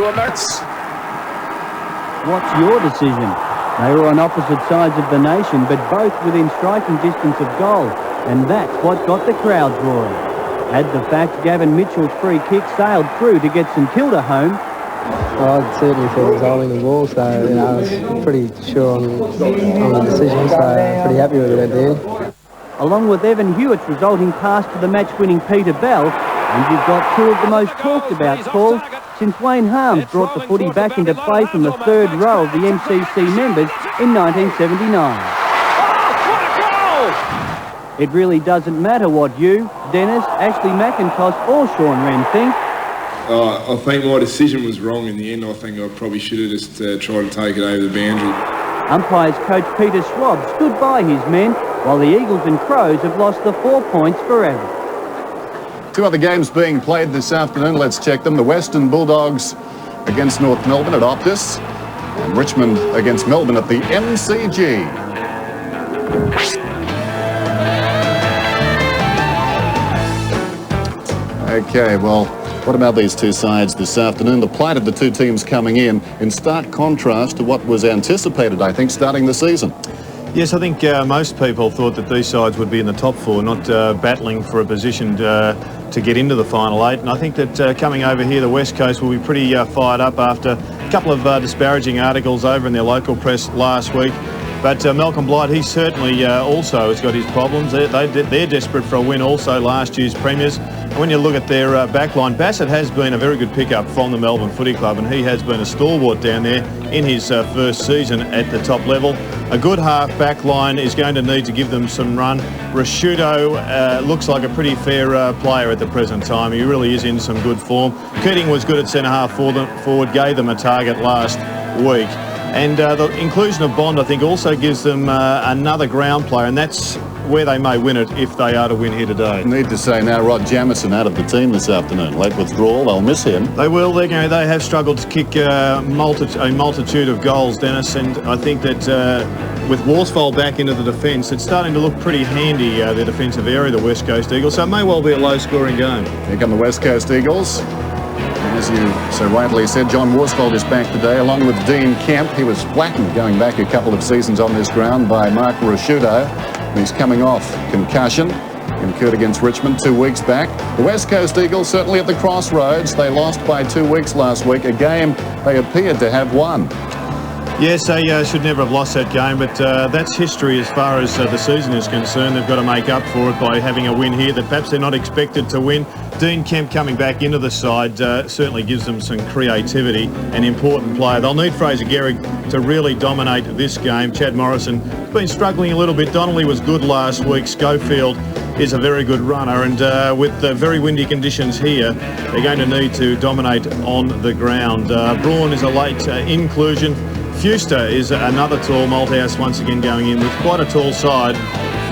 and that's... What's your decision? They were on opposite sides of the nation, but both within striking distance of goal, and that's what got the crowd roaring. Had the fact Gavin Mitchell's free kick sailed through to get St Kilda home. Well, I certainly thought it was holding the ball, so I was pretty sure on the decision, so pretty happy with it at the end. Along with Evan Hewitt's resulting pass to the match-winning Peter Bell, and you've got two of the most talked-about calls since Wayne Harms brought the footy back into play from the third row of the MCC members in 1979. It really doesn't matter what you, Dennis, Ashley McIntosh or Sean Wren think. I think my decision was wrong in the end. I think I probably should have just tried to take it over the boundary. Umpires coach Peter Schwab stood by his men, while the Eagles and Crows have lost the 4 points forever. Two other games being played this afternoon. Let's check them. The Western Bulldogs against North Melbourne at Optus, and Richmond against Melbourne at the MCG. Okay, well, what about these two sides this afternoon? The plight of the two teams coming in stark contrast to what was anticipated, I think, starting the season. Yes, I think most people thought that these sides would be in the top four, not battling for a position to get into the final eight. And I think that coming over here, the West Coast will be pretty fired up after a couple of disparaging articles over in their local press last week. But Malcolm Blight, he certainly also has got his problems. They're desperate for a win also, last year's premiers. And when you look at their backline, Bassett has been a very good pickup from the Melbourne Footy Club, and he has been a stalwart down there in his first season at the top level. A good half back line is going to need to give them some run. Rashudo looks like a pretty fair player at the present time. He really is in some good form. Keating was good at centre-half forward, gave them a target last week. And the inclusion of Bond, I think, also gives them another ground player, and that's where they may win it if they are to win here today. Need to say now, Rod Jamieson out of the team this afternoon. Late withdrawal, they'll miss him. They will. They have struggled to kick a multitude of goals, Dennis, and I think that with Worsfold back into the defence, it's starting to look pretty handy, their defensive area, the West Coast Eagles, so it may well be a low-scoring game. Here come the West Coast Eagles. As you so rightly said, John Worsfold is back today, along with Dean Kemp. He was flattened going back a couple of seasons on this ground by Mark Rashudo. He's coming off concussion, incurred against Richmond 2 weeks back. The West Coast Eagles certainly at the crossroads. They lost by 2 weeks last week, a game they appeared to have won. Yes, they should never have lost that game, but that's history as far as the season is concerned. They've got to make up for it by having a win here that perhaps they're not expected to win. Dean Kemp coming back into the side certainly gives them some creativity, an important player. They'll need Fraser Gehrig to really dominate this game. Chad Morrison has been struggling a little bit. Donnelly was good last week. Schofield is a very good runner, and with the very windy conditions here, they're going to need to dominate on the ground. Braun is a late inclusion. Fuster is another tall. Malthouse once again going in with quite a tall side.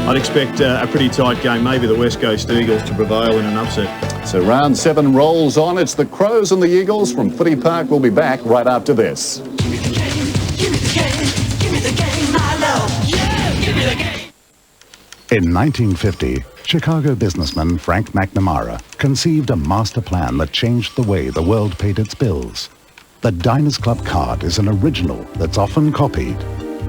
I'd expect a pretty tight game, maybe the West Coast Eagles to prevail in an upset. So round 7 rolls on. It's the Crows and the Eagles from Footy Park. We'll be back right after this. In 1950, Chicago businessman Frank McNamara conceived a master plan that changed the way the world paid its bills. The Diners Club card is an original that's often copied.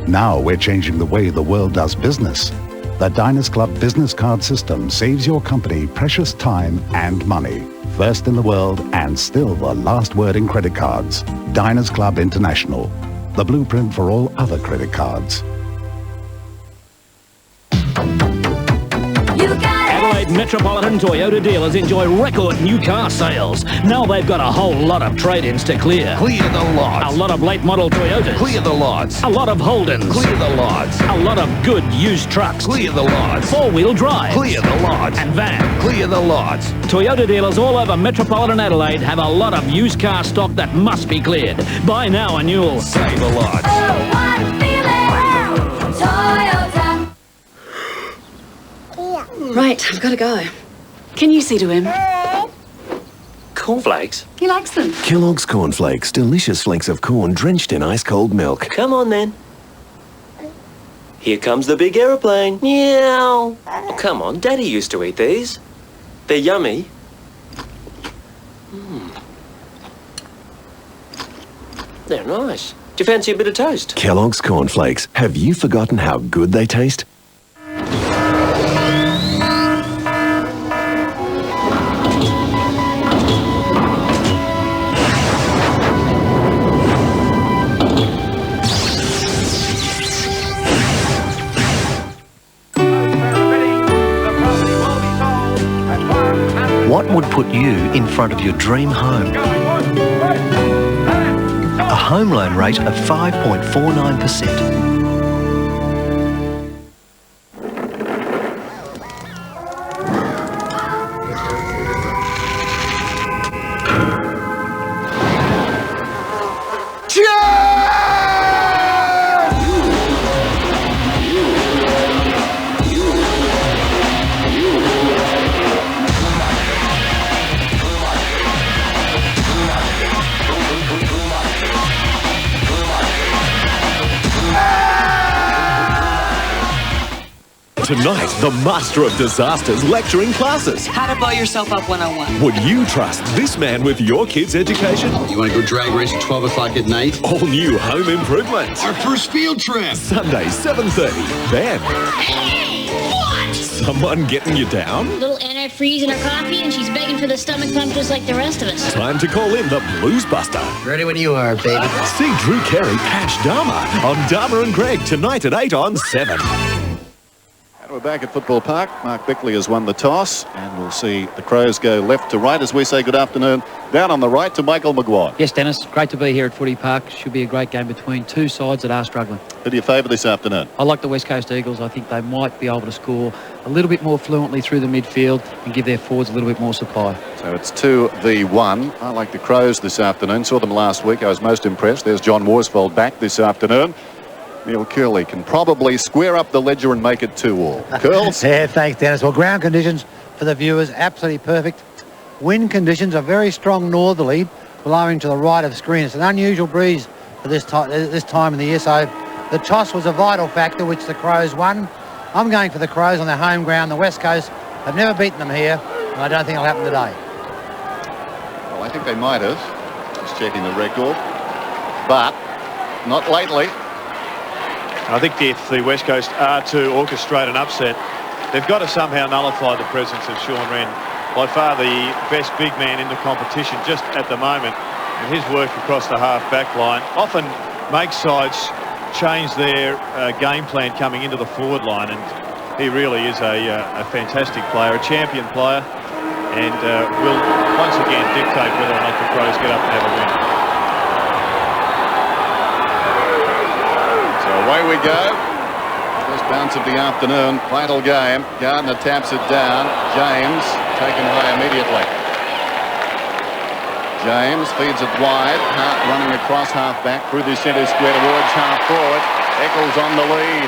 Now we're changing the way the world does business. The Diners Club business card system saves your company precious time and money. First in the world and still the last word in credit cards. Diners Club International, the blueprint for all other credit cards. Adelaide Metropolitan Toyota dealers enjoy record new car sales. Now they've got a whole lot of trade-ins to clear. Clear the lots. A lot of late model Toyotas. Clear the lots. A lot of Holdens. Clear the lots. A lot of good used trucks. Clear the lots. Four-wheel drive. Clear the lots. And vans. Clear the lots. Toyota dealers all over Metropolitan Adelaide have a lot of used car stock that must be cleared. Buy now and you'll save a lot. Oh, what feeling! Toyota. Right, I've got to go. Can you see to him? Cornflakes? He likes them. Kellogg's Cornflakes, delicious flakes of corn drenched in ice-cold milk. Come on, then. Here comes the big aeroplane. Meow. Come on, Daddy used to eat these. They're yummy. They're nice. Do you fancy a bit of toast? Kellogg's cornflakes. Have you forgotten how good they taste? What would put you in front of your dream home? A home loan rate of 5.49%. Tonight, the master of disasters lecturing classes. How to buy yourself up 101. Would you trust this man with your kids' education? You want to go drag race at 12 o'clock at night? All new home improvement. Our first field trip. Sunday, 7:30. Then. Hey, what? Someone getting you down? Little Anna freezing her coffee and she's begging for the stomach pump just like the rest of us. Time to call in the Blues Buster. Ready when you are, baby. See Drew Carey, Pash Dharma on Dharma and Greg tonight at 8 on 7. And we're back at Football Park. Mark Bickley has won the toss, and we'll see the Crows go left to right as we say good afternoon. Down on the right to Michael Maguire. Yes, Dennis, great to be here at Footy Park. Should be a great game between two sides that are struggling. Who do you favour this afternoon? I like the West Coast Eagles. I think they might be able to score a little bit more fluently through the midfield and give their forwards a little bit more supply. So it's 2v1. I like the Crows this afternoon. Saw them last week. I was most impressed. There's John Worsfold back this afternoon. Neil Curley can probably square up the ledger and make it 2-all. Curls? Yeah, thanks, Dennis. Well, ground conditions for the viewers, absolutely perfect. Wind conditions are very strong northerly, blowing to the right of the screen. It's an unusual breeze for this time of the year, so the toss was a vital factor, which the Crows won. I'm going for the Crows on their home ground. The West Coast have never beaten them here, and I don't think it'll happen today. Well, I think they might have. Just checking the record. But not lately. I think if the West Coast are to orchestrate an upset, they've got to somehow nullify the presence of Sean Wren. By far the best big man in the competition just at the moment. And his work across the half-back line often makes sides change their game plan coming into the forward line. And he really is a fantastic player, a champion player, and will once again dictate whether or not the Crows get up and have a win. Away we go. First bounce of the afternoon. Vital game. Gardner taps it down. James taken away immediately. James feeds it wide. Hart running across half back through the centre square towards half forward. Eccles on the lead.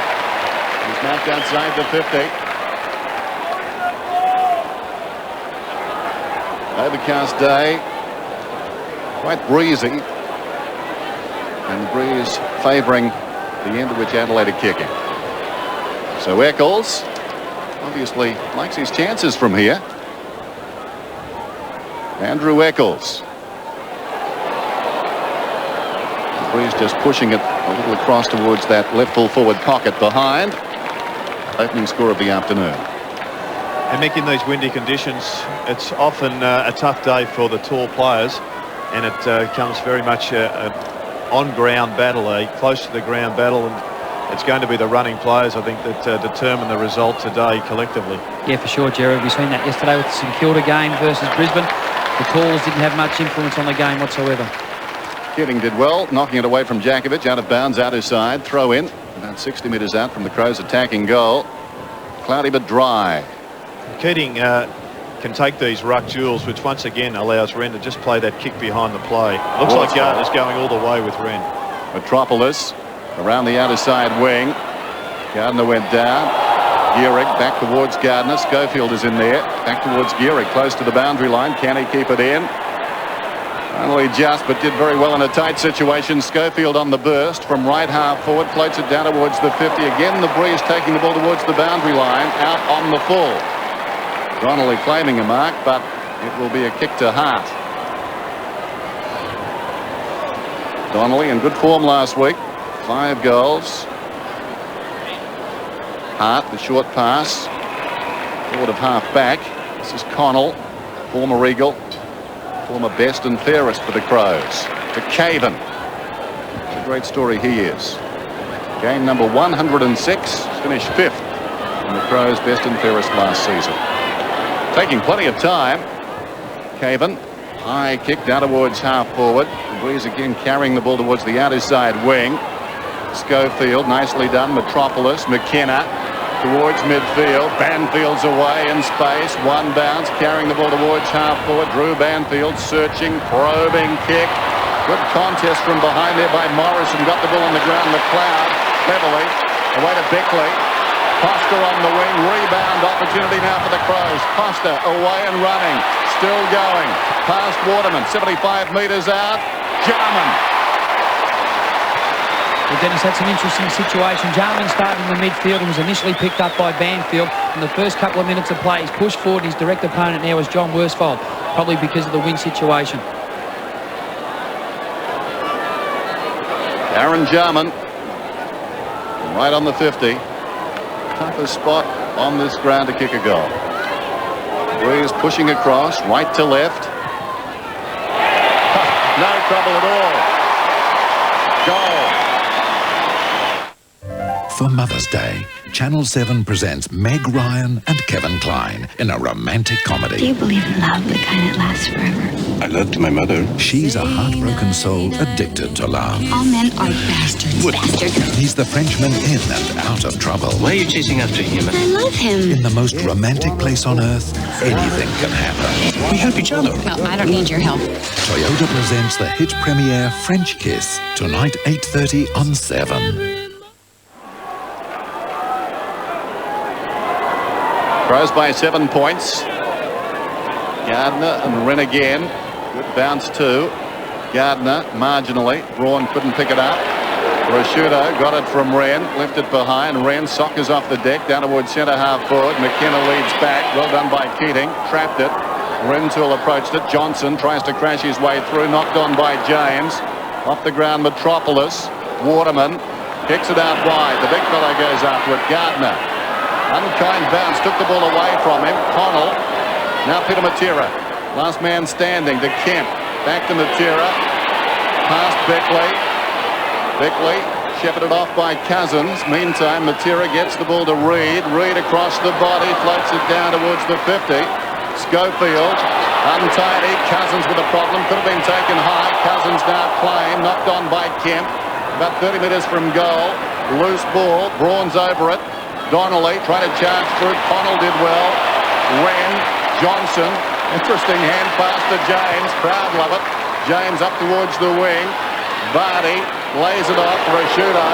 He's marked outside the 50. Overcast day. Quite breezy. And the breeze favouring the end of which Adelaide are kicking. So Eccles obviously likes his chances from here. Andrew Eccles. The breeze just pushing it a little across towards that left full forward pocket behind. Opening score of the afternoon. And Mick, in these windy conditions, it's often a tough day for the tall players, and it comes very much on-ground battle, close to the ground battle, and it's going to be the running players, I think, that determine the result today collectively. Yeah, for sure, Jared. We've seen that yesterday with the St Kilda game versus Brisbane. The talls didn't have much influence on the game whatsoever. Keating did well, knocking it away from Jakovic, out of bounds, out his side, throw in, about 60 metres out from the Crows' attacking goal. Cloudy but dry. Keating can take these ruck duels, which once again allows Wren to just play that kick behind the play. Looks like Gardner's going all the way with Wren. Metropolis around the outer side wing. Gardner went down. Gehrig back towards Gardner. Schofield is in there. Back towards Gehrig, close to the boundary line. Can he keep it in? Only just, but did very well in a tight situation. Schofield on the burst from right half forward. Floats it down towards the 50. Again, the breeze taking the ball towards the boundary line. Out on the full. Donnelly claiming a mark, but it will be a kick to Hart. Donnelly in good form last week. 5 goals. Hart, the short pass. Forward of half back. This is Connell, former Eagle, former best and fairest for the Crows. To Caven. It's a great story he is. Game number 106, finished 5th in the Crows' best and fairest last season. Taking plenty of time. Caven, high kick down towards half forward. Breeze again carrying the ball towards the outer side wing. Schofield, nicely done. Metropolis, McKenna towards midfield. Banfield's away in space. One bounce, carrying the ball towards half forward. Drew Banfield searching, probing kick. Good contest from behind there by Morrison. Got the ball on the ground. McLeod, cleverly, away to Beckley. Costa on the wing, rebound opportunity now for the Crows. Costa away and running, still going. Past Waterman, 75 metres out. Jarman. Well, Dennis, that's an interesting situation. Jarman started in the midfield and was initially picked up by Banfield. In the first couple of minutes of play, he's pushed forward. His direct opponent now is John Worsfold, probably because of the wind situation. Aaron Jarman, right on the 50. Toughest spot on this ground to kick a goal. Breeze pushing across, right to left. No trouble at all. Goal. For Mother's Day, Channel 7 presents Meg Ryan and Kevin Kline in a romantic comedy. Do you believe in love, the kind that lasts forever? I loved my mother. She's a heartbroken soul addicted to love. All men are bastards. Bastards. He's the Frenchman in and out of trouble. Why are you chasing after him? I love him. In the most romantic place on earth, anything can happen. We help each other. Well, I don't need your help. Toyota presents the hit premiere French Kiss, tonight 8:30 on 7. Crows by 7 points. Gardner and Wren again. Good bounce too. Gardner marginally. Braun couldn't pick it up. Prosciutto got it from Wren. Left it behind. Wren soccers off the deck down towards centre half forward. McKenna leads back. Well done by Keating. Trapped it. Rentoul approached it. Johnson tries to crash his way through. Knocked on by James. Off the ground Metropolis. Waterman kicks it out wide. The big fellow goes after it. Gardner. Unkind bounce. Took the ball away from him. Connell. Now Peter Matera. Last man standing to Kemp. Back to Matera. Past Beckley. Beckley shepherded off by Cousins. Meantime, Matera gets the ball to Reid. Reid across the body. Floats it down towards the 50. Schofield. Untidy. Cousins with a problem. Could have been taken high. Cousins now claimed. Knocked on by Kemp. About 30 metres from goal. Loose ball. Braun's over it. Donnelly trying to charge through. Connell did well. Wren. Johnson, interesting hand pass to James. Crowd love it. James up towards the wing. Vardy lays it off. Prosciutto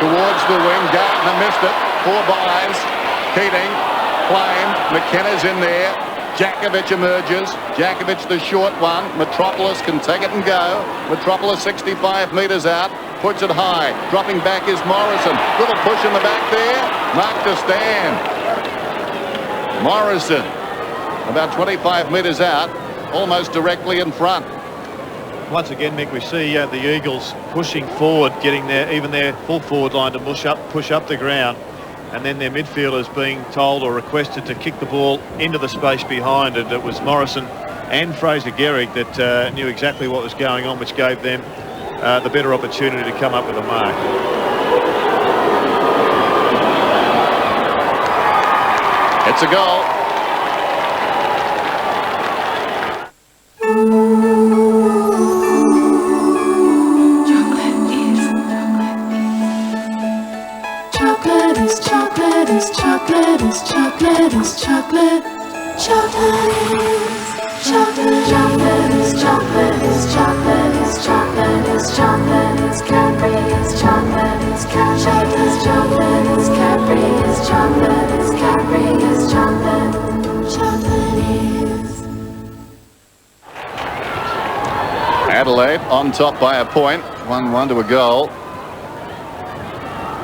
towards the wing. Gardner missed it. 4 buys. Keating claimed. McKenna's in there. Jakovic emerges. Jakovic the short one. Metropolis can take it and go. Metropolis 65 metres out. Puts it high. Dropping back is Morrison. Little push in the back there. Mark to stand. Morrison. About 25 metres out, almost directly in front. Once again, Mick, we see the Eagles pushing forward, getting even their full forward line to push up the ground, and then their midfielders being told or requested to kick the ball into the space behind it. It was Morrison and Fraser Gehrig that knew exactly what was going on, which gave them the better opportunity to come up with a mark. It's a goal. Chocolate. Adelaide on top by a point. 1-1 to a goal.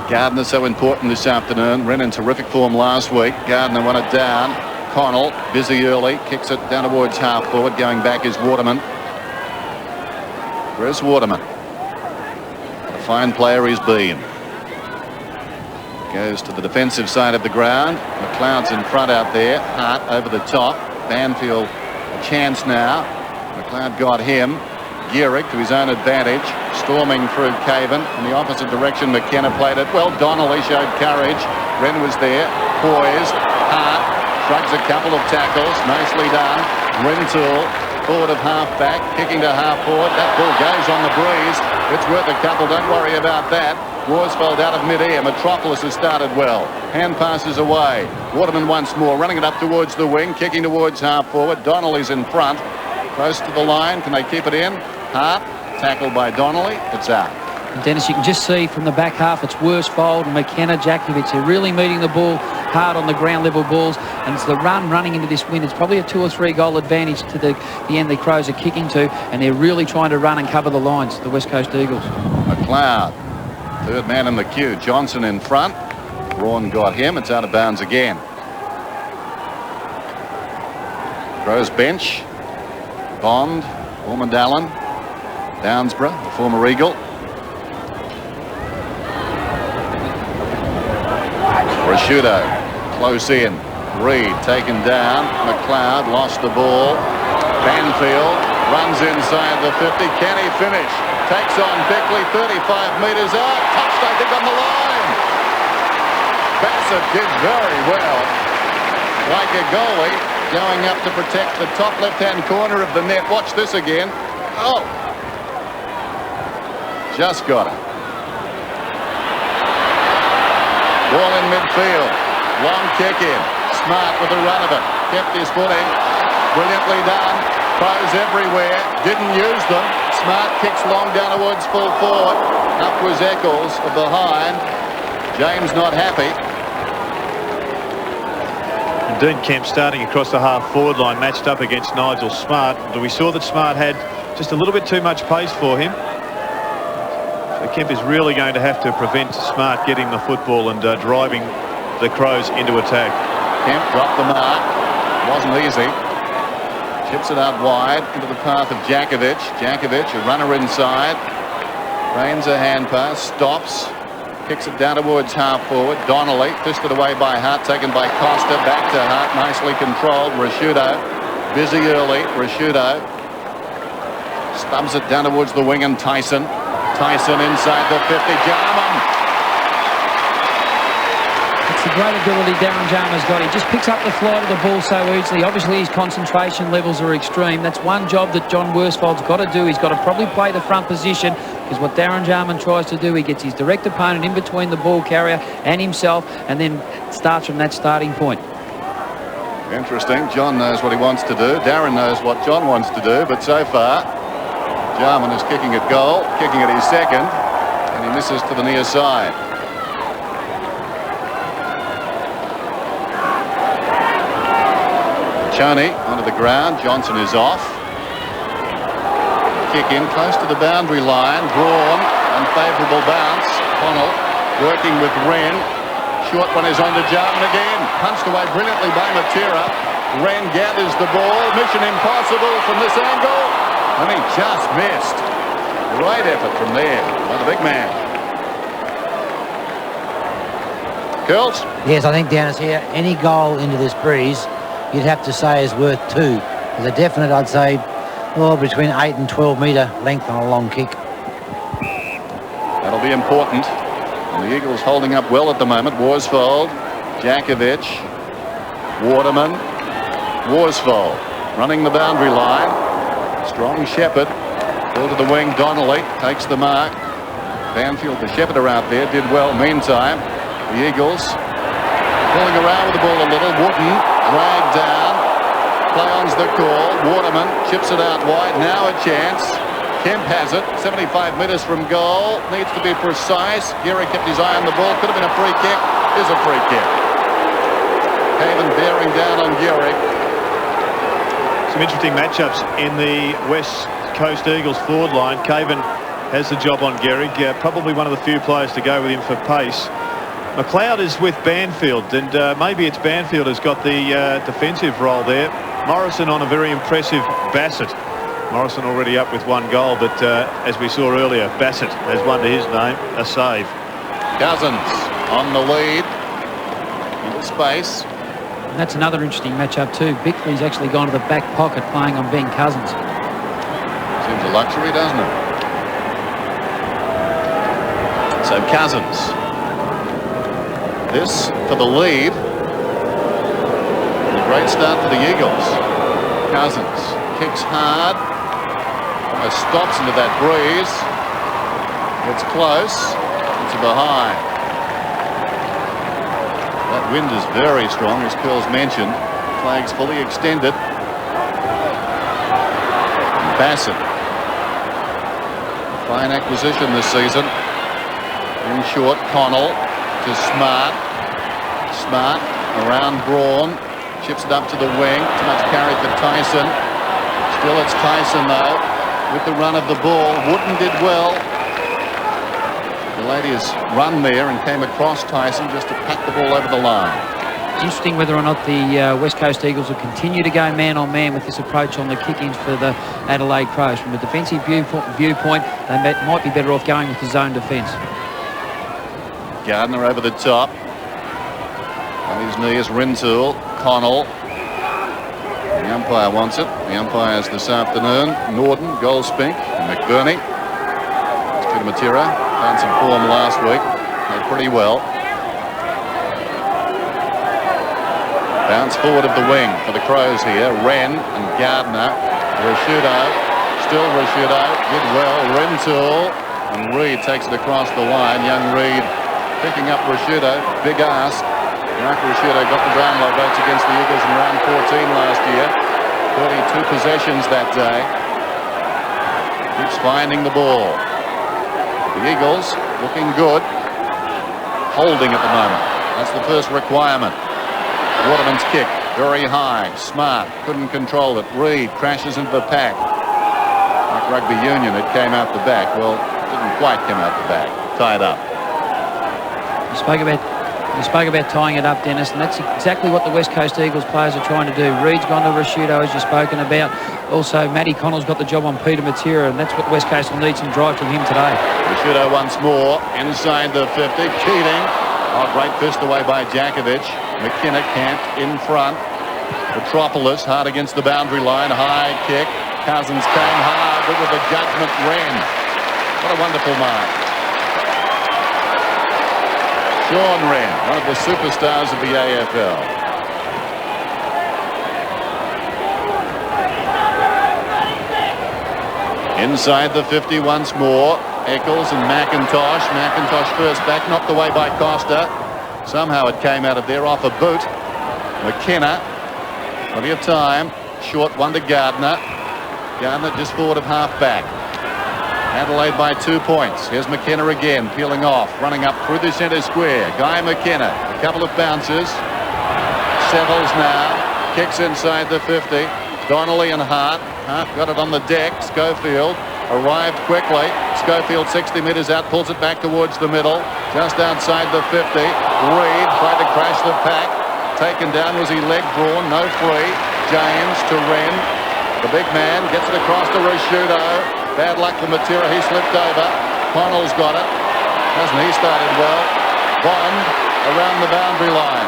Gardner so important this afternoon. Wren in terrific form last week. Gardner won it down. Connell busy early. Kicks it down towards half forward. Going back is Waterman. Where's Waterman? fine player he's been. Goes to the defensive side of the ground. McLeod's in front out there. Hart over the top. Banfield a chance now. McLeod got him. Gehrig to his own advantage. Storming through Cavan. In the opposite direction, McKenna played it well. Donnelly showed courage. Wren was there. Poised. Hart shrugs a couple of tackles. Nicely done. Rintoul forward of half-back. Kicking to half-forward. That ball goes on the breeze. It's worth a couple. Don't worry about that. Worsfold out of mid-air. Metropolis has started well. Hand passes away. Waterman once more, running it up towards the wing, kicking towards half-forward. Donnelly's in front. Close to the line. Can they keep it in? Hart, tackled by Donnelly. It's out. And Dennis, you can just see from the back half, it's Worsfold and McKenna, Jakovic. They're really meeting the ball hard on the ground level balls. And it's the running into this wind. It's probably a 2 or 3 goal advantage to the end the Crows are kicking to. And they're really trying to run and cover the lines, the West Coast Eagles. McLeod, third man in the queue. Johnson in front. Braun got him. It's out of bounds again. Crows bench. Bond, Ormond Allen, Downsborough, the former Eagle. Rashudo, close in. Reed taken down. McLeod lost the ball. Banfield runs inside the 50. Can he finish? Takes on Beckley, 35 metres out. Touched, I think, on the line. Bassett did very well. Like a goalie, going up to protect the top left-hand corner of the net. Watch this again. Oh! Just got it. Ball in midfield. Long kick in. Smart with the run of it. Kept his footing. Brilliantly done. Crows everywhere. Didn't use them. Smart kicks long down towards full forward. Up was Eccles of behind. James not happy. Dean Kemp starting across the half-forward line, matched up against Nigel Smart. We saw that Smart had just a little bit too much pace for him. So Kemp is really going to have to prevent Smart getting the football and driving the Crows into attack. Kemp dropped the mark. Wasn't easy. Chips it out wide into the path of Jakovic. Jakovic, a runner inside. Rains a hand pass. Stops. Kicks it down towards half-forward. Donnelly, fisted away by Hart, taken by Costa. Back to Hart, nicely controlled. Rashudo, busy early. Rashudo stubs it down towards the wing and Tyson. Tyson inside the 50. Jarman. It's the great ability Darren Jarman's got. He just picks up the flight of the ball so easily. Obviously, his concentration levels are extreme. That's one job that John Worsfold's got to do. He's got to probably play the front position. Is what Darren Jarman tries to do. He gets his direct opponent in between the ball carrier and himself, and then starts from that starting point. Interesting. John knows what he wants to do. Darren knows what John wants to do, but so far, Jarman is kicking at goal, kicking at his second, and he misses to the near side. Choney onto the ground. Johnson is off. Kick in close to the boundary line. Braun, unfavourable bounce. Connell working with Wren. Short one is on to Jarman again. Punched away brilliantly by Matera. Wren gathers the ball. Mission impossible from this angle. And he just missed. Great effort from there by the big man. Curls? Yes, I think Dennis here, any goal into this breeze, you'd have to say is worth 2. As a definite, I'd say, well, between 8 and 12 metre length on a long kick. That'll be important. And the Eagles holding up well at the moment. Worsfold, Jakovic, Waterman, Worsfold running the boundary line. Strong Shepherd. Ball to the wing. Donnelly takes the mark. Banfield, the Shepherder out there, did well. Meantime, the Eagles pulling around with the ball a little. Wooden dragged down. Play on's the call. Waterman chips it out wide. Now a chance. Kemp has it. 75 metres from goal. Needs to be precise. Gehrig kept his eye on the ball. Could have been a free kick. Is a free kick. Cavan bearing down on Gehrig. Some interesting matchups in the West Coast Eagles forward line. Cavan has the job on Gehrig. Probably one of the few players to go with him for pace. McLeod is with Banfield, and maybe it's Banfield has got the defensive role there. Morrison on a very impressive Bassett. Morrison already up with 1 goal, but as we saw earlier, Bassett has one to his name, a save. Cousins on the lead. Into space. And that's another interesting matchup too. Bickley's actually gone to the back pocket playing on Ben Cousins. Seems a luxury, doesn't it? So Cousins. This for the lead. A great start for the Eagles. Cousins kicks hard. Almost stops into that breeze. It's close. It's behind. That wind is very strong, as Phil's mentioned. Flag's fully extended. Bassett. Fine acquisition this season. In short, Connell to Smart. Smart around Braun. Chips it up to the wing. Too much carry for Tyson. Still it's Tyson though with the run of the ball. Wooden did well. The lady has run there and came across Tyson just to pat the ball over the line. It's interesting whether or not the West Coast Eagles will continue to go man-on-man with this approach on the kick-ins for the Adelaide Crows. From a defensive viewpoint, they might be better off going with the zone defence. Gardner over the top. On his knee is Rintoul. Connell. The umpire wants it. The umpires this afternoon. Norton, Goldspink, and McBurney. Peter Matera found some form last week. Played pretty well. Bounce forward of the wing for the Crows here. Wren and Gardner. Rashudo. Still Rashudo. Did well. Rintoul. And Reid takes it across the line. Young Reid picking up Rashudo. Big ask. Mark Rashudo got the Brownlow votes against the Eagles in round 14 last year. 32 possessions that day. Keeps finding the ball. The Eagles looking good. Holding at the moment. That's the first requirement. Waterman's kick, very high. Smart, couldn't control it. Reid crashes into the pack. Like Rugby Union, it came out the back. Well, it didn't quite come out the back. Tied up. You spoke about tying it up, Dennis, and that's exactly what the West Coast Eagles players are trying to do. Reid's gone to Rashudo, as you've spoken about. Also, Matty Connell's got the job on Peter Matera, and that's what West Coast will need some drive from him today. Rashudo once more, inside the 50. Keating. Oh, great fist away by Djakovic. McKenna camped in front. Petropolis hard against the boundary line. High kick. Cousins came hard, but with a judgment Wren. What a wonderful mark. Sean Wren, one of the superstars of the AFL. Inside the 50 once more. Eccles and McIntosh. McIntosh first back, knocked away by Costa. Somehow it came out of there off a boot. McKenna, plenty of time. Short one to Gardner. Gardner just forward of half back. Adelaide by 2 points. Here's McKenna again, peeling off, running up through the centre square. Guy McKenna, a couple of bounces. Settles now, kicks inside the 50. Donnelly and Hart. Hart got it on the deck. Schofield arrived quickly. Schofield 60 metres out, pulls it back towards the middle. Just outside the 50. Reid tried to crash the pack. Taken down was he leg drawn, no free. James to Wren. The big man gets it across to Rashudo. Bad luck for Matera, he slipped over. Connell's got it. Hasn't he started well? Bond around the boundary line.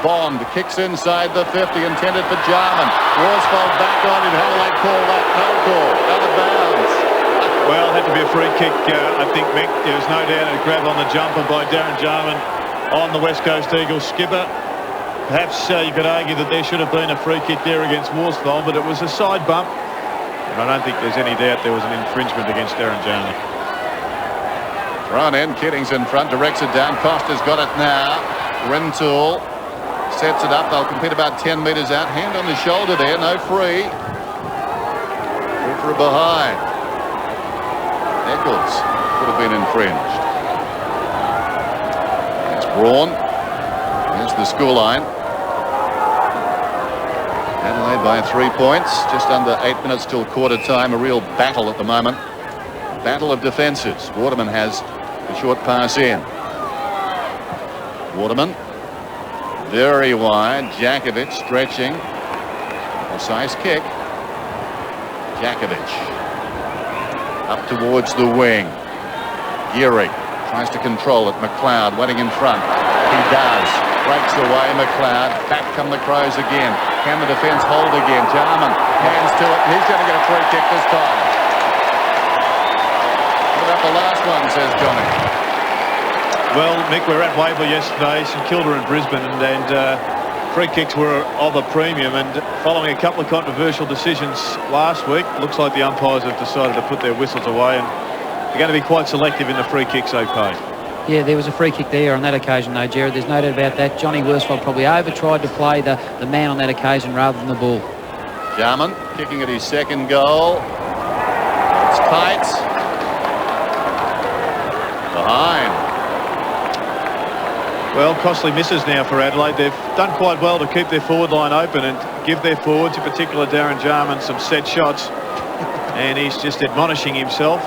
Bond kicks inside the 50, intended for Jarman. Worsfold back on him. How will they call that? No call. Out of bounds. Well, had to be a free kick, I think, Mick. There was no doubt a grab on the jumper by Darren Jarman on the West Coast Eagles skipper. Perhaps you could argue that there should have been a free kick there against Worsfold, but it was a side bump. And I don't think there's any doubt there was an infringement against Darren Jarman. Thrown in, Keating's in front, directs it down. Costa's got it now. Rintoul sets it up. They'll compete about 10 metres out. Hand on the shoulder there, no free. Go for a behind. Eccles could have been infringed. It's Braun. Here's the scoreline. Adelaide by 3 points. Just under 8 minutes till quarter time. A real battle at the moment. Battle of defences. Waterman has the short pass in. Waterman. Very wide. Djakovic stretching. Precise kick. Jakovic. Up towards the wing. Geary tries to control it. McLeod waiting in front. He does. Breaks away. McLeod. Back come the Crows again. Can the defence hold again? Jarman hands to it. He's going to get a free kick this time. What about the last one, says Johnny? Well, Mick, we were at Waverley yesterday, St Kilda and Brisbane, and free kicks were of a premium, and following a couple of controversial decisions last week, looks like the umpires have decided to put their whistles away, and they're going to be quite selective in the free kicks they pay. Yeah, there was a free kick there on that occasion, though, Gerard. There's no doubt about that. Johnny Worsfold probably over-tried to play the man on that occasion rather than the ball. Jarman kicking at his second goal. It's tight. Behind. Well, costly misses now for Adelaide. They've done quite well to keep their forward line open and give their forwards, in particular Darren Jarman, some set shots. And he's just admonishing himself.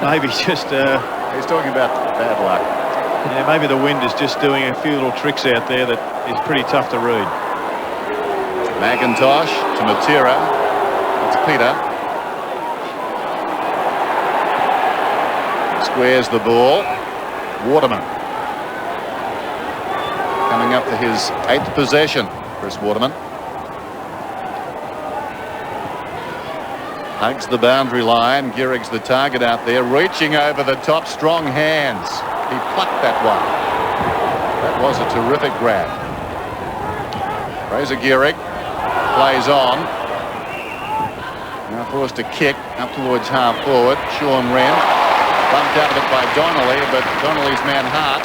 Maybe just... he's talking about bad luck. Yeah, maybe the wind is just doing a few little tricks out there that is pretty tough to read. McIntosh to Matera. It's Peter. Squares the ball. Waterman. Coming up to his 8th possession, Chris Waterman. Hugs the boundary line. Gehrig's the target out there, reaching over the top, strong hands. He plucked that one. That was a terrific grab. Fraser Gehrig plays on. Now forced to kick up towards half forward. Sean Wren bumped out of it by Donnelly, but Donnelly's man Hart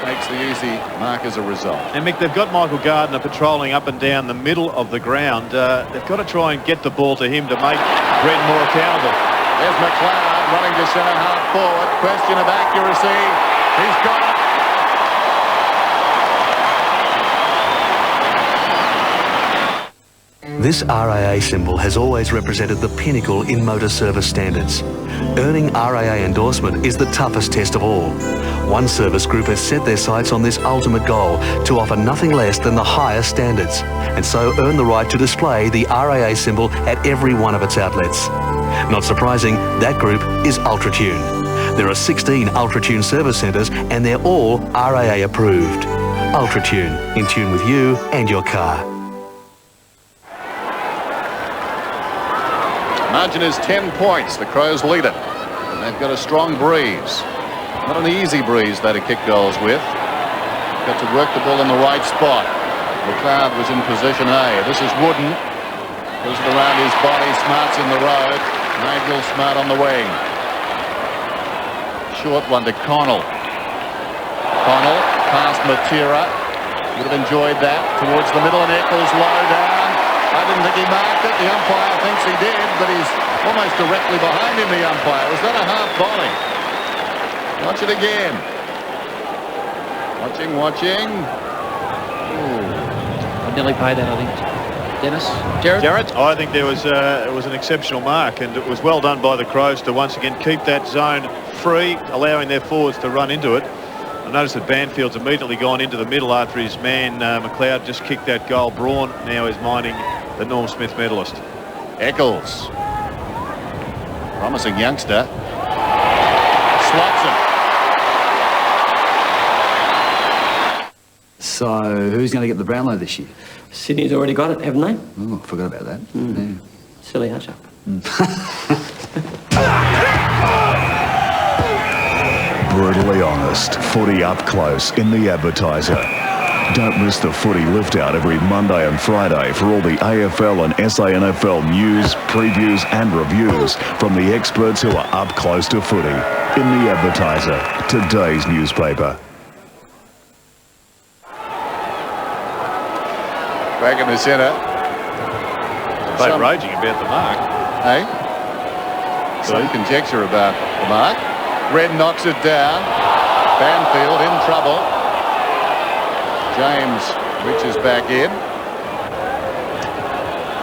makes the easy mark as a result. And Mick, they've got Michael Gardner patrolling up and down the middle of the ground. They've got to try and get the ball to him to make Wren more accountable. There's McLeod running to centre half forward. Question of accuracy. He's got it. This RAA symbol has always represented the pinnacle in motor service standards. Earning RAA endorsement is the toughest test of all. One service group has set their sights on this ultimate goal, to offer nothing less than the highest standards, and so earn the right to display the RAA symbol at every one of its outlets. Not surprising, that group is UltraTune. There are 16 UltraTune service centres and they're all RAA approved. UltraTune, in tune with you and your car. Margin is 10 points. The Crows lead it. And they've got a strong breeze. Not an easy breeze they to kick goals with. Got to work the ball in the right spot. McLeod was in position A. This is Wooden. Goes it around his body. Smart's in the road. Nigel Smart on the wing. Short one to Connell. Connell past Matera. Would have enjoyed that. Towards the middle and Eccles low down. I didn't think he marked it. The umpire thinks he did, but he's almost directly behind him, the umpire. Was that a half volley? Watch it again. Watching. I'd nearly pay that, I think. Dennis? Gerard? I think there was it was an exceptional mark, and it was well done by the Crows to once again keep that zone free, allowing their forwards to run into it. I noticed that Banfield's immediately gone into the middle after his man McLeod just kicked that goal. Braun now is mining the Norm Smith medalist. Eccles. Promising youngster. Slots him. So, who's going to get the Brownlow this year? Sydney's already got it, haven't they? Oh, I forgot about that. Yeah. Silly hush up. Brutally honest, footy up close in the Advertiser. Don't miss the footy lift out every Monday and Friday for all the AFL and SANFL news, previews and reviews from the experts who are up close to footy. In the Advertiser, today's newspaper. Back in the centre. They're raging about the mark. Hey? Some conjecture about the mark. Red knocks it down. Banfield in trouble. James reaches back in.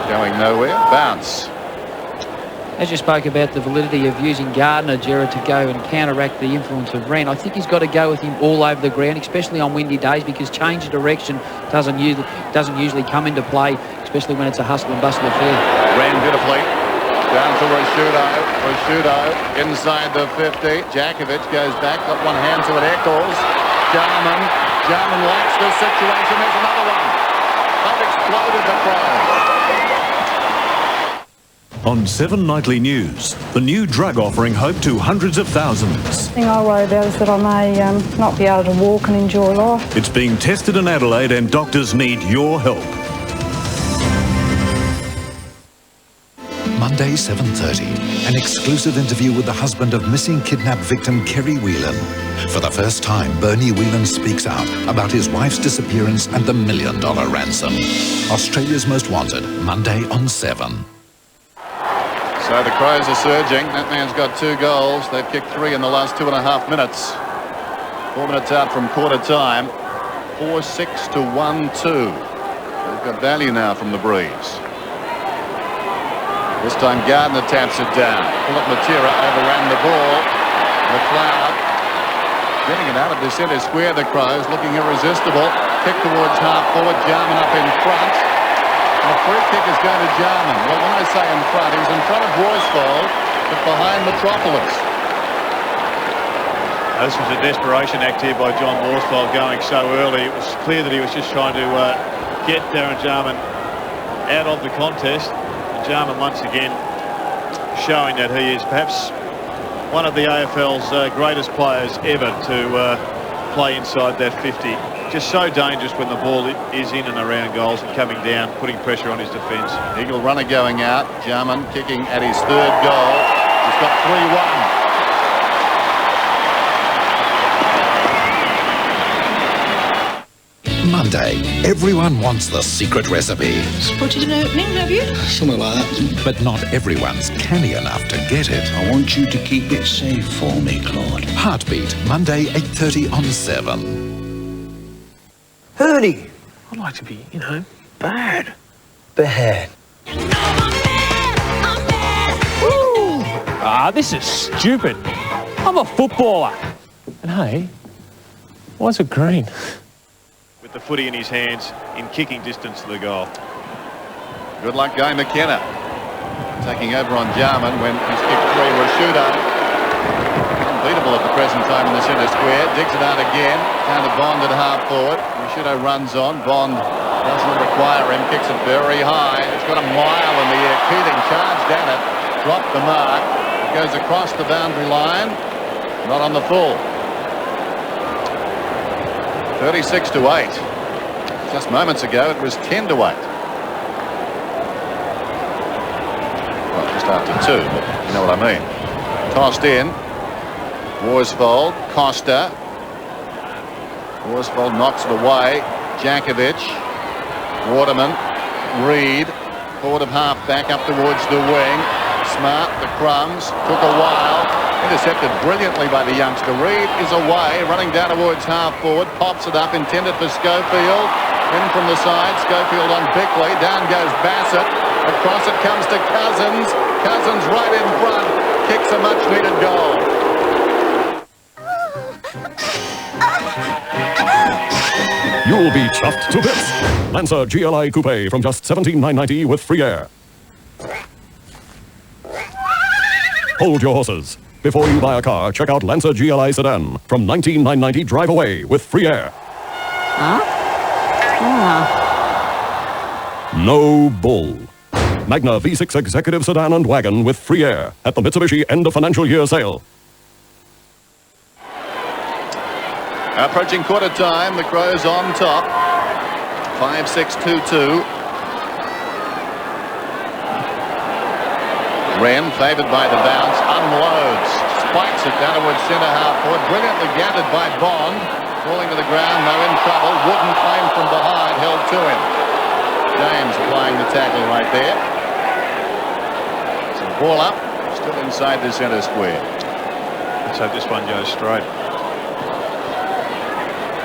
Going nowhere. Bounce. As you spoke about the validity of using Gardner, Gerard, to go and counteract the influence of Wren, I think he's got to go with him all over the ground, especially on windy days, because change of direction doesn't usually come into play, especially when it's a hustle and bustle affair. Ran beautifully. Down to Rashudo. Rashudo inside the 50. Jakovic goes back, got one hand to it. Eccles. Jarman. Jarman likes this situation. There's another one. They've exploded the Crows. On 7 Nightly News, the new drug offering hope to hundreds of thousands. The thing I worry about is that I may not be able to walk and enjoy life. It's being tested in Adelaide and doctors need your help. Monday, 7:30, an exclusive interview with the husband of missing kidnapped victim Kerry Whelan. For the first time, Bernie Whelan speaks out about his wife's disappearance and the $1 million ransom. Australia's Most Wanted, Monday on 7. So the Crows are surging. That man's got 2 goals. They've kicked 3 in the last 2.5 minutes. 4 minutes out from quarter time. 4-6 to 1-2. They've got value now from the breeze. This time Gardner taps it down. Philip Matera overran the ball. McLeod getting it out of the centre square. The Crows looking irresistible. Kick towards half forward. Jarman up in front. And the free kick is going to Jarman. Well, when I say in front, he's in front of Worsfold, but behind Metropolis. This was a desperation act here by John Worsfold going so early. It was clear that he was just trying to get Darren Jarman out of the contest. Jarman once again showing that he is perhaps one of the AFL's greatest players ever to play inside that 50. Just so dangerous when the ball is in and around goals and coming down, putting pressure on his defence. Eagle runner going out. Jarman kicking at his 3rd goal. He's got 3-1. Monday, everyone wants the secret recipe. Spotted an opening, have you? Something like that. But not everyone's canny enough to get it. I want you to keep it safe for me, Claude. Heartbeat, Monday, 8:30 on 7. Ernie, I'd like to be, bad. Bad. This is stupid. I'm a footballer. And hey, why's it green? With the footy in his hands, in kicking distance to the goal. Good luck, Guy McKenna. Taking over on Jarman when he's kicked 3. Rashudo. Unbeatable at the present time in the centre square. Digs it out again. Down to Bond at half forward. Rashudo runs on. Bond doesn't require him. Kicks it very high. It's got a mile in the air. Keating charged at it. Dropped the mark. It goes across the boundary line. Not on the full. 36 to 8. Just moments ago it was 10 to 8. Well, just after 2, but you know what I mean. Tossed in. Worsfold, Costa. Worsfold knocks it away. Jakovic. Waterman. Reed. Forward of half back up towards the wing. Smart, the crumbs. Took a while. Intercepted brilliantly by the youngster. Reed is away, running down towards half forward. Pops it up, intended for Schofield. In from the side, Schofield on Bickley. Down goes Bassett. Across it comes to Cousins. Cousins right in front. Kicks a much-needed goal. You'll be chuffed to bits. Lancer GLI Coupe from just $17,990 with free air. Hold your horses. Before you buy a car, check out Lancer GLI Sedan from $19,990 drive away with free air. Huh? No bull. Magna V6 Executive Sedan and Wagon with free air at the Mitsubishi end of financial year sale. Approaching quarter time, the Crows on top. 5-6-2-2. Wren, favoured by the bounce, unloads, spikes it down towards centre half forward. Brilliantly gathered by Bond. Falling to the ground, no in trouble. Wooden claim from behind, held to him. James applying the tackle right there. So ball up, still inside the centre square. Let's hope this one goes straight.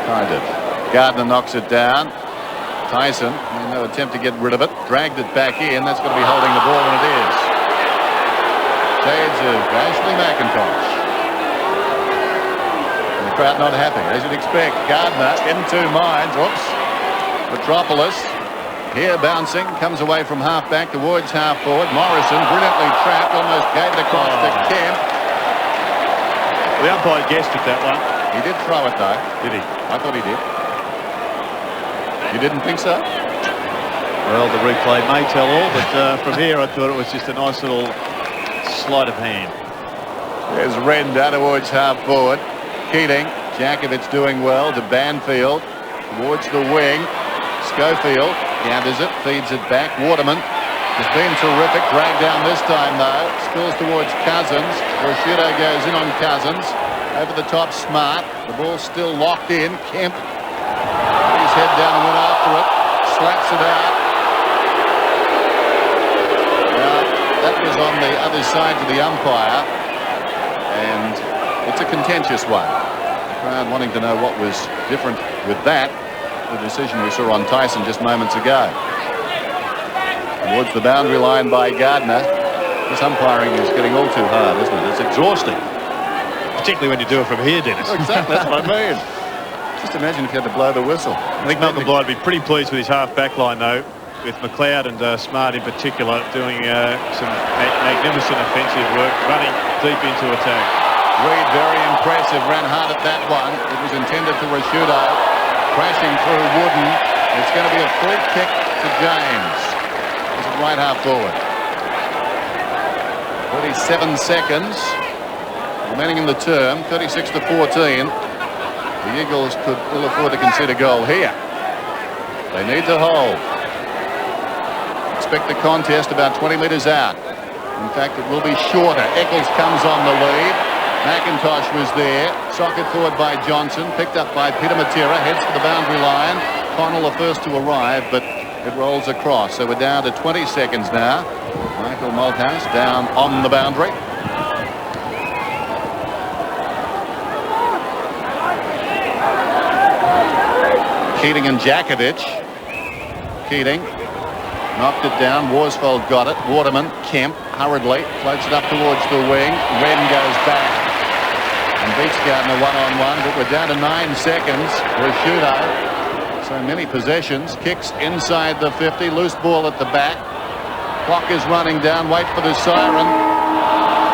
Kind of. Gardner knocks it down. Tyson, no attempt to get rid of it. Dragged it back in. That's going to be holding the ball, and it is. Shades of Ashley McIntosh. And the crowd not happy, as you'd expect. Gardner in 2 minds. Whoops. Metropolis Here bouncing, comes away from half-back towards half-forward. Morrison, brilliantly trapped, almost gave it across to Kemp. The umpire guessed at that one. He did throw it, though. Did he? I thought he did. You didn't think so? Well, the replay may tell all, but from here I thought it was just a nice little sleight of hand. There's Wren down towards half-forward. Keating, Jakovic doing well to Banfield. Towards the wing. Schofield gathers it, feeds it back. Waterman has been terrific. Dragged down this time, though. Spills towards Cousins. Rashudo goes in on Cousins. Over the top, Smart. The ball's still locked in. Kemp. Put his head down and went after it. Slaps it out. Now, that was on the other side to the umpire. And it's a contentious one. The crowd wanting to know what was different with that. The decision we saw on Tyson just moments ago. Towards the boundary line by Gardner. This umpiring is getting all too hard, isn't it? It's exhausting. Particularly when you do it from here, Dennis. Exactly, that's what I mean. Just imagine if you had to blow the whistle. I think Malcolm Blythe would be pretty pleased with his half-back line, though, with McLeod and Smart in particular doing some magnificent offensive work, running deep into attack. Reid, very impressive, ran hard at that one. It was intended for Rashudo. Crashing through Wooden. It's going to be a free kick to James. Is it right half forward? 37 seconds remaining in the term. 36 to 14. The Eagles could ill afford to concede a goal here. They need to hold. Expect the contest about 20 metres out. In fact, it will be shorter. Eccles comes on the lead. McIntosh was there, socket forward by Johnson, picked up by Peter Matera, heads for the boundary line. Connell the first to arrive, but it rolls across. So we're down to 20 seconds now. Michael Malthouse down on the boundary. Keating and Jakovic. Keating knocked it down. Worsfold got it. Waterman, Kemp, hurriedly floats it up towards the wing. Wren goes back and beats Gardner one-on-one, but we're down to 9 seconds. Rashudo, so many possessions, kicks inside the 50, loose ball at the back. Clock is running down, wait for the siren.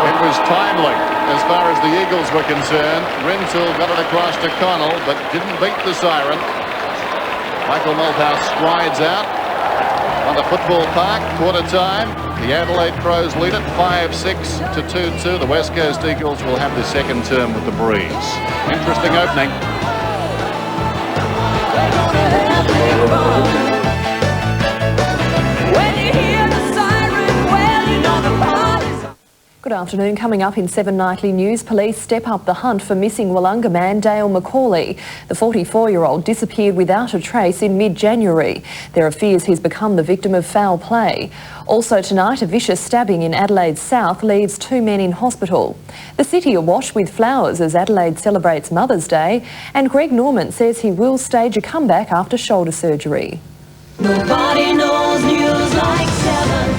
It was timely as far as the Eagles were concerned. Rintoul got it across to Connell, but didn't beat the siren. Michael Malthouse strides out on the football park, quarter time. The Adelaide Crows lead it 5-6 to 2-2. The West Coast Eagles will have the second term with the breeze. Interesting opening. Good afternoon. Coming up in 7 Nightly News, police step up the hunt for missing Wollonga man Dale McCauley. The 44-year-old disappeared without a trace in mid-January. There are fears he's become the victim of foul play. Also tonight, a vicious stabbing in Adelaide South leaves 2 men in hospital. The city awash with flowers as Adelaide celebrates Mother's Day, and Greg Norman says he will stage a comeback after shoulder surgery. Nobody knows news like 7.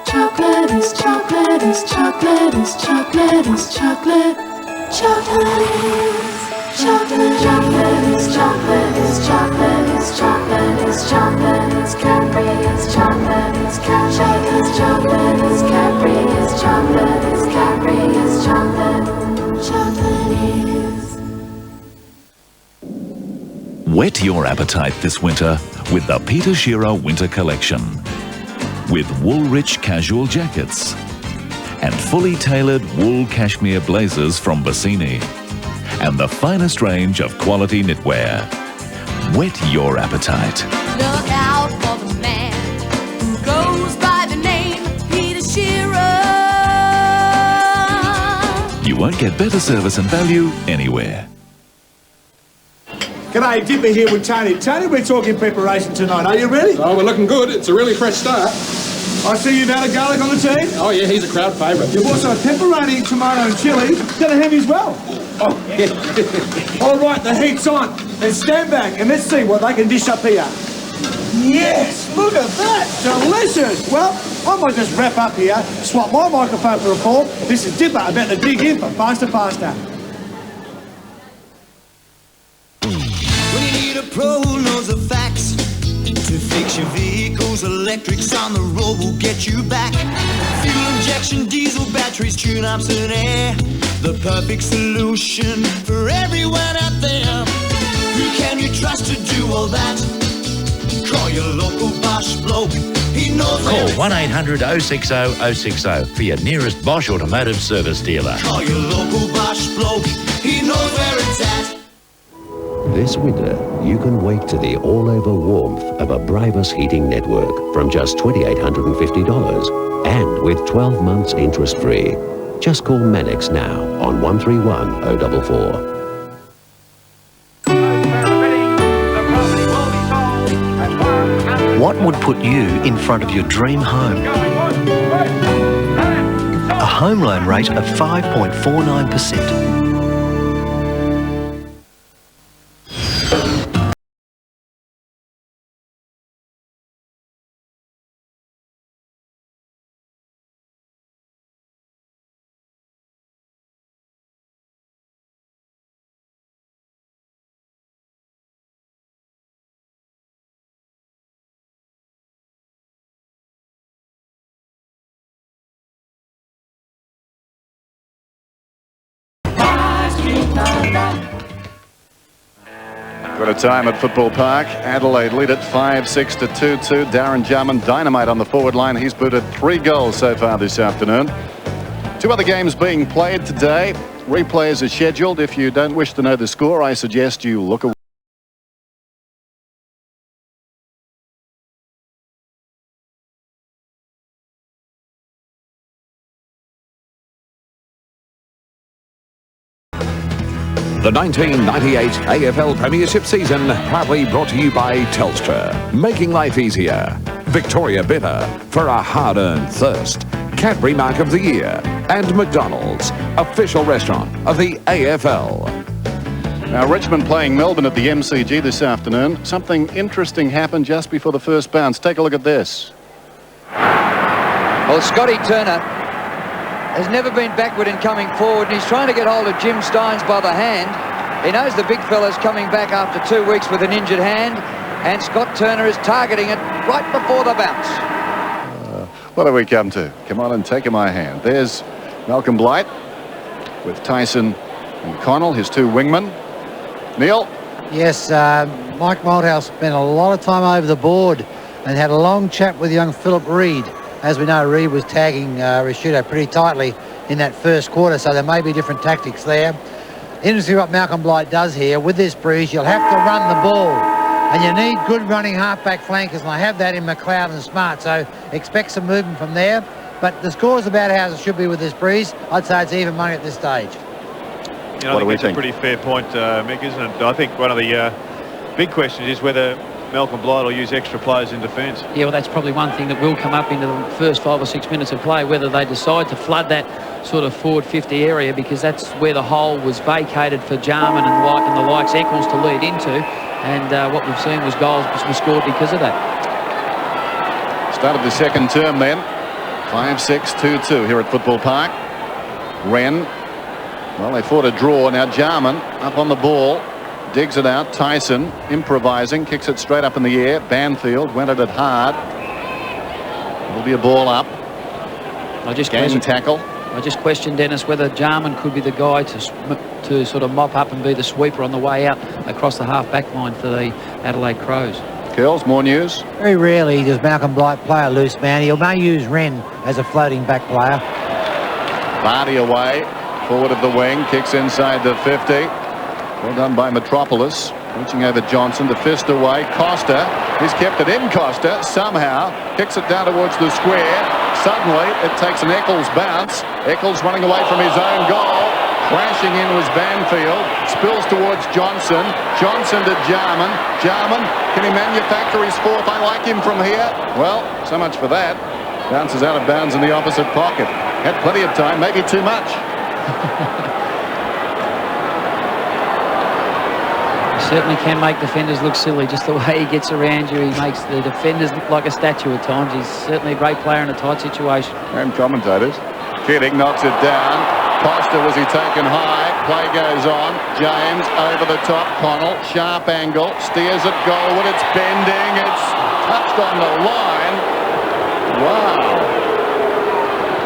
Chocolate is chocolate is chocolate is chocolate is chocolate. Chocolate is chocolate. Chocolate is chocolate is chocolate is chocolate is chocolate is Cadbury is chocolate is Cadbury is chocolate is Cadbury is chocolate is Cadbury is chocolate. Chocolate is. Whet your appetite this winter with the Peter Shearer Winter Collection. With wool-rich casual jackets and fully tailored wool cashmere blazers from Bassini and the finest range of quality knitwear. Whet your appetite. Look out for the man who goes by the name Peter Shearer. You won't get better service and value anywhere. G'day, Dipper here with Tony. Tony, we're talking preparation tonight. Are you ready? Oh, we're looking good. It's a really fresh start. I see you've added garlic on the team. Oh, yeah, he's a crowd favourite. You've also pepperoni, tomato and chilli. Gonna ham as well. Oh, yeah. All right, the heat's on. Let's stand back and let's see what they can dish up here. Yes, look at that. Delicious. Well, I might just wrap up here, swap my microphone for a fork. This is Dipper about to dig in for Faster Faster. When you need a pro who knows the facts to fix your vehicle's electrics on the road will get you back. Fuel injection, diesel batteries, tune-ups and air. The perfect solution for everyone out there. Who can you trust to do all that? Call your local Bosch bloke. He knows. Call 1-800-060-060 for your nearest Bosch Automotive Service dealer. Call your local Bosch bloke. He knows where it's at. This winter, you can wake to the all-over warmth of a Bribus heating network from just $2,850 and with 12 months interest-free. Just call Manix now on 131 044. What would put you in front of your dream home? A home loan rate of 5.49%. Got a time at Football Park. Adelaide lead it 5-6 to 2-2. Darren Jarman, dynamite on the forward line. He's booted 3 goals so far this afternoon. 2 other games being played today. Replays are scheduled. If you don't wish to know the score, I suggest you look away. The 1998 AFL Premiership season proudly brought to you by Telstra, making life easier. Victoria Bitter for a hard-earned thirst. Cadbury Mark of the Year and McDonald's, official restaurant of the AFL. Now Richmond playing Melbourne at the MCG this afternoon. Something interesting happened just before the first bounce. Take a look at this. Well, Scotty Turner has never been backward in coming forward, and he's trying to get hold of Jim Steins by the hand. He knows the big fella's coming back after 2 weeks with an injured hand, and Scott Turner is targeting it right before the bounce. What have we come to? Come on and take my hand. There's Malcolm Blight with Tyson and Connell, his 2 wingmen. Neil? Yes, Mike Malthouse spent a lot of time over the board and had a long chat with young Philip Reid. As we know, Reid was tagging Risciuto pretty tightly in that first quarter, so there may be different tactics there. Interesting what Malcolm Blight does here. With this breeze, you'll have to run the ball, and you need good running halfback flankers, and I have that in McLeod and Smart, so expect some movement from there. But the score's about as it should be with this breeze. I'd say it's even money at this stage. You know, I think it's a pretty fair point, Mick, isn't it? I think one of the big questions is whether Malcolm Blight will use extra players in defence. Yeah, well, that's probably one thing that will come up into the first 5 or 6 minutes of play, whether they decide to flood that sort of forward 50 area, because that's where the hole was vacated for Jarman and the likes, Eccles to lead into, and what we've seen was goals were scored because of that. Started the second term then. 5-6, 2-2 here at Football Park. Wren, well, they fought a draw. Now Jarman up on the ball. Digs it out. Tyson improvising, kicks it straight up in the air. Banfield went at it hard. It'll be a ball up. Gang tackle. I just questioned, Dennis, whether Jarman could be the guy to sort of mop up and be the sweeper on the way out across the half-back line for the Adelaide Crows. Curls, more news. Very rarely does Malcolm Blight play a loose man. He may use Wren as a floating back player. Vardy away. Forward of the wing. Kicks inside the 50. Well done by Metropolis. Reaching over Johnson to fist away. Costa. He's kept it in Costa. Somehow kicks it down towards the square. Suddenly it takes an Eccles bounce. Eccles running away from his own goal. Crashing in was Banfield. Spills towards Johnson. Johnson to Jarman. Jarman, can he manufacture his 4th? I like him from here. Well, so much for that. Bounces out of bounds in the opposite pocket. Had plenty of time, maybe too much. certainly can make defenders look silly, just the way he gets around you. He makes the defenders look like a statue at times. He's certainly a great player in a tight situation. And commentators. Keating knocks it down. Costa, was he taken high? Play goes on. James over the top. Connell, sharp angle, steers it goalward. It's bending. It's touched on the line. Wow.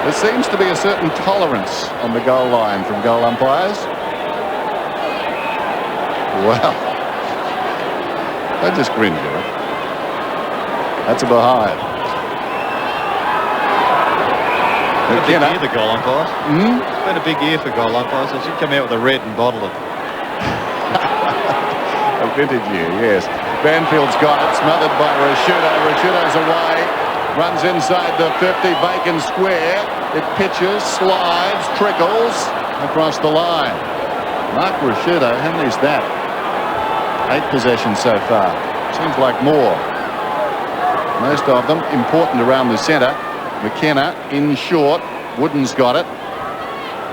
There seems to be a certain tolerance on the goal line from goal umpires. Wow. They just grinned at it. That's a behind. It's been a big year for goal umpires. It's been a big year for goal umpires. They should come out with a red and bottle it. A vintage year, yes. Banfield's got it, smothered by Rashudo. Rashudo's away, runs inside the 50, Bacon square. It pitches, slides, trickles across the line. Mark Rashudo, how many is that? 8 possessions so far. Seems like more. Most of them important around the centre. McKenna in short. Wooden's got it.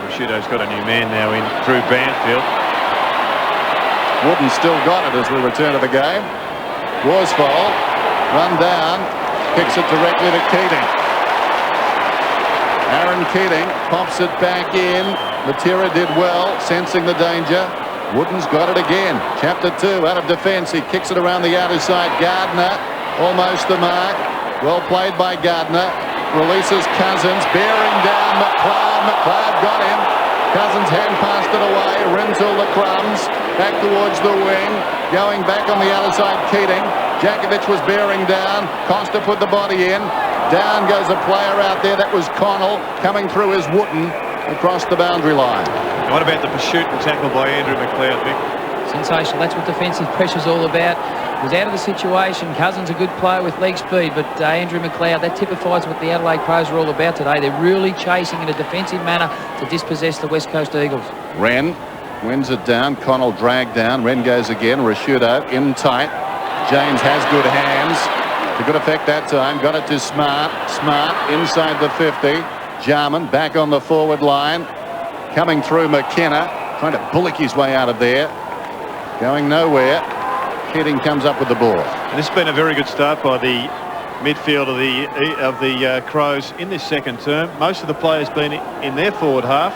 Rashudo's got a new man now in Drew Banfield. Wooden still got it as we return to the game. Worsfold, run down, kicks it directly to Keating. Aaron Keating pops it back in. Matera did well, sensing the danger. Wooden's got it again. Chapter 2 out of defence. He kicks it around the outer side. Gardner almost the mark. Well played by Gardner. Releases Cousins, bearing down McLeod. McLeod got him. Cousins hand passed it away. Rinzel the crumbs. Back towards the wing. Going back on the outer side, Keating. Jakovic was bearing down. Costa put the body in. Down goes a player out there. That was Connell. Coming through is Wooden across the boundary line. And what about the pursuit and tackle by Andrew McLeod, Vic? Sensational. That's what defensive pressure's all about. He was out of the situation. Cousins a good player with leg speed, but Andrew McLeod, that typifies what the Adelaide Crows are all about today. They're really chasing in a defensive manner to dispossess the West Coast Eagles. Wren wins it down. Connell dragged down. Wren goes again. Rashudo in tight. James has good hands. To good effect that time. Got it to Smart. Smart inside the 50. Jarman back on the forward line. Coming through McKenna. Trying to bullock his way out of there. Going nowhere. Keating comes up with the ball. And this has been a very good start by the midfield of the Crows in this second term. Most of the players been in their forward half.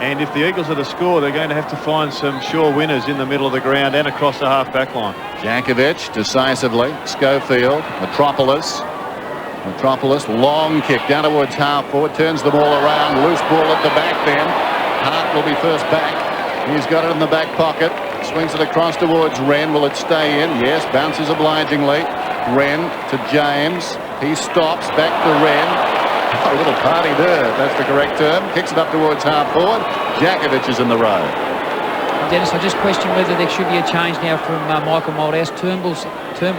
And if the Eagles are to score, they're going to have to find some sure winners in the middle of the ground and across the half-back line. Jakovic decisively. Schofield. Metropolis. Long kick down towards half-forward. Turns the ball around. Loose ball at the back then. Hart will be first back. He's got it in the back pocket. Swings it across towards Wren. Will it stay in? Yes. Bounces obligingly. Wren to James. He stops. Back to Wren. A little party there. That's the correct term. Kicks it up towards half-forward. Jakovic is in the row. Dennis, I just question whether there should be a change now from Michael Moldhouse. Turnbull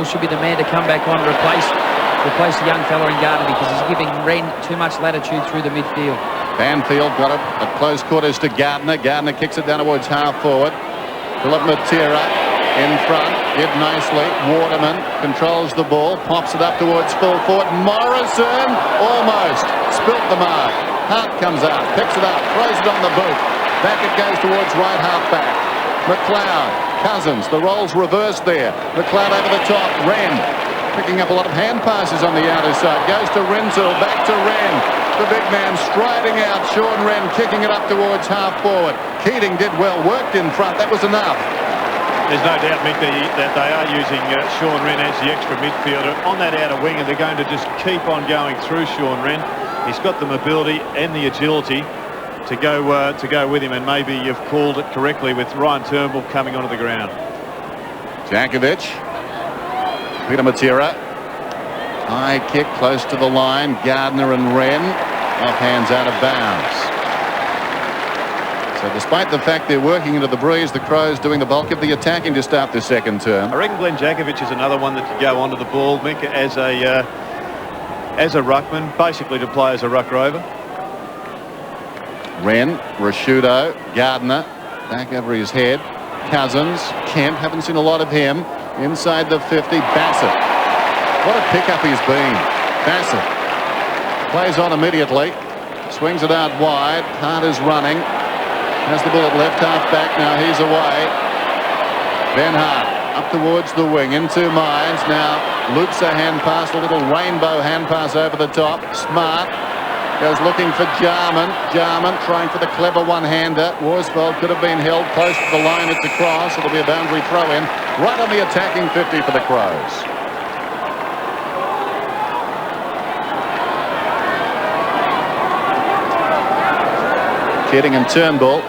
should be the man to come back on and replace the young fella in Gardner, because he's giving Wren too much latitude through the midfield. Banfield got it at close quarters to Gardner. Gardner kicks it down towards half-forward. Philip Matera in front, hit nicely. Waterman controls the ball, pops it up towards full forward. Morrison almost spilt the mark. Hart comes out, picks it up, throws it on the boot. Back it goes towards right half-back. McLeod, Cousins, the roles reversed there. McLeod over the top, Wren picking up a lot of hand passes on the outer side. Goes to Rinzel, back to Wren. The big man striding out. Sean Wren kicking it up towards half-forward. Keating did well, worked in front. That was enough. There's no doubt, Mick, that they are using Sean Wren as the extra midfielder on that outer wing, and they're going to just keep on going through Sean Wren. He's got the mobility and the agility to go with him, and maybe you've called it correctly with Ryan Turnbull coming onto the ground. Jakovic. Peter Matera. High kick close to the line. Gardner and Wren. Off hands out of bounds. So despite the fact they're working into the breeze, the Crows doing the bulk of the attacking to start the second term. I reckon Glenn Jakovic is another one that could go onto the ball, Mick, as a ruckman, basically to play as a ruck rover. Wren, Rashudo, Gardner, back over his head. Cousins, Kemp, haven't seen a lot of him. Inside the 50, Bassett. What a pickup he's been. Bassett plays on immediately. Swings it out wide. Hart is running. Has the ball at left half back now. He's away. Ben Hart up towards the wing into Mines. Now loops a hand pass, a little rainbow hand pass over the top. Smart goes looking for Jarman. Jarman trying for the clever one-hander. Worsfold could have been held close to the line. It's a cross. It'll be a boundary throw-in right on the attacking 50 for the Crows. Keating and Turnbull.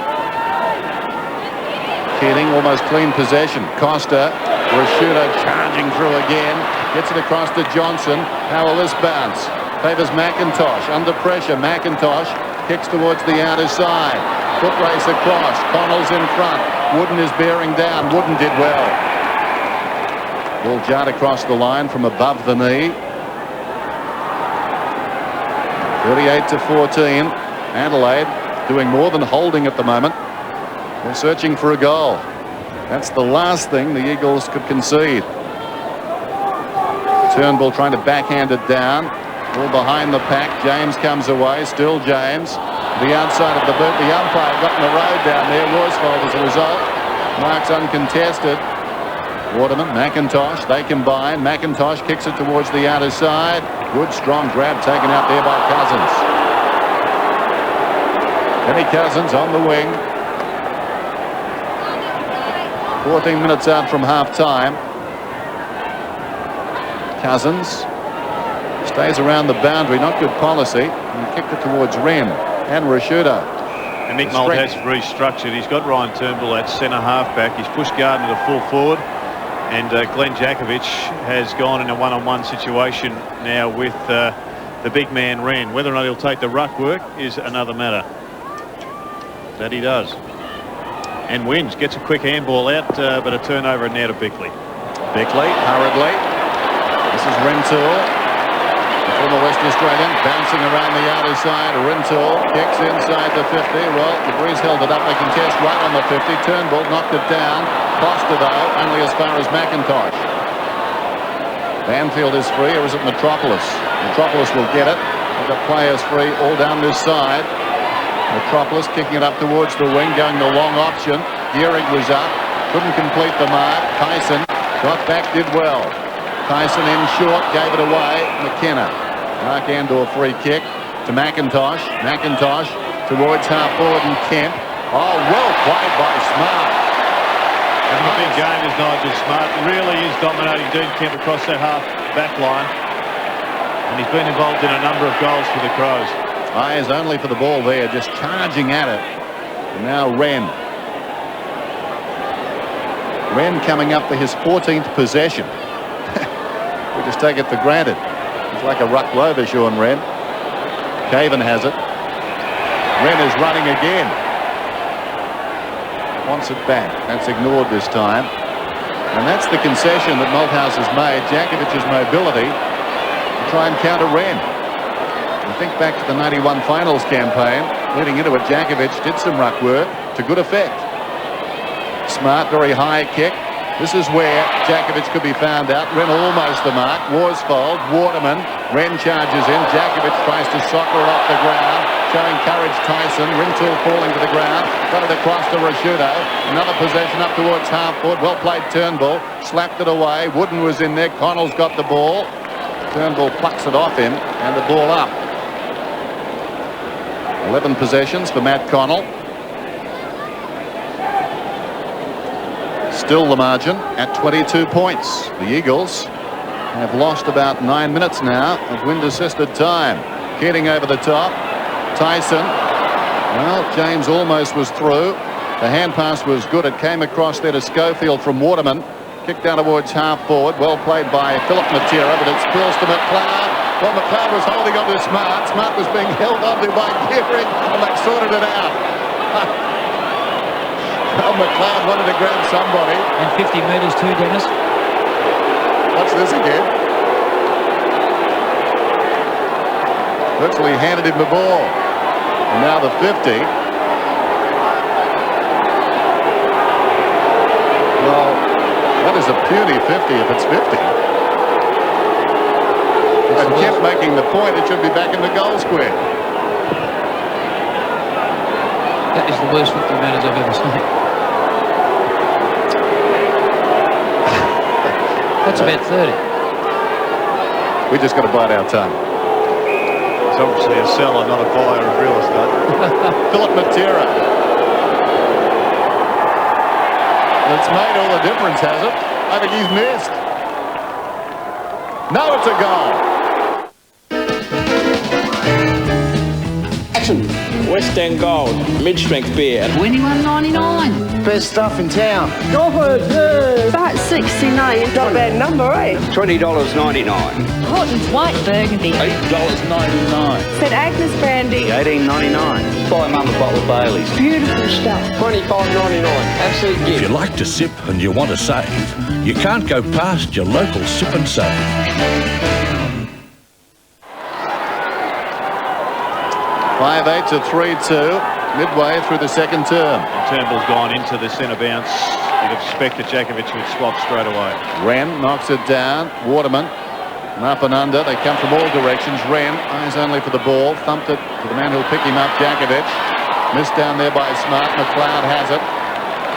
Keating almost clean possession. Costa, Rashuda charging through again. Gets it across to Johnson. How will this bounce? Favours McIntosh. Under pressure, McIntosh kicks towards the outer side. Foot race across. Connell's in front. Wooden is bearing down. Wooden did well. Ball jarred across the line from above the knee. 38-14. Adelaide doing more than holding at the moment. They're searching for a goal. That's the last thing the Eagles could concede. Turnbull trying to backhand it down. All behind the pack. James comes away. Still James. The outside of the boot. The umpire got in the road down there. Worsfold as a result. Marks uncontested. Waterman, McIntosh, they combine. McIntosh kicks it towards the outer side. Good strong grab taken out there by Cousins. Kenny Cousins on the wing. 14 minutes out from half-time. Cousins stays around the boundary. Not good policy. And kicked it towards Wren and Rashuda. And Mick Malthouse restructured. He's got Ryan Turnbull at centre half-back. He's pushed Gardner to full forward. And Glenn Jakovic has gone in a one-on-one situation now with the big man Wren. Whether or not he'll take the ruck work is another matter. That he does. And wins. Gets a quick handball out, but a turnover now to Bickley. Bickley, hurriedly. This is Rintoul, the former West Australian, bouncing around the outer side. Rintoul kicks inside the 50. Well, the Breeze held it up. They contest right on the 50. Turnbull knocked it down. Costa, though, only as far as McIntosh. Banfield is free, or is it Metropolis? Metropolis will get it. They've got players free all down this side. Metropolis kicking it up towards the wing, going the long option. Gehrig was up, couldn't complete the mark. Tyson got back, did well. Tyson in short, gave it away. McKenna. Mark Andor free kick to McIntosh. McIntosh towards half forward and Kemp. Oh, well played by Smart. And the big game is Nigel Smart. Really is dominating Dean Kemp across that half back line. And he's been involved in a number of goals for the Crows. Eyes only for the ball there, just charging at it. And now Wren. Wren coming up for his 14th possession. We just take it for granted. He's like a ruck rover, Sean Wren. Caven has it. Wren is running again. Wants it back. That's ignored this time. And that's the concession that Malthouse has made. Jakovic's mobility to try and counter Wren. I think back to the 91 finals campaign. Leading into it, Jakovic did some ruck work to good effect. Smart, very high kick. This is where Jakovic could be found out. Wren almost the mark. Worsfold, Waterman. Wren charges in. Jakovic tries to soccer it off the ground. Showing courage, Tyson. Rintoul falling to the ground. Got it across to Rashuda. Another possession up towards half forward. Well played Turnbull. Slapped it away. Wooden was in there. Connell's got the ball. Turnbull plucks it off him and the ball up. 11 possessions for Matt Connell. Still the margin at 22 points. The Eagles have lost about 9 minutes now of wind-assisted time. Keating over the top. Tyson. Well, James almost was through. The hand pass was good. It came across there to Schofield from Waterman. Kicked down towards half forward. Well played by Philip Matera, but it spills to McLeod. Well, McLeod was holding on to Smart. Smart was being held onto by Gehrig, and they sorted it out. Well, McLeod wanted to grab somebody. And 50 metres too, Dennis. Watch this again. Virtually handed him the ball. And now the 50. Well, that is a puny 50 if it's 50. And kept making the point, it should be back in the goal square. That is the worst 50 metres I've ever seen. That's about 30. We just got to bite our tongue. It's obviously a seller, not a buyer of real estate. Philip Matera. It's made all the difference, has it? I think he's missed. No, it's a goal. Action. West End Gold, mid-strength beer. $21.99. Best stuff in town. Go for it, about 69. Not a bad number, eh? $20.99. Horton's White Burgundy. $8.99. St Agnes Brandy. $18.99. Buy Mum a bottle of Bailey's. Beautiful stuff. $25.99. Absolute gift. If you like to sip and you want to save, you can't go past your local Sip and Save. 5-8 to 3-2, midway through the second term. Turnbull's gone into the centre bounce. You'd expect that Jakovic would swap straight away. Wren knocks it down. Waterman, and up and under. They come from all directions. Wren, eyes only for the ball. Thumped it to the man who'll pick him up, Jakovic. Missed down there by Smart. McLeod has it.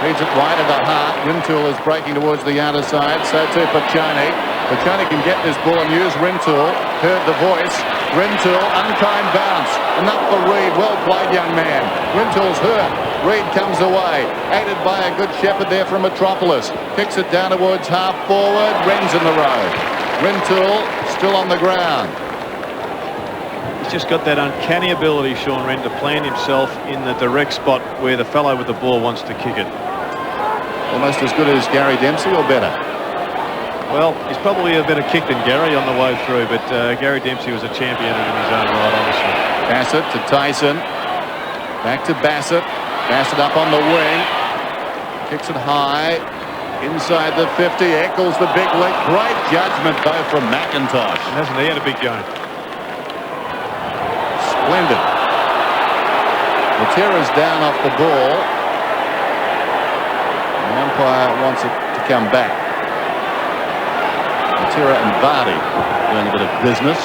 Feeds it wide at the heart. Rintoul is breaking towards the outer side. So too Pachoni. Pachoni can get this ball and use Rintoul. Heard the voice. Rintoul, unkind bounce. Enough for Reid. Well played, young man. Rintoul's hurt. Reid comes away. Aided by a good shepherd there from Metropolis. Kicks it down towards half forward. Wren's in the road. Rintoul still on the ground. He's just got that uncanny ability, Sean Wren, to plant himself in the direct spot where the fellow with the ball wants to kick it. Almost as good as Gary Dempsey, or better? Well, he's probably a better kick than Gary on the way through, but Gary Dempsey was a champion in his own right, obviously. Bassett to Tyson. Back to Bassett. Bassett up on the wing. Kicks it high. Inside the 50. Eccles the big lick. Great judgment, though, from McIntosh. Hasn't he had a big game? Splendid. Matera's down off the ball. The umpire wants it to come back. Matera and Vardy doing a bit of business.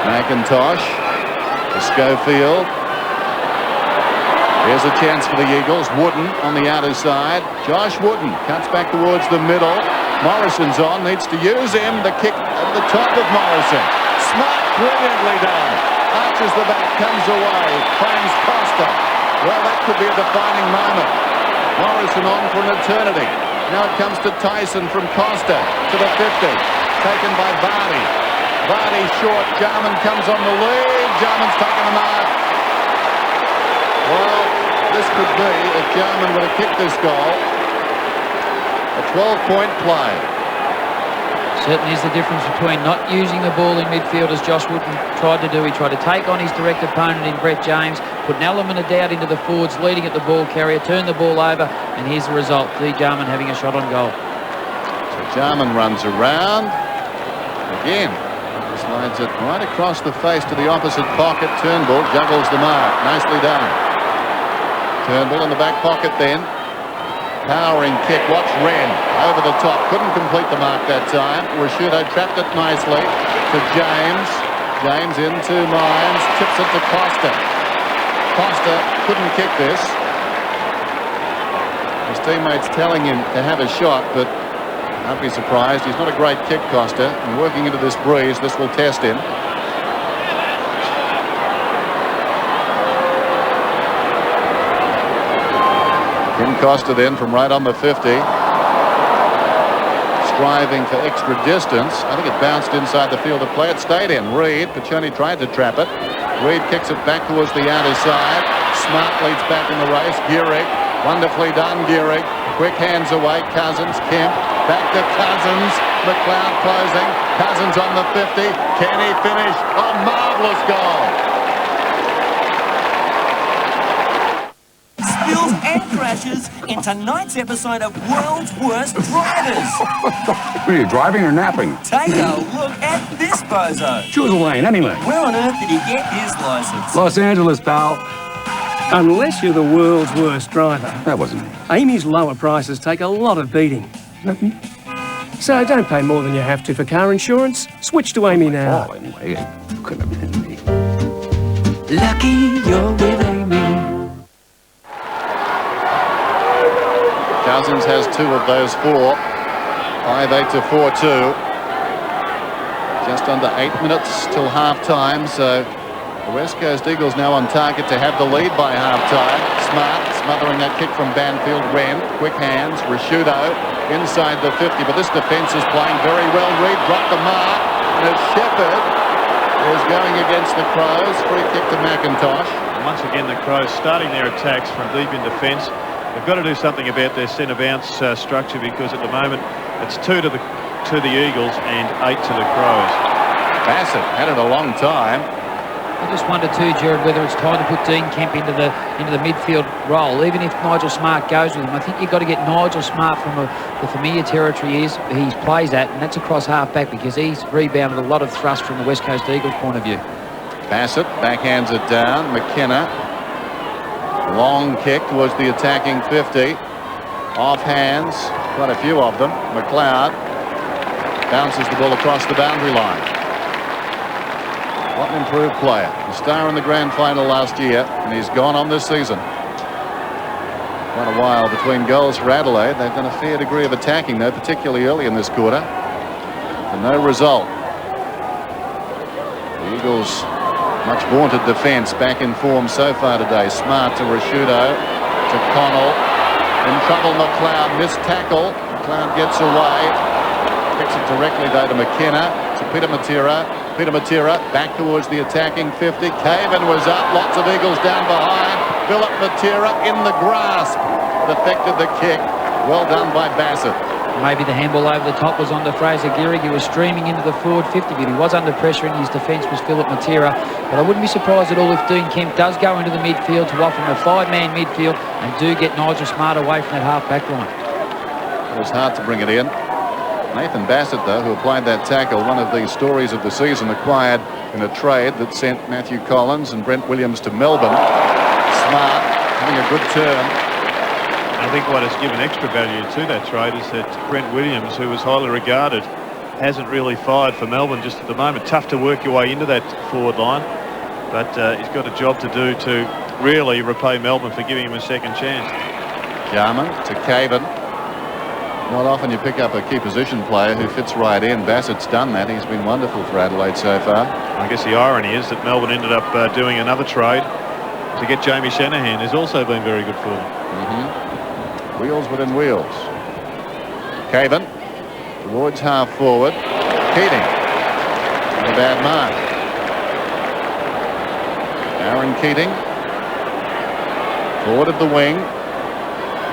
McIntosh to Schofield. Here's a chance for the Eagles. Wooden on the outer side. Josh Wooden cuts back towards the middle. Morrison's on, needs to use him. The kick at the top of Morrison. Smart, brilliantly done. Arches the back, comes away, finds Costa. Well, that could be a defining moment. Morrison on for an eternity. Now it comes to Tyson from Costa to the 50. Taken by Vardy. Vardy short. Jarman comes on the lead. Jarman's taken the mark. Well, this could be, if Jarman would have kicked this goal, a 12-point play. Certainly is the difference between not using the ball in midfield as Josh Wooden tried to do. He tried to take on his direct opponent in Brett James, put an element of doubt into the forwards, leading at the ball carrier, turned the ball over, and here's the result. Lee Jarman having a shot on goal. So Jarman runs around. Again, slides it right across the face to the opposite pocket. Turnbull juggles the mark. Nicely done. Turnbull in the back pocket then. Powering kick. Watch Wren over the top. Couldn't complete the mark that time. Rashudo trapped it nicely to James. James into Mines. Tips it to Costa. Costa couldn't kick this. His teammates telling him to have a shot, but don't be surprised. He's not a great kick, Costa. And working into this breeze, this will test him. Kim Costa then from right on the 50. Striving for extra distance. I think it bounced inside the field of play. It stayed in. Reid. Pachoni tried to trap it. Reid kicks it back towards the outer side. Smart leads back in the race. Gehrig. Wonderfully done, Gehrig. Quick hands away. Cousins. Kemp. Back to Cousins. McLeod closing. Cousins on the 50. Can he finish? A marvellous goal. Spills and crashes in tonight's episode of World's Worst Drivers. Were you driving or napping? Take a look at this bozo. Choose a lane, any lane. Where on earth did he get his license? Los Angeles, pal. Unless you're the world's worst driver. That wasn't me. Amy's lower prices take a lot of beating. So don't pay more than you have to for car insurance. Switch to Amy now. Oh, anyway, it couldn't have been me. Lucky you're with Amy. Cousins has 2 of those 4. 5-8 to 4-2. Just under 8 minutes till half-time, so the West Coast Eagles now on target to have the lead by half-time. Smart smothering that kick from Banfield. Wren, quick hands. Rashudo inside the 50, but this defence is playing very well. Reid dropped the mark, and as Shepherd is going against the Crows. Free kick to McIntosh. Once again, the Crows starting their attacks from deep in defence. They've got to do something about their centre bounce structure, because at the moment it's 2 to the Eagles and 8 to the Crows. Bassett had it a long time. I just wonder too, Jared, whether it's time to put Dean Kemp into the midfield role. Even if Nigel Smart goes with him, I think you've got to get Nigel Smart from the familiar territory he plays at, and that's across half-back, because he's rebounded a lot of thrust from the West Coast Eagles' point of view. Bassett backhands it down. McKenna. Long kick towards the attacking 50. Off hands. Quite a few of them. McLeod bounces the ball across the boundary line. What an improved player. The star in the grand final last year, and he's gone on this season. Quite a while between goals for Adelaide. They've done a fair degree of attacking, though, particularly early in this quarter. And no result. The Eagles, much vaunted defence, back in form so far today. Smart to Rashudo, to Connell. In trouble, McLeod. Missed tackle. McLeod gets away. Kicks it directly, though, to McKenna. To Peter Matera. Peter Matera back towards the attacking 50. Caven was up. Lots of Eagles down behind. Philip Matera in the grasp. Defected the kick. Well done by Bassett. Maybe the handball over the top was on to Fraser Gehrig. He was streaming into the forward 50, but he was under pressure, and his defence was Philip Matera. But I wouldn't be surprised at all if Dean Kemp does go into the midfield to offer him a 5-man midfield and do get Nigel Smart away from that half-back line. It was hard to bring it in. Nathan Bassett, though, who applied that tackle, one of the stories of the season, acquired in a trade that sent Matthew Collins and Brent Williams to Melbourne. Smart having a good turn. I think what has given extra value to that trade is that Brent Williams, who was highly regarded, hasn't really fired for Melbourne just at the moment. Tough to work your way into that forward line, but he's got a job to do to really repay Melbourne for giving him a second chance. Jarman to Caven. Not often you pick up a key position player who fits right in. Bassett's done that. He's been wonderful for Adelaide so far. I guess the irony is that Melbourne ended up doing another trade to get Jamie Shanahan, who's also been very good for them. Wheels within wheels. Caven towards half forward. Keating. And a bad mark. Aaron Keating. Forward of the wing.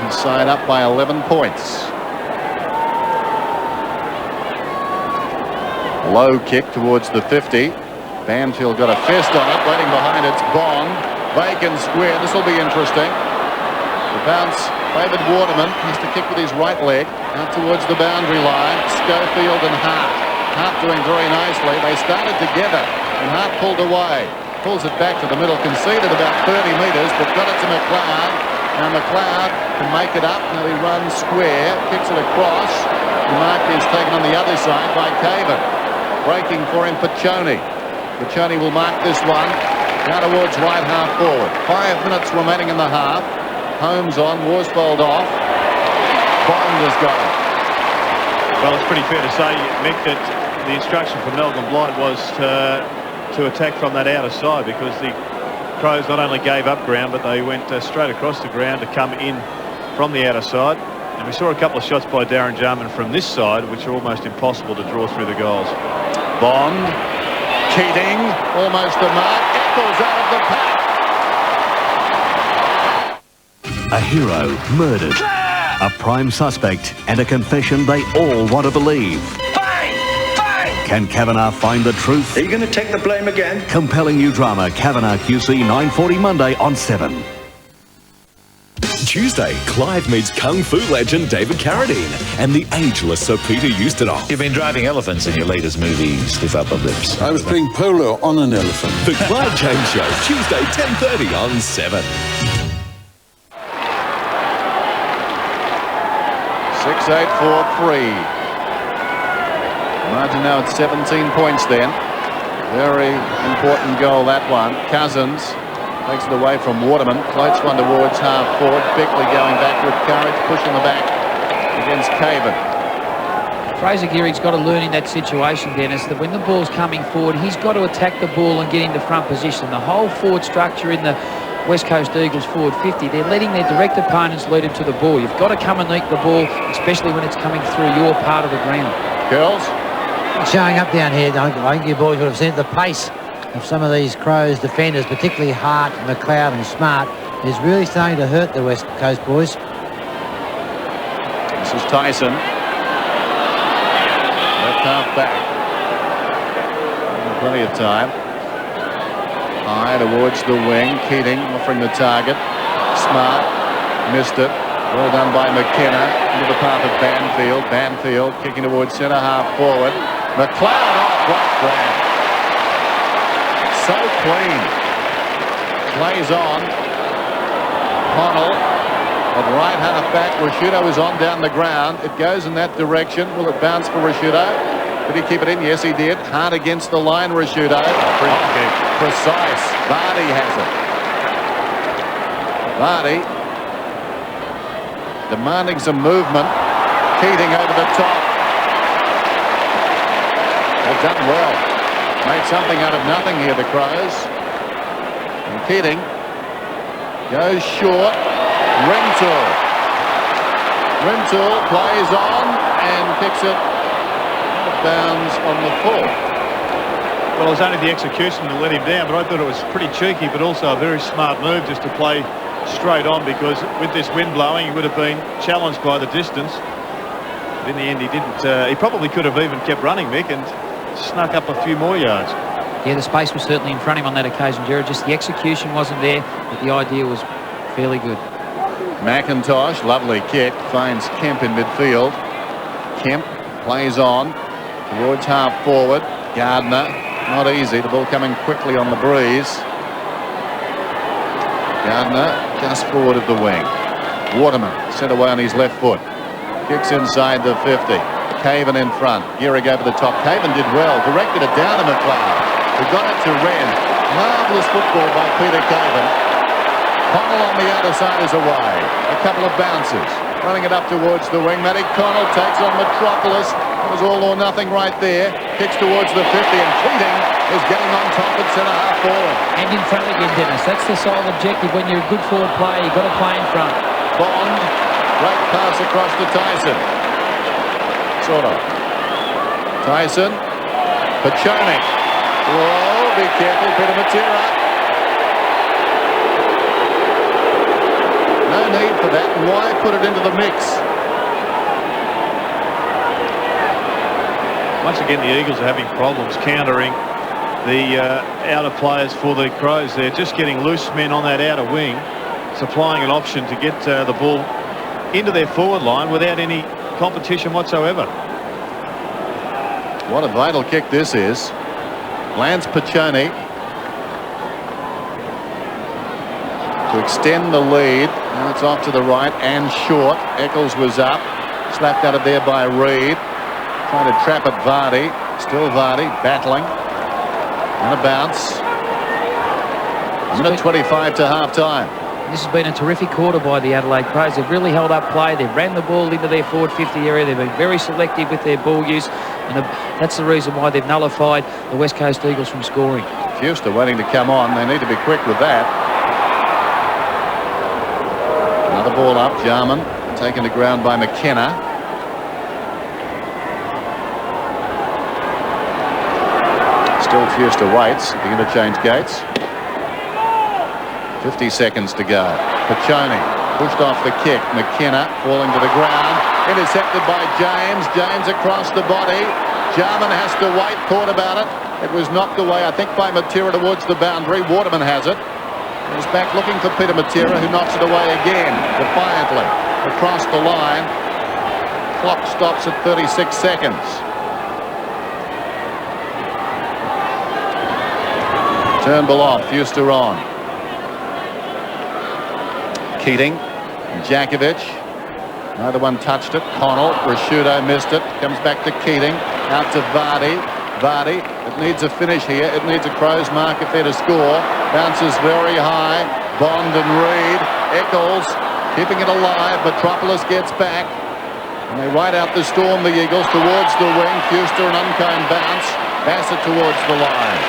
Inside up by 11 points. Low kick towards the 50. Banfield got a fist on it. Waiting behind it's Bond. Bacon square. This will be interesting. The bounce favoured Waterman. He has to kick with his right leg out towards the boundary line. Schofield and Hart. Hart doing very nicely. They started together and Hart pulled away. Pulls it back to the middle. Conceded about 30 metres, but got it to McLeod. Now McLeod can make it up. Now he runs square. Kicks it across. The mark is taken on the other side by Caven. Breaking for him, Piccioni. Piccioni will mark this one. Now towards right half forward. 5 minutes remaining in the half. Holmes on, Worsfold off. Bond has got it. Well, it's pretty fair to say, Mick, that the instruction from Malcolm Blight was to attack from that outer side, because the Crows not only gave up ground, but they went straight across the ground to come in from the outer side. And we saw a couple of shots by Darren Jarman from this side, which are almost impossible to draw through the goals. Bond, Keating, almost a mark. Eccles out of the pack. A hero murdered, a prime suspect, and a confession they all want to believe. Bang! Bang! Can Kavanagh find the truth? Are you going to take the blame again? Compelling new drama, Kavanagh QC, 9:40 Monday on 7. Tuesday, Clive meets Kung Fu legend David Carradine and the ageless Sir Peter Ustinov. You've been driving elephants in your latest movie, Stiff Upper Lips. I was playing polo on an elephant. The Clive James Show, Tuesday, 10:30 on 7. 6-8-4-3. Margin now at 17 points then. Very important goal, that one. Cousins Takes it away from Waterman. Floats one towards half forward. Bickley going back with courage. Pushing the back against Caven. Fraser Geary's got to learn in that situation, Dennis, that when the ball's coming forward, he's got to attack the ball and get into front position. The whole forward structure in the West Coast Eagles forward 50, they're letting their direct opponents lead them to the ball. You've got to come and eat the ball, especially when it's coming through your part of the ground. Girls? Showing up down here, I think you boys would have seen the pace of some of these Crows defenders, particularly Hart, McLeod and Smart, is really starting to hurt the West Coast boys. This is Tyson. Left half back. Plenty of time. High towards the wing. Keating offering the target. Smart missed it. Well done by McKenna. Into the path of Banfield. Banfield kicking towards centre half forward. McLeod off. Right grab. So clean. Plays on. Connell at right half back. Rashudo is on down the ground. It goes in that direction. Will it bounce for Rashudo? Did he keep it in? Yes, he did. Hard against the line, Rashudo. Precise. Vardy has it. Vardy demanding some movement. Keating over the top. They've done well. Made something out of nothing here, the Crows. And Keating goes short. Rintoul plays on and kicks it out of bounds on the full. Well, it was only the execution that let him down, but I thought it was pretty cheeky, but also a very smart move just to play straight on, because with this wind blowing, he would have been challenged by the distance. But in the end, he didn't. He probably could have even kept running, Mick, and snuck up a few more yards. Yeah, the space was certainly in front of him on that occasion, Gerard. Just the execution wasn't there, but the idea was fairly good. McIntosh, lovely kick, finds Kemp in midfield. Kemp plays on towards half forward. Gardner, not easy. The ball coming quickly on the breeze. Gardner just forward of the wing. Waterman sent away on his left foot. Kicks inside the 50. Caven in front. Gehrig over the top. Caven did well. Directed it down to McLeod. He got it to Wren. Marvellous football by Peter Caven. Connell on the other side is away. A couple of bounces. Running it up towards the wing. Matty Connell takes on Metropolis. It was all or nothing right there. Kicks towards the 50, and Keating is getting on top at centre half forward. And in front again, Dennis. That's the sole objective. When you're a good forward player, you've got to play in front. Bond. Great pass across to Tyson. Sort of. Tyson. Pachoni. Whoa, be careful, Peter Matera. No need for that. Why put it into the mix? Once again, the Eagles are having problems countering the outer players for the Crows. They're just getting loose men on that outer wing, supplying an option to get the ball into their forward line without any competition whatsoever. What a vital kick this is. Lance Pachoni to extend the lead. Now it's off to the right and short. Eccles was up. Slapped out of there by Reid. Trying to trap at Vardy. Still Vardy battling. And a bounce. Minute 25 to half-time. This has been a terrific quarter by the Adelaide Crows. They've really held up play. They've ran the ball into their forward 50 area. They've been very selective with their ball use. And that's the reason why they've nullified the West Coast Eagles from scoring. Fuster waiting to come on. They need to be quick with that. Another ball up. Jarman taken to ground by McKenna. Still Fuster waits at the interchange gates. 50 seconds to go. Pachoni pushed off the kick. McKenna falling to the ground. Intercepted by James. James across the body. Jarman has to wait. Thought about it. It was knocked away, I think, by Matera towards the boundary. Waterman has it. He's back looking for Peter Matera, who knocks it away again, defiantly. Across the line. Clock stops at 36 seconds. Turnbull off. Fuster on. Keating. Jakovic. Neither one touched it. Connell. Rashudo missed it. Comes back to Keating. Out to Vardy. Vardy. It needs a finish here. It needs a crow's mark if they're to score. Bounces very high. Bond and Reid. Eccles keeping it alive. Metropolis gets back. And they ride out the storm, the Eagles, towards the wing. Fuster, an unkind bounce. Bassett towards the line.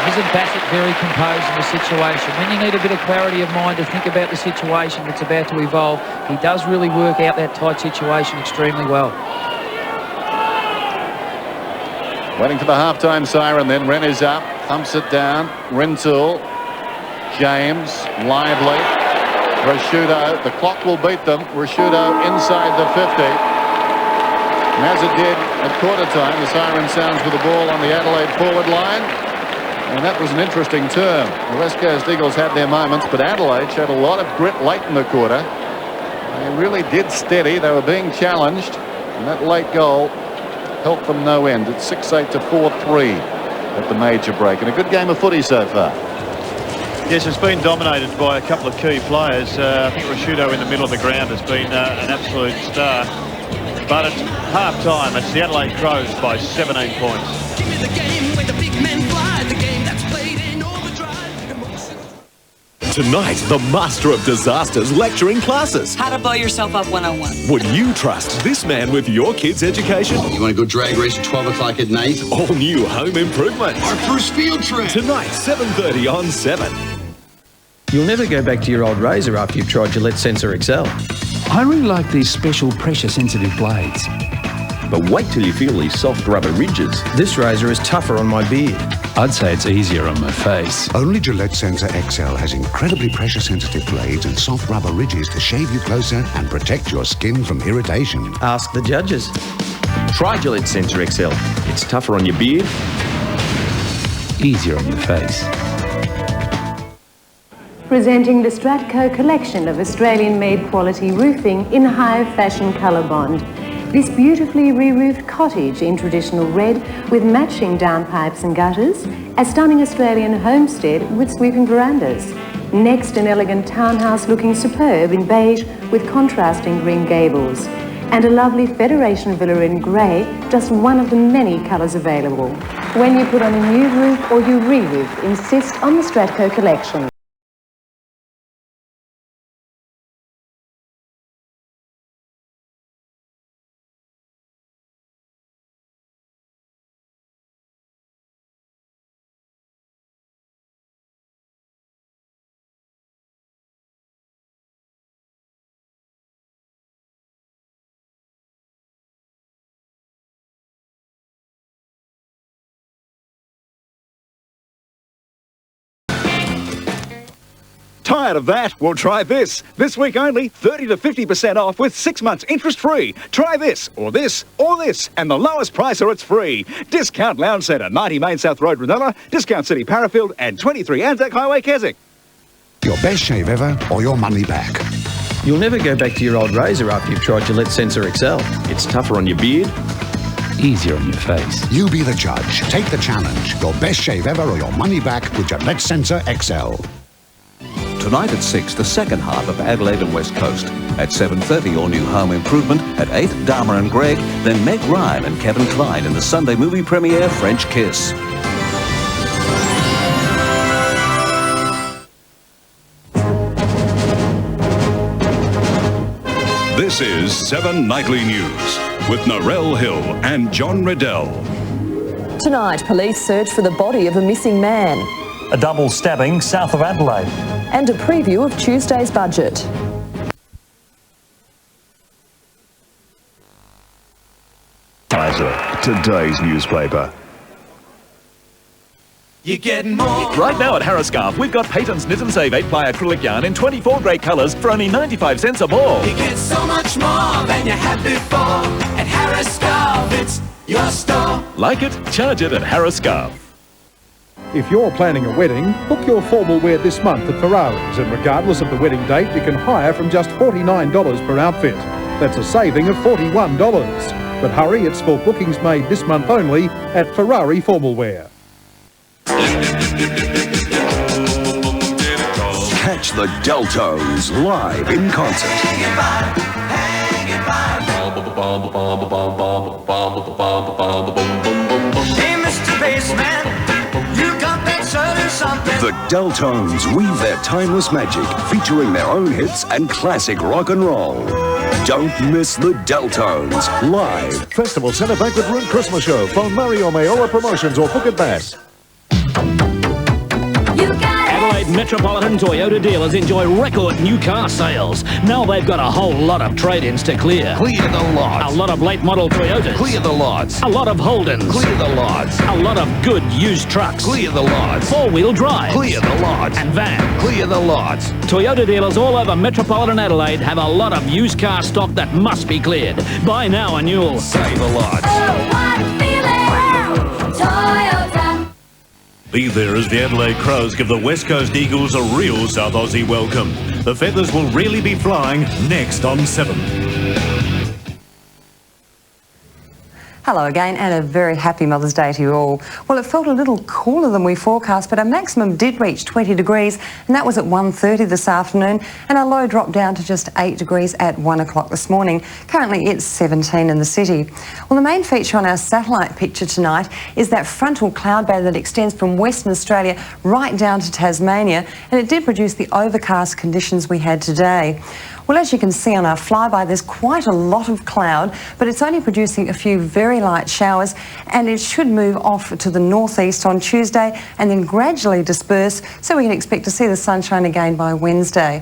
Isn't Bassett very composed in the situation? When you need a bit of clarity of mind to think about the situation that's about to evolve, he does really work out that tight situation extremely well. Waiting for the half-time siren then. Wren is up, thumps it down. Rintoul, James, Lively, Rashudo. The clock will beat them. Rashudo inside the 50. And as it did at quarter time, the siren sounds with the ball on the Adelaide forward line. And that was an interesting turn. The West Coast Eagles had their moments, but Adelaide showed a lot of grit late in the quarter. They really did steady. They were being challenged, and that late goal helped them no end. It's 6-8 to 4-3 at the major break. And a good game of footy so far. Yes, it's been dominated by a couple of key players. I think Rashudo in the middle of the ground has been an absolute star. But at half-time, it's the Adelaide Crows by 17 points. Give me the game where the big men fly, the game that's played in overdrive. Tonight, the master of disasters lecturing classes. How to blow yourself up 101. Would you trust this man with your kids' education? You want to go drag race at 12 o'clock at night? All new home improvement. Our first field trip. Tonight, 7:30 on 7. You'll never go back to your old razor after you've tried Gillette Sensor XL. I really like these special pressure-sensitive blades. But wait till you feel these soft rubber ridges. This razor is tougher on my beard. I'd say it's easier on my face. Only Gillette Sensor XL has incredibly pressure-sensitive blades and soft rubber ridges to shave you closer and protect your skin from irritation. Ask the judges. Try Gillette Sensor XL. It's tougher on your beard, easier on your face. Presenting the Stratco collection of Australian-made quality roofing in high fashion colour bond. This beautifully re-roofed cottage in traditional red with matching downpipes and gutters, a stunning Australian homestead with sweeping verandas. Next, an elegant townhouse looking superb in beige with contrasting green gables. And a lovely Federation villa in grey, just one of the many colours available. When you put on a new roof or you re-roof, insist on the Stratco collection. Tired of that? Well, try this. This week only, 30 to 50% off with 6 months interest-free. Try this, or this, or this, and the lowest price or it's free. Discount Lounge Centre, 90 Main South Road, Ranella, Discount City, Parafield, and 23 Anzac Highway, Keswick. Your best shave ever, or your money back. You'll never go back to your old razor after you've tried Gillette Sensor XL. it's tougher on your beard, Easier on your face. You be the judge. Take the challenge. Your best shave ever, or your money back with Gillette Sensor XL. Tonight at 6, the second half of Adelaide and West Coast. At 7:30, all new home improvement. At 8, Dharma and Greg. Then Meg Ryan and Kevin Kline in the Sunday movie premiere, French Kiss. This is 7 Nightly News with Narelle Hill and John Riddell. Tonight, police search for the body of a missing man. A double stabbing south of Adelaide. And a preview of Tuesday's budget. Today's newspaper. You're getting more. Right now at Harriscarf, we've got Peyton's Knit and Save 8-ply acrylic yarn in 24 great colours for only 95 cents a ball. You get so much more than you had before. At Harriscarf, it's your store. Like it? Charge it at Harriscarf. If you're planning a wedding, book your formal wear this month at Ferrari's, and regardless of the wedding date, you can hire from just $49 per outfit. That's a saving of $41. But hurry, it's for bookings made this month only at Ferrari Formal Wear. Catch the Deltos live in concert. The Deltones weave their timeless magic, featuring their own hits and classic rock and roll. Don't miss the Deltones live. Festival Centre Banquet Room Christmas Show. Phone Murray or Mayola Promotions or book it bass. Adelaide Metropolitan Toyota dealers enjoy record new car sales. Now they've got a whole lot of trade-ins to clear. Clear the lots. A lot of late model Toyotas. Clear the lots. A lot of Holdens. Clear the lots. A lot of good used trucks. Clear the lots. Four-wheel drives. Clear the lots. And vans. Clear the lots. Toyota dealers all over Metropolitan Adelaide have a lot of used car stock that must be cleared. Buy now and you'll save a lot. Oh, what a feeling! Toyota. Be there as the Adelaide Crows give the West Coast Eagles a real South Aussie welcome. The feathers will really be flying next on 7. Hello again and a very happy Mother's Day to you all. Well, it felt a little cooler than we forecast, but our maximum did reach 20 degrees and that was at 1:30 this afternoon, and our low dropped down to just 8 degrees at 1 o'clock this morning. Currently it's 17 in the city. Well, the main feature on our satellite picture tonight is that frontal cloud band that extends from Western Australia right down to Tasmania, and it did produce the overcast conditions we had today. Well, as you can see on our flyby, there's quite a lot of cloud, but it's only producing a few very light showers, and it should move off to the northeast on Tuesday and then gradually disperse, so we can expect to see the sunshine again by Wednesday.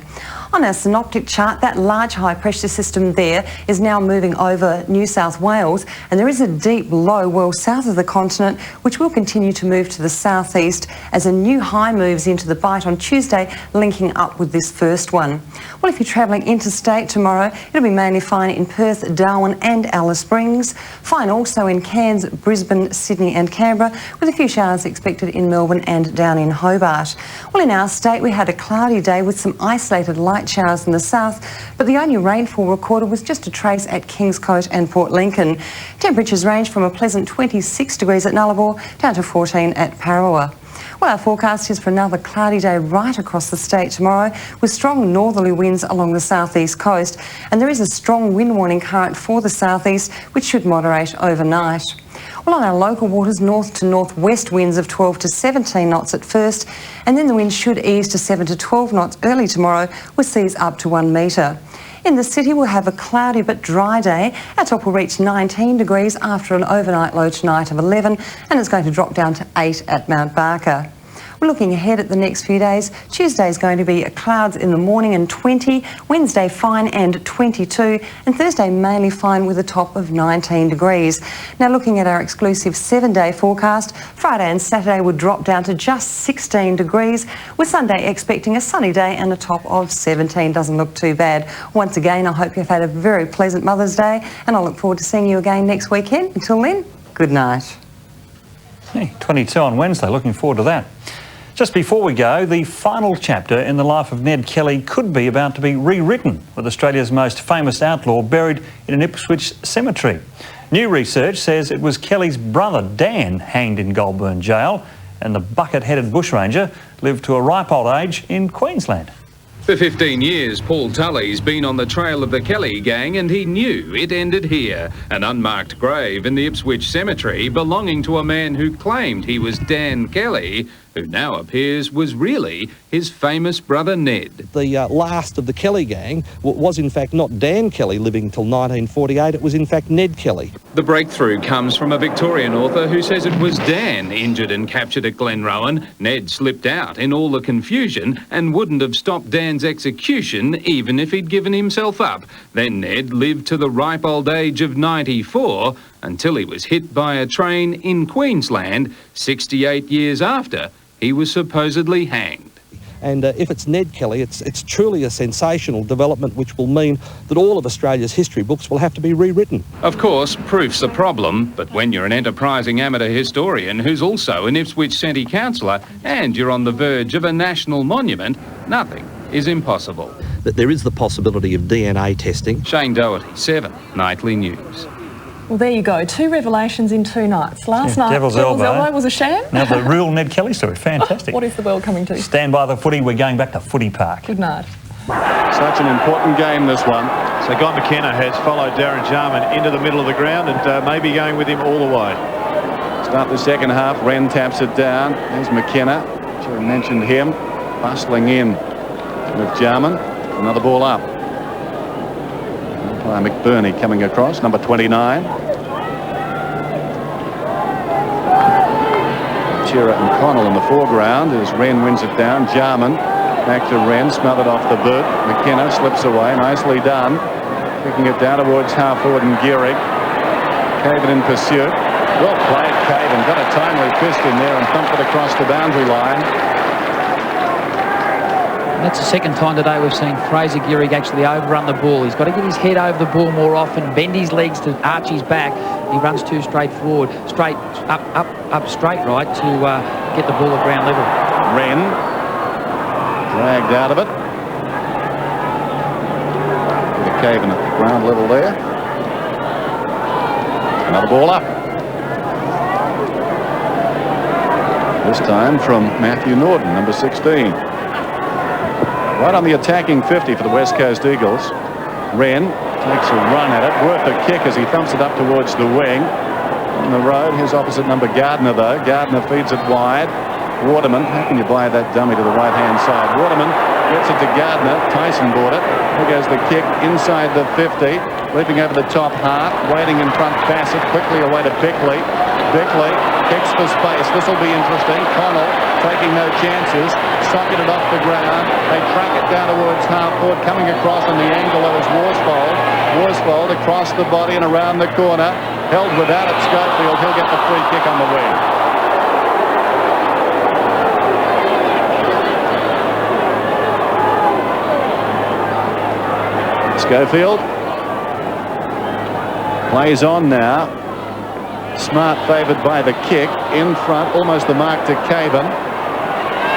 On our synoptic chart, that large high pressure system there is now moving over New South Wales, and there is a deep low well south of the continent which will continue to move to the southeast as a new high moves into the Bight on Tuesday, linking up with this first one. Well, if you're travelling interstate tomorrow, it'll be mainly fine in Perth, Darwin and Alice Springs. Fine also in Cairns, Brisbane, Sydney and Canberra, with a few showers expected in Melbourne and down in Hobart. Well, in our state we had a cloudy day with some isolated light showers in the south, but the only rainfall recorded was just a trace at Kingscote and Port Lincoln. Temperatures range from a pleasant 26 degrees at Nullarbor down to 14 at Parrawa. Well, our forecast is for another cloudy day right across the state tomorrow, with strong northerly winds along the southeast coast, and there is a strong wind warning current for the southeast which should moderate overnight. Well, on our local waters, north to northwest winds of 12 to 17 knots at first, and then the wind should ease to 7 to 12 knots early tomorrow, with seas up to 1 metre. In the city, we'll have a cloudy but dry day. Our top will reach 19 degrees after an overnight low tonight of 11, and it's going to drop down to 8 at Mount Barker. We're looking ahead at the next few days. Tuesday is going to be clouds in the morning and 20, Wednesday fine and 22, and Thursday mainly fine with a top of 19 degrees. Now looking at our exclusive 7-day forecast, Friday and Saturday would drop down to just 16 degrees, with Sunday expecting a sunny day and a top of 17. Doesn't look too bad. Once again, I hope you've had a very pleasant Mother's Day, and I look forward to seeing you again next weekend. Until then, good night. Hey, 22 on Wednesday, looking forward to that. Just before we go, the final chapter in the life of Ned Kelly could be about to be rewritten, with Australia's most famous outlaw buried in an Ipswich cemetery. New research says it was Kelly's brother Dan hanged in Goulburn jail, and the bucket-headed bushranger lived to a ripe old age in Queensland. For 15 years, Paul Tully's been on the trail of the Kelly gang, and he knew it ended here. An unmarked grave in the Ipswich cemetery belonging to a man who claimed he was Dan Kelly, who now appears was really his famous brother Ned. The last of the Kelly gang was in fact not Dan Kelly living till 1948, it was in fact Ned Kelly. The breakthrough comes from a Victorian author who says it was Dan injured and captured at Glenrowan. Ned slipped out in all the confusion and wouldn't have stopped Dan's execution even if he'd given himself up. Then Ned lived to the ripe old age of 94 until he was hit by a train in Queensland 68 years after he was supposedly hanged. And if it's Ned Kelly, it's truly a sensational development which will mean that all of Australia's history books will have to be rewritten. Of course, proof's a problem, but when you're an enterprising amateur historian who's also an Ipswich City councillor and you're on the verge of a national monument, nothing is impossible. That there is the possibility of DNA testing. Shane Doherty, 7 Nightly News. Well, there you go. 2 revelations in 2 nights. Last night, Devil's Elbow was a sham. Now the real Ned Kelly story. Fantastic. What is the world coming to? Stand by the footy. We're going back to Footy Park. Good night. Such an important game, this one. So Guy McKenna has followed Darren Jarman into the middle of the ground and maybe going with him all the way. Start the second half. Wren taps it down. There's McKenna. We mentioned him bustling in with Jarman. Another ball up. Umpire McBurney coming across, number 29. Chira and Connell in the foreground as Wren wins it down. Jarman back to Wren, smothered off the boot. McKenna slips away, nicely done. Kicking it down towards half forward and Gehrig. Caven in pursuit. Well played, Caven. Got a timely fist in there and thumped it across the boundary line. And that's the second time today we've seen Fraser Gehrig actually overrun the ball. He's got to get his head over the ball more often, bend his legs to arch his back. He runs too straight forward, straight up straight right to get the ball at ground level. Wren dragged out of it. With a Caven at the ground level there. Another ball up. This time from Matthew Norton, number 16. Right on the attacking 50 for the West Coast Eagles. Wren takes a run at it, worth a kick as he thumps it up towards the wing. On the road, his opposite number Gardner though. Gardner feeds it wide. Waterman, how can you buy that dummy to the right-hand side? Waterman gets it to Gardner. Tyson bought it. There goes the kick inside the 50. Leaping over the top half. Waiting in front, Bassett. Quickly away to Bickley. Bickley kicks for space. This will be interesting. Connell taking no chances. Sucking it off the ground. They track it down towards half forward. Coming across on the angle of his Worsfold. Worsfold across the body and around the corner. Held without it, Schofield. He'll get the free kick on the wing. Schofield plays on now. Smart favoured by the kick in front, almost the mark to Caven.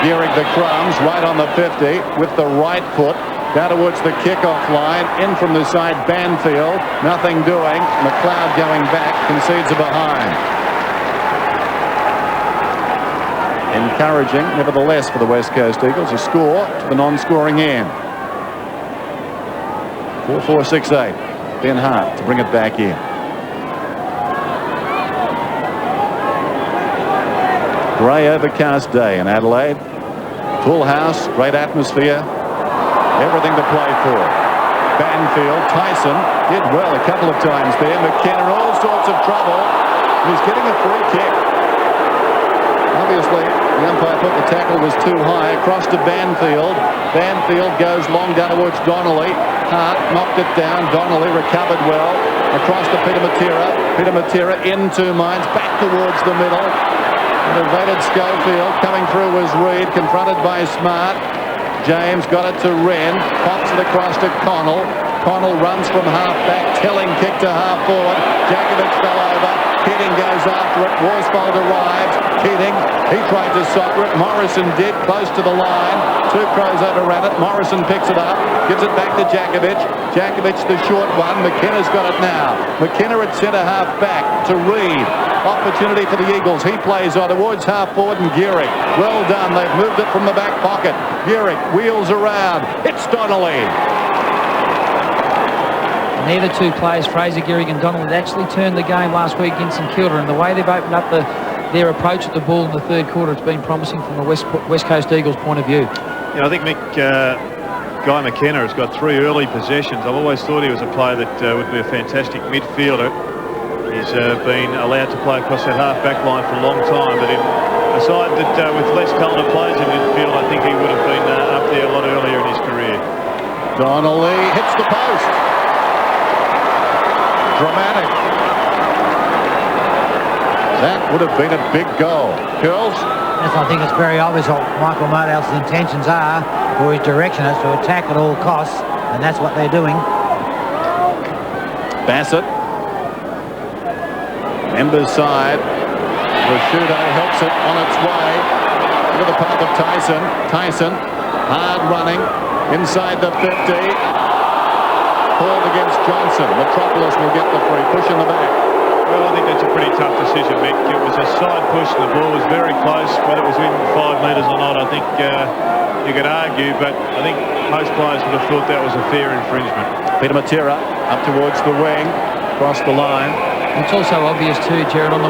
Gehrig the crumbs right on the 50 with the right foot down towards the kickoff line. In from the side, Banfield, nothing doing. McLeod going back, concedes a behind. Encouraging, nevertheless, for the West Coast Eagles. A score to the non-scoring end. 4-4-6-8. Ben Hart to bring it back in. Grey overcast day in Adelaide. Full house, great atmosphere. Everything to play for. Banfield, Tyson did well a couple of times there. McKenna, all sorts of trouble. He's getting a free kick. Obviously, the umpire thought the tackle was too high. Across to Banfield. Banfield goes long down towards Donnelly. Hart knocked it down. Donnelly recovered well. Across to Peter Matera. Peter Matera in 2 minds. Back towards the middle. And evaded Schofield. Coming through was Reid. Confronted by Smart. James got it to Wren. Pops it across to Connell. Connell runs from half back. Telling kick to half forward. Jakovic fell over. Keating goes after it. Worsfold arrives. Keating, he tried to soccer it. Morrison did, close to the line. Two Crows overran it. Morrison picks it up. Gives it back to Jakovic. Jakovic the short one. McKenna's got it now. McKenna at centre half back to Reid. Opportunity for the Eagles. He plays on towards half forward and Gehrig. Well done. They've moved it from the back pocket. Gehrig wheels around. It's Donnelly. And they're the two players, Fraser Gehrig and Donald, that actually turned the game last week against St Kilda, and the way they've opened up their approach at the ball in the third quarter, it's been promising from the West Coast Eagles point of view. Yeah, I think Guy McKenna has got 3 early possessions. I've always thought he was a player that would be a fantastic midfielder. He's been allowed to play across that half-back line for a long time, but in a side that with less talented players in midfield, I think he would have been up there a lot earlier in his career. Donnelly hits the post. Dramatic. That would have been a big goal. Curls? Yes, I think it's very obvious what Michael Model's intentions are, or his direction is to attack at all costs, and that's what they're doing. Bassett. Ember's side. Prosciutto helps it on its way into the path of Tyson. Tyson, hard running, inside the 50. Called against Johnson. Metropolis will get the free. Push in the back. Well, I think that's a pretty tough decision, Mick. It was a side push and the ball was very close. Whether it was within 5 metres or not, I think you could argue, but I think most players would have thought that was a fair infringement. Peter Matera up towards the wing, across the line. It's also obvious too, Gerard, on the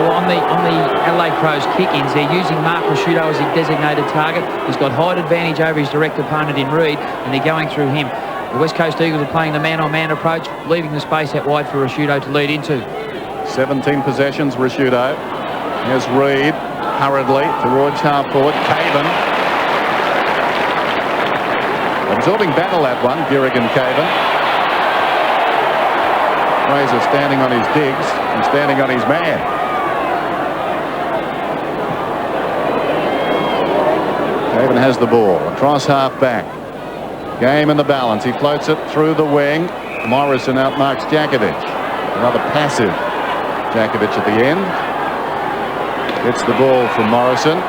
Adelaide Crows kick-ins, they're using Mark Rashudo as a designated target. He's got height advantage over his direct opponent in Reid, and they're going through him. The West Coast Eagles are playing the man-on-man approach, leaving the space out wide for Rashudo to lead into. 17 possessions, Rashudo. Here's Reid, hurriedly towards half-forward. Caven. Absorbing battle that one, Gilligan Caven. Fraser standing on his digs and standing on his man. Caven has the ball across half-back. Game in the balance. He floats it through the wing. Morrison outmarks Djakovic. Another passive Djakovic at the end. Gets the ball from Morrison.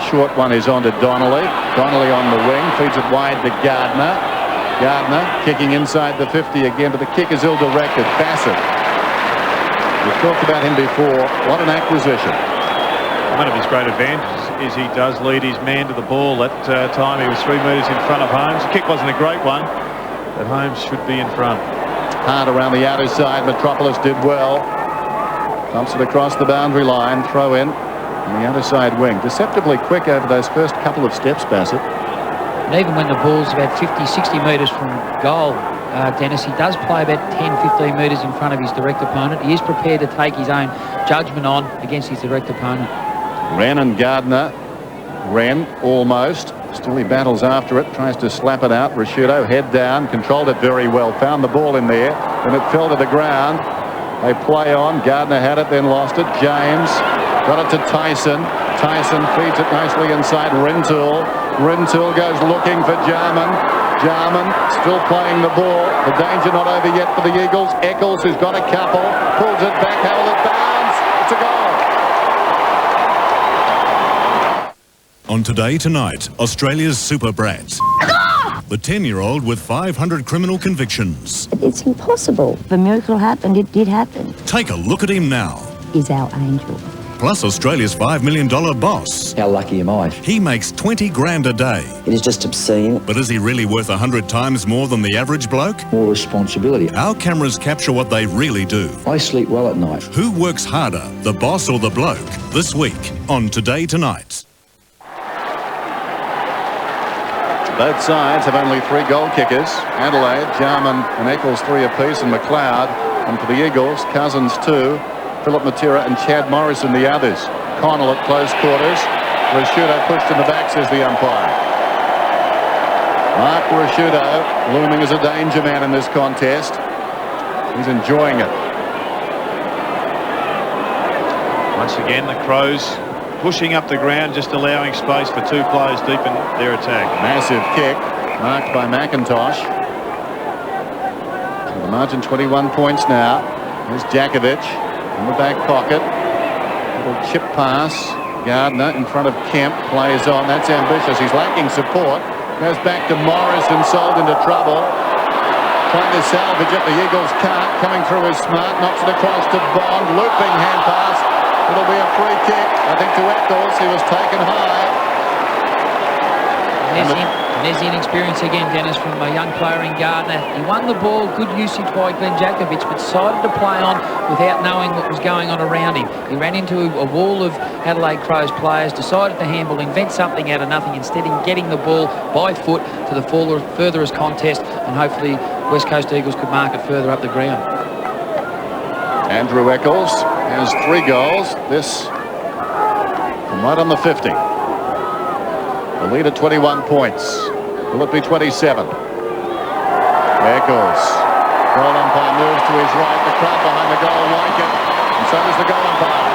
Short one is on to Donnelly. Donnelly on the wing. Feeds it wide to Gardner. Gardner kicking inside the 50 again, but the kick is ill-directed. Bassett. We've talked about him before. What an acquisition. One of his great advantages is he does lead his man to the ball. That time he was 3 metres in front of Holmes. The kick wasn't a great one, but Holmes should be in front. Hard around the outer side. Metropolis did well. Dumps it across the boundary line. Throw in on the other side wing. Deceptively quick over those first couple of steps, Bassett. And even when the ball's about 50, 60 metres from goal, Dennis, he does play about 10, 15 metres in front of his direct opponent. He is prepared to take his own judgment on against his direct opponent. Wren and Gardner. Wren almost. Still he battles after it. Tries to slap it out. Rashudo head down. Controlled it very well. Found the ball in there. Then it fell to the ground. They play on. Gardner had it, then lost it. James got it to Tyson. Tyson feeds it nicely inside Rintoul. Rintoul goes looking for Jarman. Jarman still playing the ball. The danger not over yet for the Eagles. Eccles, who's got a couple, pulls it back. How will it bounce? It's a goal. On Today Tonight, Australia's super brats. The 10-year-old with 500 criminal convictions. It's impossible. The miracle happened. It did happen. Take a look at him now. He's our angel. Plus Australia's $5 million boss. How lucky am I? He makes 20 grand a day. It is just obscene. But is he really worth 100 times more than the average bloke? More responsibility. Our cameras capture what they really do. I sleep well at night. Who works harder, the boss or the bloke? This week on Today Tonight. Both sides have only 3 goal kickers. Adelaide, Jarman and Eccles 3 apiece, and McLeod. And for the Eagles, Cousins 2, Philip Matera and Chad Morrison the others. Connell at close quarters. Rashudo pushed in the back, says the umpire. Mark Rashudo looming as a danger man in this contest. He's enjoying it. Once again, the Crows pushing up the ground, just allowing space for 2 players deep in their attack. Massive kick, marked by McIntosh. So the margin 21 points now. There's Djakovic in the back pocket. Little chip pass. Gardner in front of Kemp, plays on. That's ambitious. He's lacking support. Goes back to Morrison, sold into trouble. Trying to salvage it. The Eagles can't. Coming through is Smart. Knocks it across to Bond. Looping hand pass. It'll be a free kick, I think, to Eccles. He was taken high. And there's the inexperience again, Dennis, from a young player in Gardner. He won the ball, good usage by Glenn Djakovic, but decided to play on without knowing what was going on around him. He ran into a wall of Adelaide Crows players, decided to handball, invent something out of nothing, instead of getting the ball by foot to the furthest contest, and hopefully West Coast Eagles could mark it further up the ground. Andrew Eccles has 3 goals. This from right on the 50. The lead at 21 points. Will it be 27? Eccles. Goal umpire moves to his right. The crowd behind the goal like it. And so does the goal umpire.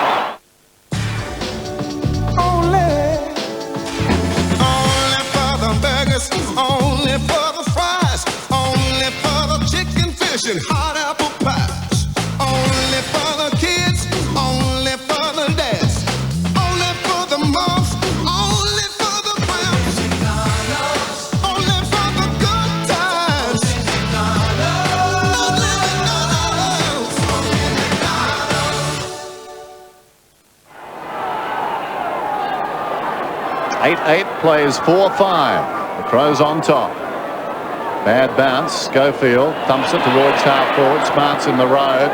Only for the burgers, only for the fries, only for the chicken, fish, and hot apple pies. Only for the kids, only for the dads, only for the moms, only for the clowns, only for the good times, only McDonald's, only McDonald's. 8-8 plays 4-5. The Crows on top. Bad bounce. Schofield thumps it towards half forward. Smart's in the road.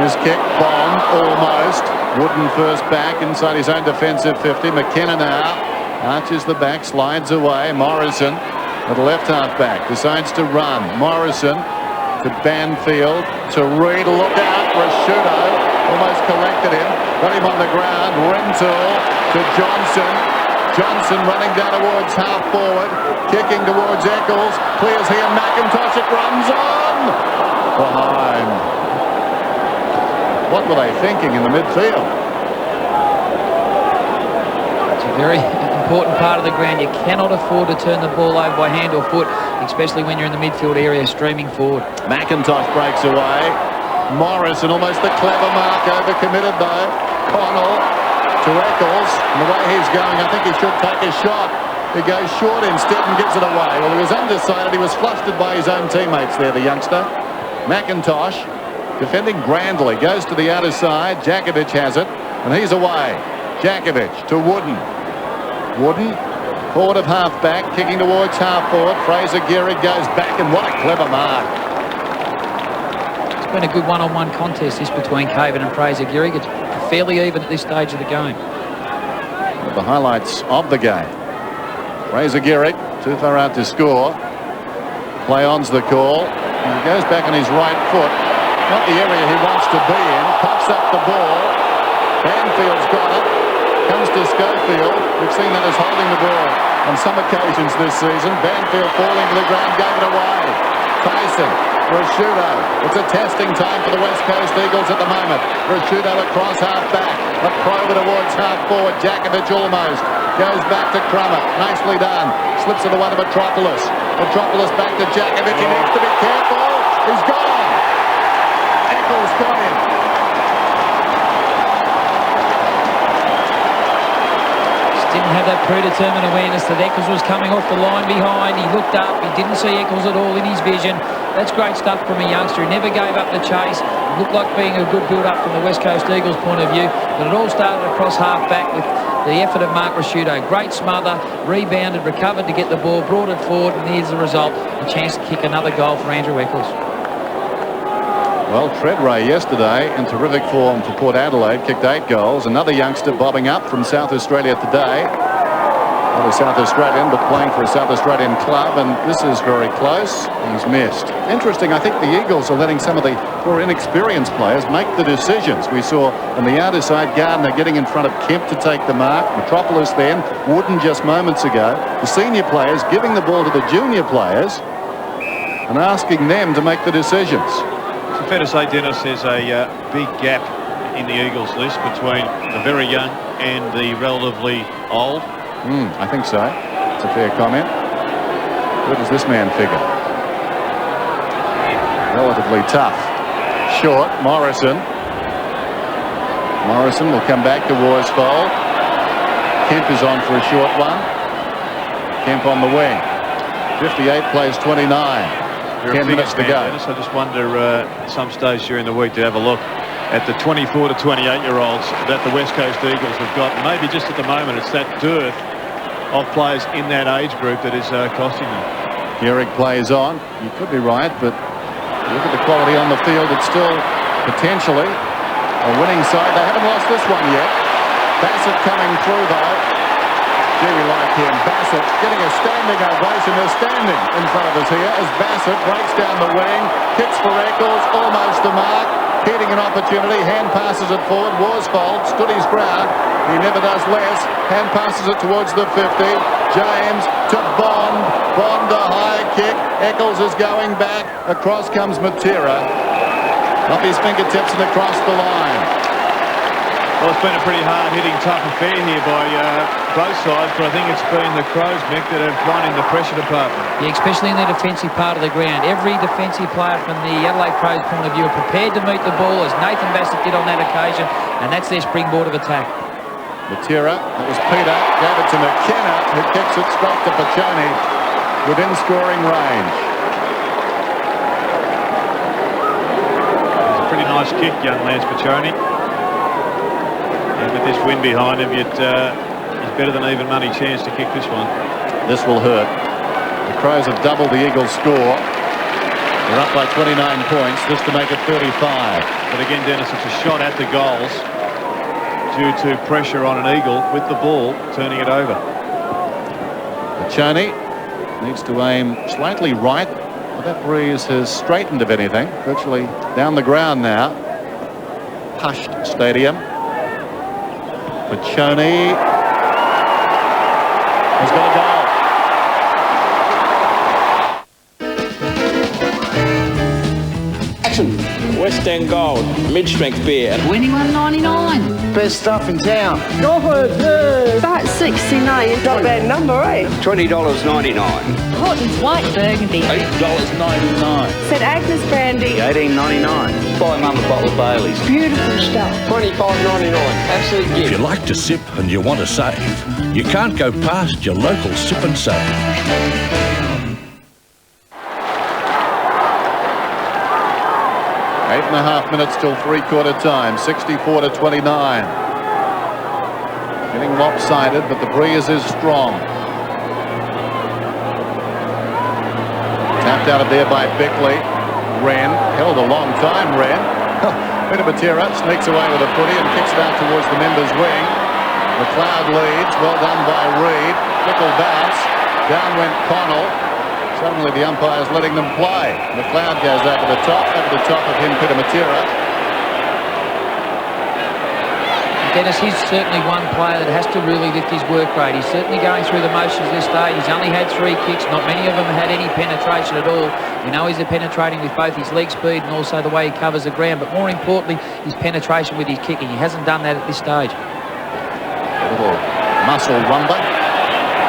His kick, Bond, almost. Wooden first back inside his own defensive 50. McKenna now arches the back, slides away. Morrison at the left half back decides to run. Morrison to Banfield, to Reid, look out, Rashudo almost collected him, got him on the ground. Rintoul to Johnson. Johnson running down towards half forward, kicking towards Eccles, clears here, McIntosh, it runs on! Behind. What were they thinking in the midfield? It's a very important part of the ground. You cannot afford to turn the ball over by hand or foot, especially when you're in the midfield area streaming forward. McIntosh breaks away. Morrison, almost the clever mark, overcommitted though. Connell to Eccles, and the way he's going, I think he should take a shot. He goes short instead and gives it away. Well, he was undecided. He was flustered by his own teammates there, the youngster. McIntosh defending grandly, goes to the outer side. Jakovic has it, and he's away. Jakovic to Wooden. Wooden, forward of half-back, kicking towards half-forward. Fraser Gehrig goes back, and what a clever mark. It's been a good one-on-one contest, this between Caven and Fraser Gehrig. It's fairly even at this stage of the game. The highlights of the game. Fraser Gehrig, too far out to score. Play on's the call. And he goes back on his right foot. Not the area he wants to be in. Puffs up the ball. Banfield's got it. Comes to Schofield. We've seen that as holding the ball on some occasions this season. Banfield falling to the ground, gave it away. Tyson, Rashudo. It's a testing time for the West Coast Eagles at the moment. Rashudo across half-back. A probe towards half-forward. Jakovic almost. Goes back to Crummer. Nicely done. Slips it away to Metropolis. Metropolis back to Jakovic. He needs to be careful. He's gone. Eccles got him. Didn't have that predetermined awareness that Eccles was coming off the line behind. He looked up. He didn't see Eccles at all in his vision. That's great stuff from a youngster. He never gave up the chase. It looked like being a good build-up from the West Coast Eagles' point of view. But it all started across half-back with the effort of Mark Rashudo. Great smother, rebounded, recovered to get the ball, brought it forward, and here's the result. A chance to kick another goal for Andrew Eccles. Well, Treadray yesterday in terrific form for Port Adelaide, kicked 8 goals. Another youngster bobbing up from South Australia today. Not a South Australian, but playing for a South Australian club, and this is very close. He's missed. Interesting, I think the Eagles are letting some of the more inexperienced players make the decisions. We saw on the outer side Gardner getting in front of Kemp to take the mark. Metropolis then, Wooden just moments ago. The senior players giving the ball to the junior players and asking them to make the decisions. So fair to say, Dennis, there's a big gap in the Eagles list between the very young and the relatively old. I think so. It's a fair comment. Where does this man figure? Relatively tough. Short, Morrison. Morrison will come back to Worsfold. Kemp is on for a short one. Kemp on the wing. 58 plays 29. 10 minutes to go. Dennis, I just wonder at some stage during the week to have a look at the 24 to 28-year-olds that the West Coast Eagles have got. Maybe just at the moment it's that dearth of players in that age group that is costing them. Gehrig plays on. You could be right, but look at the quality on the field. It's still potentially a winning side. They haven't lost this one yet. Bassett coming through though. Gee, we like him. Bassett getting a standing ovation. They're standing in front of us here as Bassett breaks down the wing, kicks for Eccles, almost the mark. Heating an opportunity, hand passes it forward. Worsfold stood his ground. He never does less. Hand passes it towards the 50. James to Bond. Bond a high kick. Eccles is going back. Across comes Matera. Up his fingertips and across the line. Well, it's been a pretty hard-hitting, tough affair here by both sides, but I think it's been the Crows, Mick, that have won in the pressure department. Yeah, especially in the defensive part of the ground. Every defensive player from the Adelaide Crows point of view are prepared to meet the ball, as Nathan Bassett did on that occasion, and that's their springboard of attack. Matera, that was Peter, gave it to McKenna, who kicks it straight to Paccioni within scoring range. It's a pretty nice kick, young Lance Paccioni. And with this win behind him, he's better than even money chance to kick this one. This will hurt. The Crows have doubled the Eagles' score. They're up by 29 points. This to make it 35. But again, Dennis, it's a shot at the goals due to pressure on an eagle with the ball, turning it over. Choney needs to aim slightly right, but that breeze has straightened, if anything, virtually down the ground now. Hushed stadium. Choney has got a goal. West End Gold, mid-strength beer. $21.99. Best stuff in town. Go for it, yeah. About 69. Not a bad number, eh? $20.99. Horton's White Burgundy. $8.99. St Agnes Brandy. $18.99. Buy Mum a bottle of Bailey's. Beautiful stuff. $25.99. Absolute gift. If you like to sip and you want to save, you can't go past your local Sip and Save. 8.5 minutes till three-quarter time. 64-29. Getting lopsided, but the breeze is strong. Tapped out of there by Bickley. Wren held a long time. Wren. Matera sneaks away with a footy and kicks it out towards the members' wing. McLeod leads. Well done by Reid. Fickle bounce. Down went Connell. Suddenly the umpire's letting them play. McLeod goes over the top of him, Matera. Dennis, he's certainly one player that has to really lift his work rate. He's certainly going through the motions this stage. He's only had 3 kicks. Not many of them had any penetration at all. We know he's penetrating with both his leg speed and also the way he covers the ground. But more importantly, his penetration with his kicking. He hasn't done that at this stage. A little muscle rumba.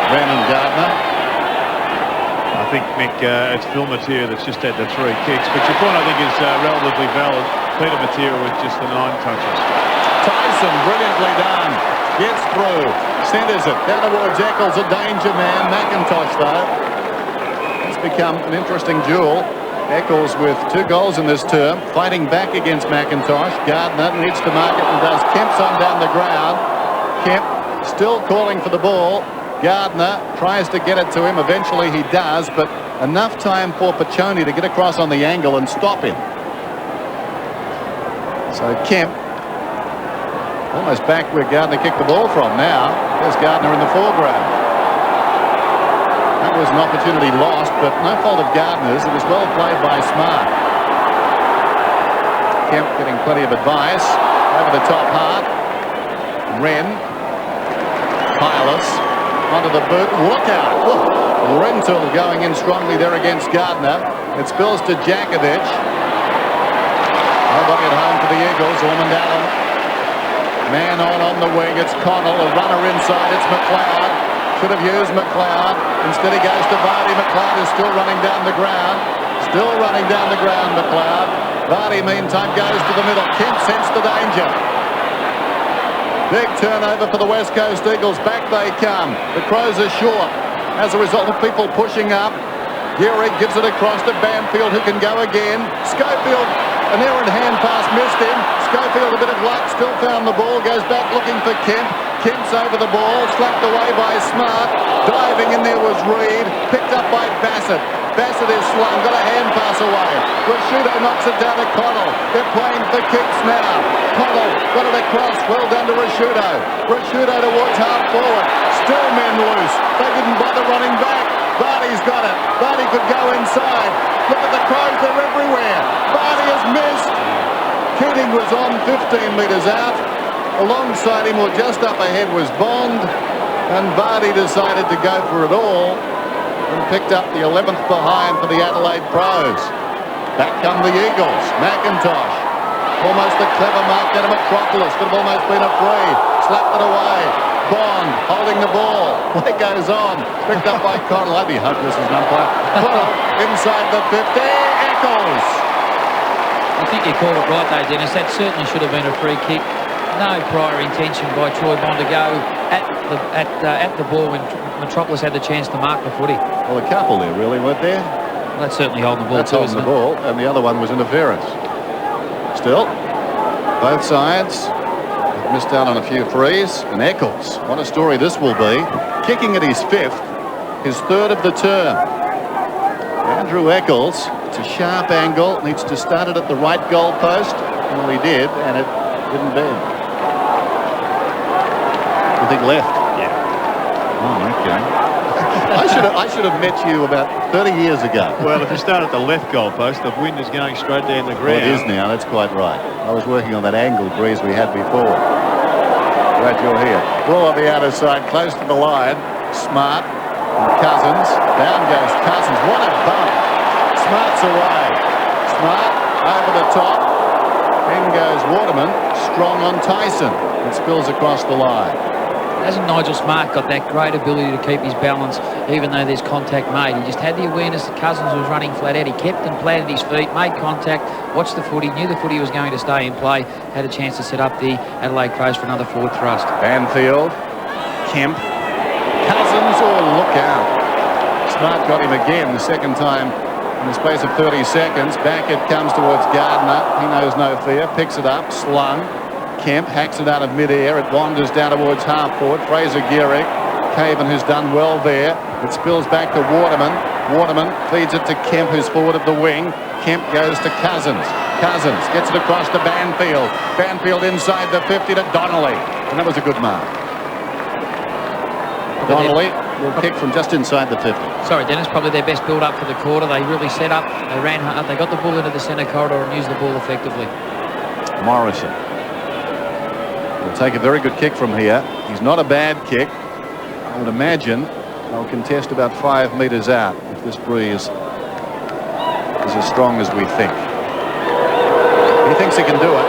Wren and Gardner. I think, Mick, it's Matera that's just had the 3 kicks. But your point, I think, is relatively valid. Matera with just the 9 touches. Tyson, brilliantly done. Gets through. Centres it. Down towards Eccles, a danger man. McIntosh, though. It's become an interesting duel. Eccles with 2 goals in this term. Fighting back against McIntosh. Gardner needs to mark it and does. Kemp's on down the ground. Kemp still calling for the ball. Gardner tries to get it to him. Eventually he does, but enough time for Pachoni to get across on the angle and stop him. So Kemp almost back where Gardner kicked the ball from now. There's Gardner in the foreground. That was an opportunity lost, but no fault of Gardner's. It was well played by Smart. Kemp getting plenty of advice. Over the top half. Wren. Pilus. Onto the boot. Look out. Rental going in strongly there against Gardner. It spills to Jakovic. Nobody at home for the Eagles. Ormond Allen. Man on the wing. It's Connell. A runner inside. It's McLeod. Should have used McLeod. Instead he goes to Vardy. McLeod is still running down the ground. Still running down the ground, McLeod. Vardy, meantime, goes to the middle. Kemp sensed the danger. Big turnover for the West Coast Eagles. Back they come. The Crows are short as a result of people pushing up. Geary gives it across to Banfield, who can go again. Schofield, an errant hand pass, missed him. Schofield, a bit of luck, still found the ball, goes back looking for Kemp. Kemp's over the ball, slapped away by Smart. Diving in there was Reid, picked up by Bassett. Bassett is slung, got a hand pass away. Rashudo knocks it down to Connell. They're playing for kicks now. Connell got it across, well done to Rashudo. Rashudo towards half forward. Still men loose. They didn't bother running back. Vardy's got it. Vardy could go inside. Look at the Crows, they're everywhere. Vardy has missed. Keating was on 15 metres out. Alongside him or just up ahead was Bond. And Vardy decided to go for it all and picked up the 11th behind for the Adelaide Pros. Back come the Eagles. McIntosh. Almost a clever mark down to Metropolis. Could have almost been a free. Slapped it away. Bond holding the ball. Play goes on. Picked up by Connell. I'd be hopeless as an umpire. Connell inside the 50. Eccles. I think you called it right though, Dennis. That certainly should have been a free kick. No prior intention by Troy Bond to go at the ball when Metropolis had the chance to mark the footy. Well, a couple there, really, weren't there? Well, that's certainly holding the ball. That's holding the ball, and the other one was interference. Still, both sides have missed out on a few frees. And Eccles, what a story this will be. Kicking at his 5th, his 3rd of the term. Andrew Eccles It's a sharp angle. Needs to start it at the right goal post. Well, he did, and it didn't bend. I think left. Yeah. Oh, okay. I should have met you about 30 years ago. Well, if you start at the left goal post, the wind is going straight down the ground. Well, it is now. That's quite right. I was working on that angle breeze we had before. Glad you're here. Ball on the outer side, close to the line. Smart. And Cousins. Down goes Cousins. What a bump. Smart's away. Smart over the top. In goes Waterman. Strong on Tyson. It spills across the line. Hasn't Nigel Smart got that great ability to keep his balance even though there's contact made? He just had the awareness that Cousins was running flat out. He kept and planted his feet, made contact, watched the footy, knew the footy was going to stay in play, had a chance to set up the Adelaide Crows for another forward thrust. Banfield, Kemp, Cousins, oh, look out. Smart got him again the second time in the space of 30 seconds. Back it comes towards Gardner. He knows no fear, picks it up, slung. Kemp hacks it out of mid-air. It wanders down towards half-forward. Fraser Gehrig. Caven, who's done well there. It spills back to Waterman. Waterman feeds it to Kemp, who's forward of the wing. Kemp goes to Cousins. Cousins gets it across to Banfield. Banfield inside the 50 to Donnelly. And that was a good mark. Donnelly will kick from just inside the 50. Sorry, Dennis, probably their best build-up for the quarter. They really set up. They ran hard. They got the ball into the centre corridor and used the ball effectively. Morrison will take a very good kick from here. He's not a bad kick. I would imagine they'll contest about 5 metres out if this breeze is as strong as we think. He thinks he can do it.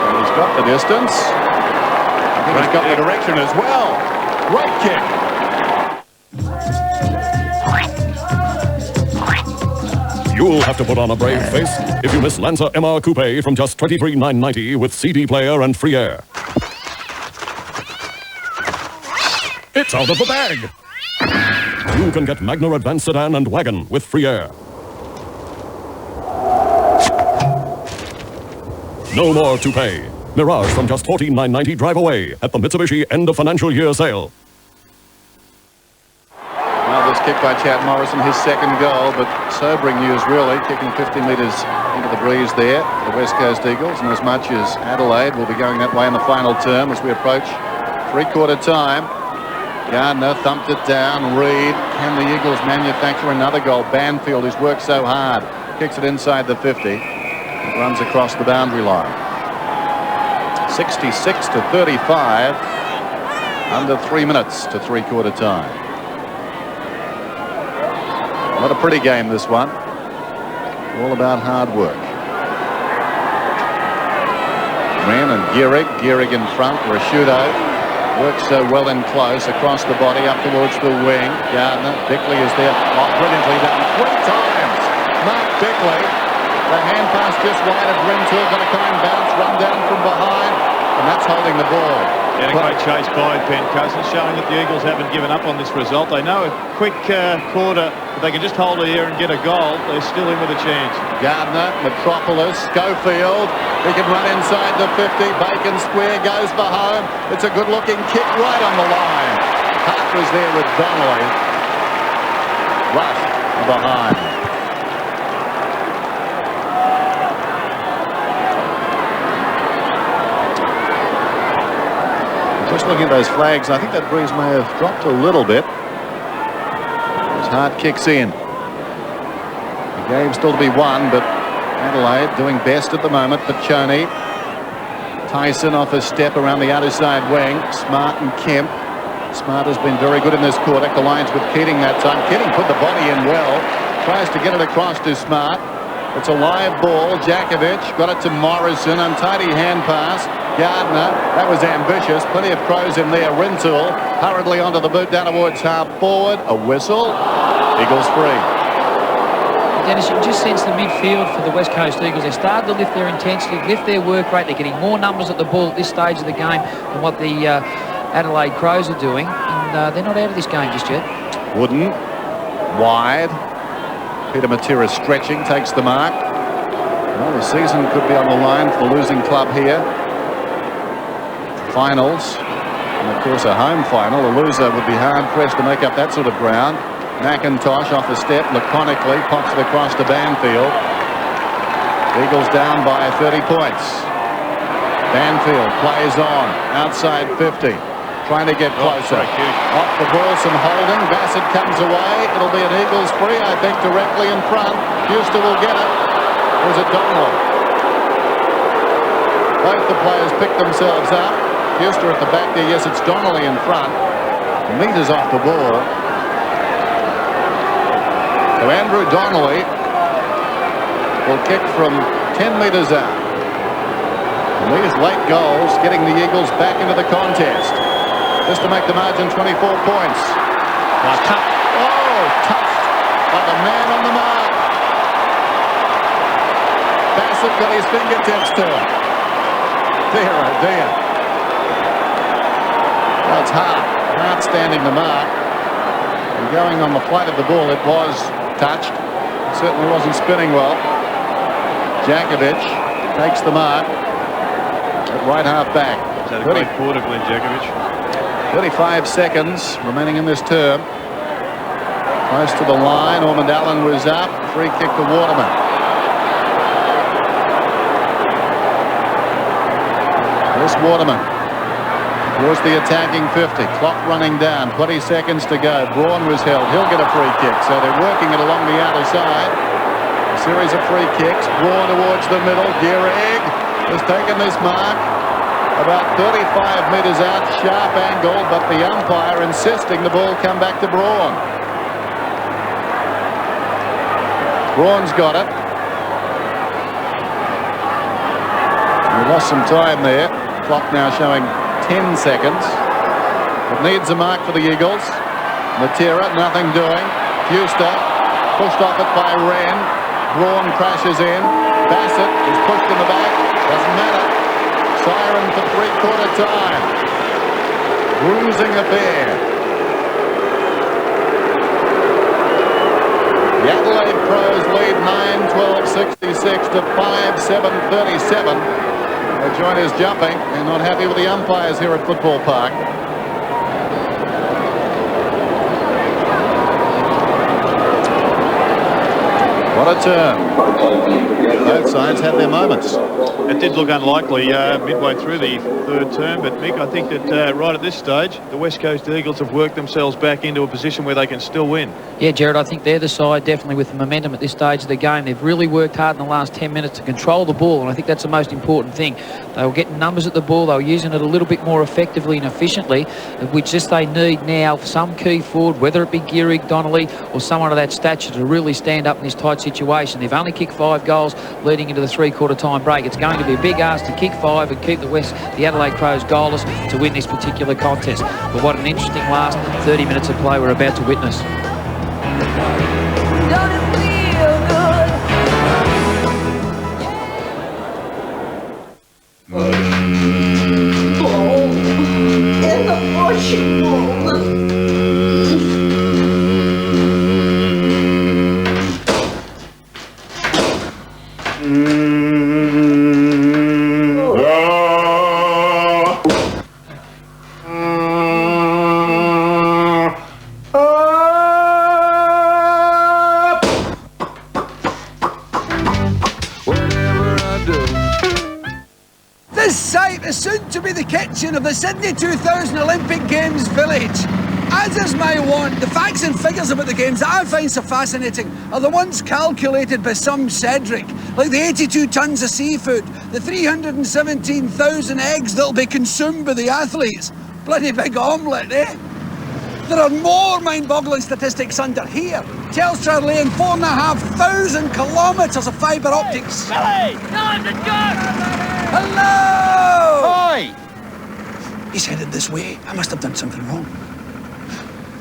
And he's got the distance. I think he's got the direction as well. Great kick. You'll have to put on a brave face if you miss Lancer MR Coupe from just $23,990 with CD player and free air. It's out of the bag! You can get Magna Advanced Sedan and Wagon with free air. No more to pay. Mirage from just $14,990 drive away at the Mitsubishi end of financial year sale. This kick by Chad Morrison, his second goal, but sobering news really, kicking 50 metres into the breeze there, the West Coast Eagles, and as much as Adelaide will be going that way in the final term as we approach three-quarter time. Gardner thumped it down. Reid, can the Eagles manufacture another goal? Banfield, who's worked so hard, kicks it inside the 50, runs across the boundary line. 66 to 35, under 3 minutes to three-quarter time. Not a pretty game, this one. All about hard work. Wren and Gehrig. Gehrig in front. Rashudo works so well in close. Across the body, up towards the wing. Gardner. Bickley is there. Oh, brilliantly done. 3 times. Mark Bickley. The hand pass just wide of Rintoul. Got a kind bounce. Run down from behind. And that's holding the ball. And a great chase by Ben Cousins, showing that the Eagles haven't given up on this result. They know a quick quarter, if they can just hold it here and get a goal, they're still in with a chance. Gardner, Metropolis, Schofield. He can run inside the 50. Bacon Square goes for home. It's a good-looking kick right on the line. Hart was there with Donnelly. Rush behind. Just looking at those flags, I think that breeze may have dropped a little bit. As Hart kicks in. The game's still to be won, but Adelaide doing best at the moment. Pachoni. Tyson off a step around the outer side wing. Smart and Kemp. Smart has been very good in this quarter. Collides with Keating that time. Keating put the body in well. Tries to get it across to Smart. It's a live ball. Jakovic got it to Morrison. Untidy hand pass. Gardner, that was ambitious. Plenty of Crows in there. Rintoul hurriedly onto the boot down towards half forward. A whistle. Eagles free. Dennis, you can just sense the midfield for the West Coast Eagles. They're starting to lift their intensity, lift their work rate. They're getting more numbers at the ball at this stage of the game than what the Adelaide Crows are doing. And they're not out of this game just yet. Wooden, wide. Peter Matera stretching, takes the mark. Well, the season could be on the line for the losing club here. Finals, and of course a home final. A loser would be hard-pressed to make up that sort of ground. McIntosh off the step laconically, pops it across to Banfield. Eagles down by 30 points. Banfield plays on, outside 50, trying to get closer. Off the ball, some holding. Bassett comes away. It'll be an Eagles free, I think, directly in front. Houston will get it. Or is it Donnelly? Both the players pick themselves up. Houston at the back there. Yes, it's Donnelly in front. Meters off the ball. So Andrew Donnelly will kick from 10 metres out. And these late goals getting the Eagles back into the contest. Just to make the margin 24 points. Touched by the man on the mark. Bassett got his fingertips to it. Dear, oh dear. Well, it's Hart standing the mark. And going on the flight of the ball, it was touched. It certainly wasn't spinning well. Djakovic takes the mark at right half back. Is that a great quarter, Glenn Djakovic? 35 seconds remaining in this term. Close to the line. Ormond Allen was up. Free kick to Waterman. This Waterman towards the attacking 50. Clock running down. 20 seconds to go. Braun was held. He'll get a free kick. So they're working it along the outer side. A series of free kicks. Braun towards the middle. Gehrig has taken this mark. About 35 metres out, sharp angle, but the umpire insisting the ball come back to Braun. Braun's got it. We lost some time there. Clock now showing 10 seconds. It needs a mark for the Eagles. Matera, nothing doing. Fuster pushed off it by Wren. Braun crashes in. Bassett is pushed in the back. Doesn't matter. Siren for three-quarter time. Bruising affair. The Adelaide Crows lead 9-12-66 to 5-7-37. The joint is jumping. They're not happy with the umpires here at Football Park. What a turn. Both sides had their moments. It did look unlikely midway through the third term, but Mick, I think that right at this stage, the West Coast Eagles have worked themselves back into a position where they can still win. Yeah, Jared, I think they're the side definitely with the momentum at this stage of the game. They've really worked hard in the last 10 minutes to control the ball, and I think that's the most important thing. They were getting numbers at the ball. They were using it a little bit more effectively and efficiently, which just they need now some key forward, whether it be Gehrig, Donnelly, or someone of that stature to really stand up in this tight situation. They've only kicked 5 goals leading into the three-quarter time break. It's going to be a big ask to kick 5 and keep the Adelaide Crows goalless to win this particular contest. But what an interesting last 30 minutes of play we're about to witness. Of the Sydney 2000 Olympic Games village. As is my wont, the facts and figures about the games that I find so fascinating are the ones calculated by some Cedric, like the 82 tons of seafood, the 317,000 eggs that'll be consumed by the athletes. Bloody big omelette, eh? There are more mind-boggling statistics under here. Telstra laying 4,500 kilometres of fibre optics. Billy! Time to go! Hello! Oi! He's headed this way. I must have done something wrong.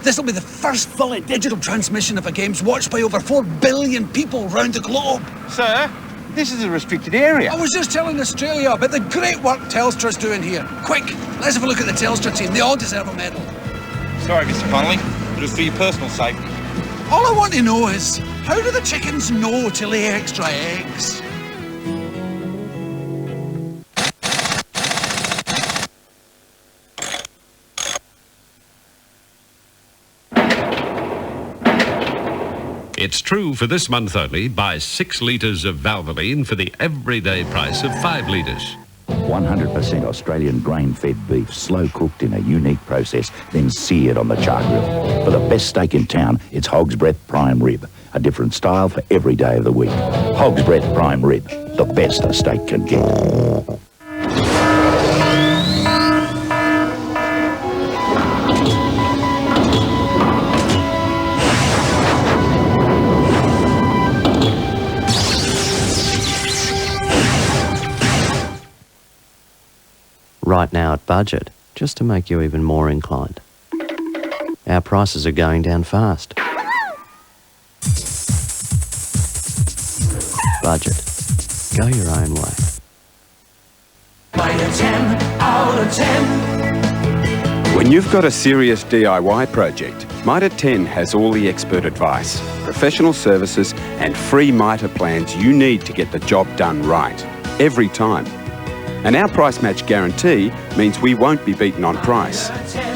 This will be the first fully digital transmission of a games watched by over 4 billion people round the globe. Sir, this is a restricted area. I was just telling Australia about the great work Telstra's doing here. Quick, let's have a look at the Telstra team. They all deserve a medal. Sorry, Mr. Connolly, but it's for your personal safety. All I want to know is, how do the chickens know to lay extra eggs? It's true for this month only. Buy 6 litres of Valvoline for the everyday price of 5 litres. 100% Australian grain-fed beef, slow-cooked in a unique process, then seared on the char grill. For the best steak in town, it's Hog's Breath Prime Rib. A different style for every day of the week. Hog's Breath Prime Rib, the best a steak can get. Right now at Budget, just to make you even more inclined. Our prices are going down fast. Budget. Go your own way. Mitre 10 out of 10. When you've got a serious DIY project, Mitre 10 has all the expert advice, professional services and free Mitre plans you need to get the job done right, every time. And our price match guarantee means we won't be beaten on price.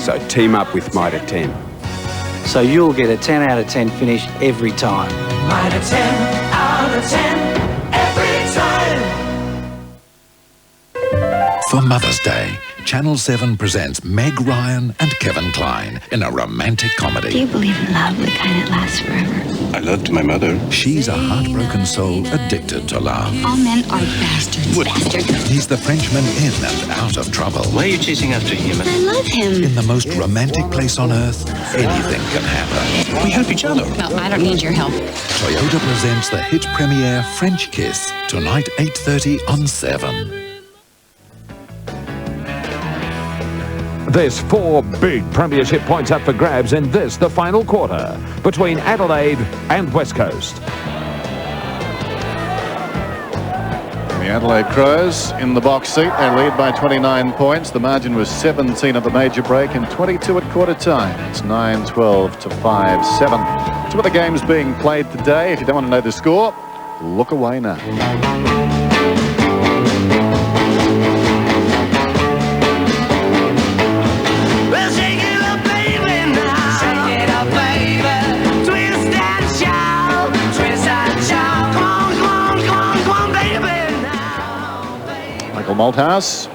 So team up with Mitre 10. So you'll get a 10 out of 10 finish every time. Mitre 10 out of 10 every time. For Mother's Day, Channel 7 presents Meg Ryan and Kevin Kline in a romantic comedy. Do you believe in love, the kind that lasts forever? I loved my mother. She's a heartbroken soul addicted to love. All men are bastards. Bastard. He's the Frenchman in and out of trouble. Why are you chasing after him? I love him. In the most romantic place on earth, anything can happen. We help each other. No, I don't need your help. Toyota presents the hit premiere French Kiss, tonight 8:30 on 7. There's 4 big premiership points up for grabs in this, the final quarter, between Adelaide and West Coast. The Adelaide Crows in the box seat. They lead by 29 points. The margin was 17 at the major break and 22 at quarter time. It's 9-12 to 5-7. Two of the games being played today. If you don't want to know the score, look away now. Malthouse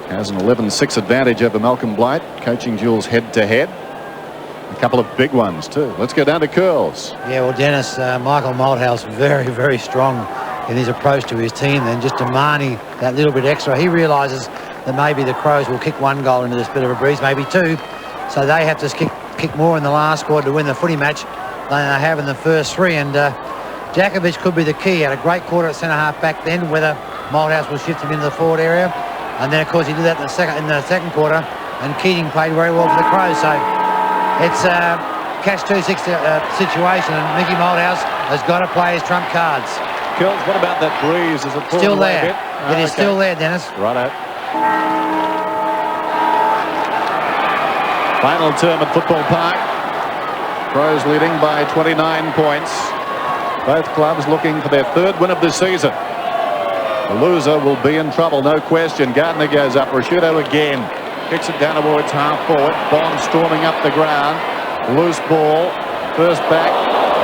has an 11-6 advantage over Malcolm Blight, coaching duels head-to-head. A couple of big ones too. Let's go down to curls. Yeah, well, Dennis, Michael Malthouse very, very strong in his approach to his team, and just demanding that little bit extra. He realises that maybe the Crows will kick 1 goal into this bit of a breeze, maybe 2, so they have to kick more in the last quarter to win the footy match than they have in the first 3, and Jakovic could be the key. He had a great quarter at centre-half back then, whether Malthouse will shift him into the forward area. And then, of course, he did that in the second quarter, and Keating played very well for the Crows. So it's a catch-26 situation, and Mickey Malthouse has got to play his trump cards. Kills, what about that breeze? Is it still there? It is still there, Dennis. Righto. Final term at Football Park. Crows leading by 29 points. Both clubs looking for their 3rd win of the season. The loser will be in trouble, no question. Gardner goes up. Rashudo again. Kicks it down towards half forward. Bond storming up the ground. Loose ball. First back.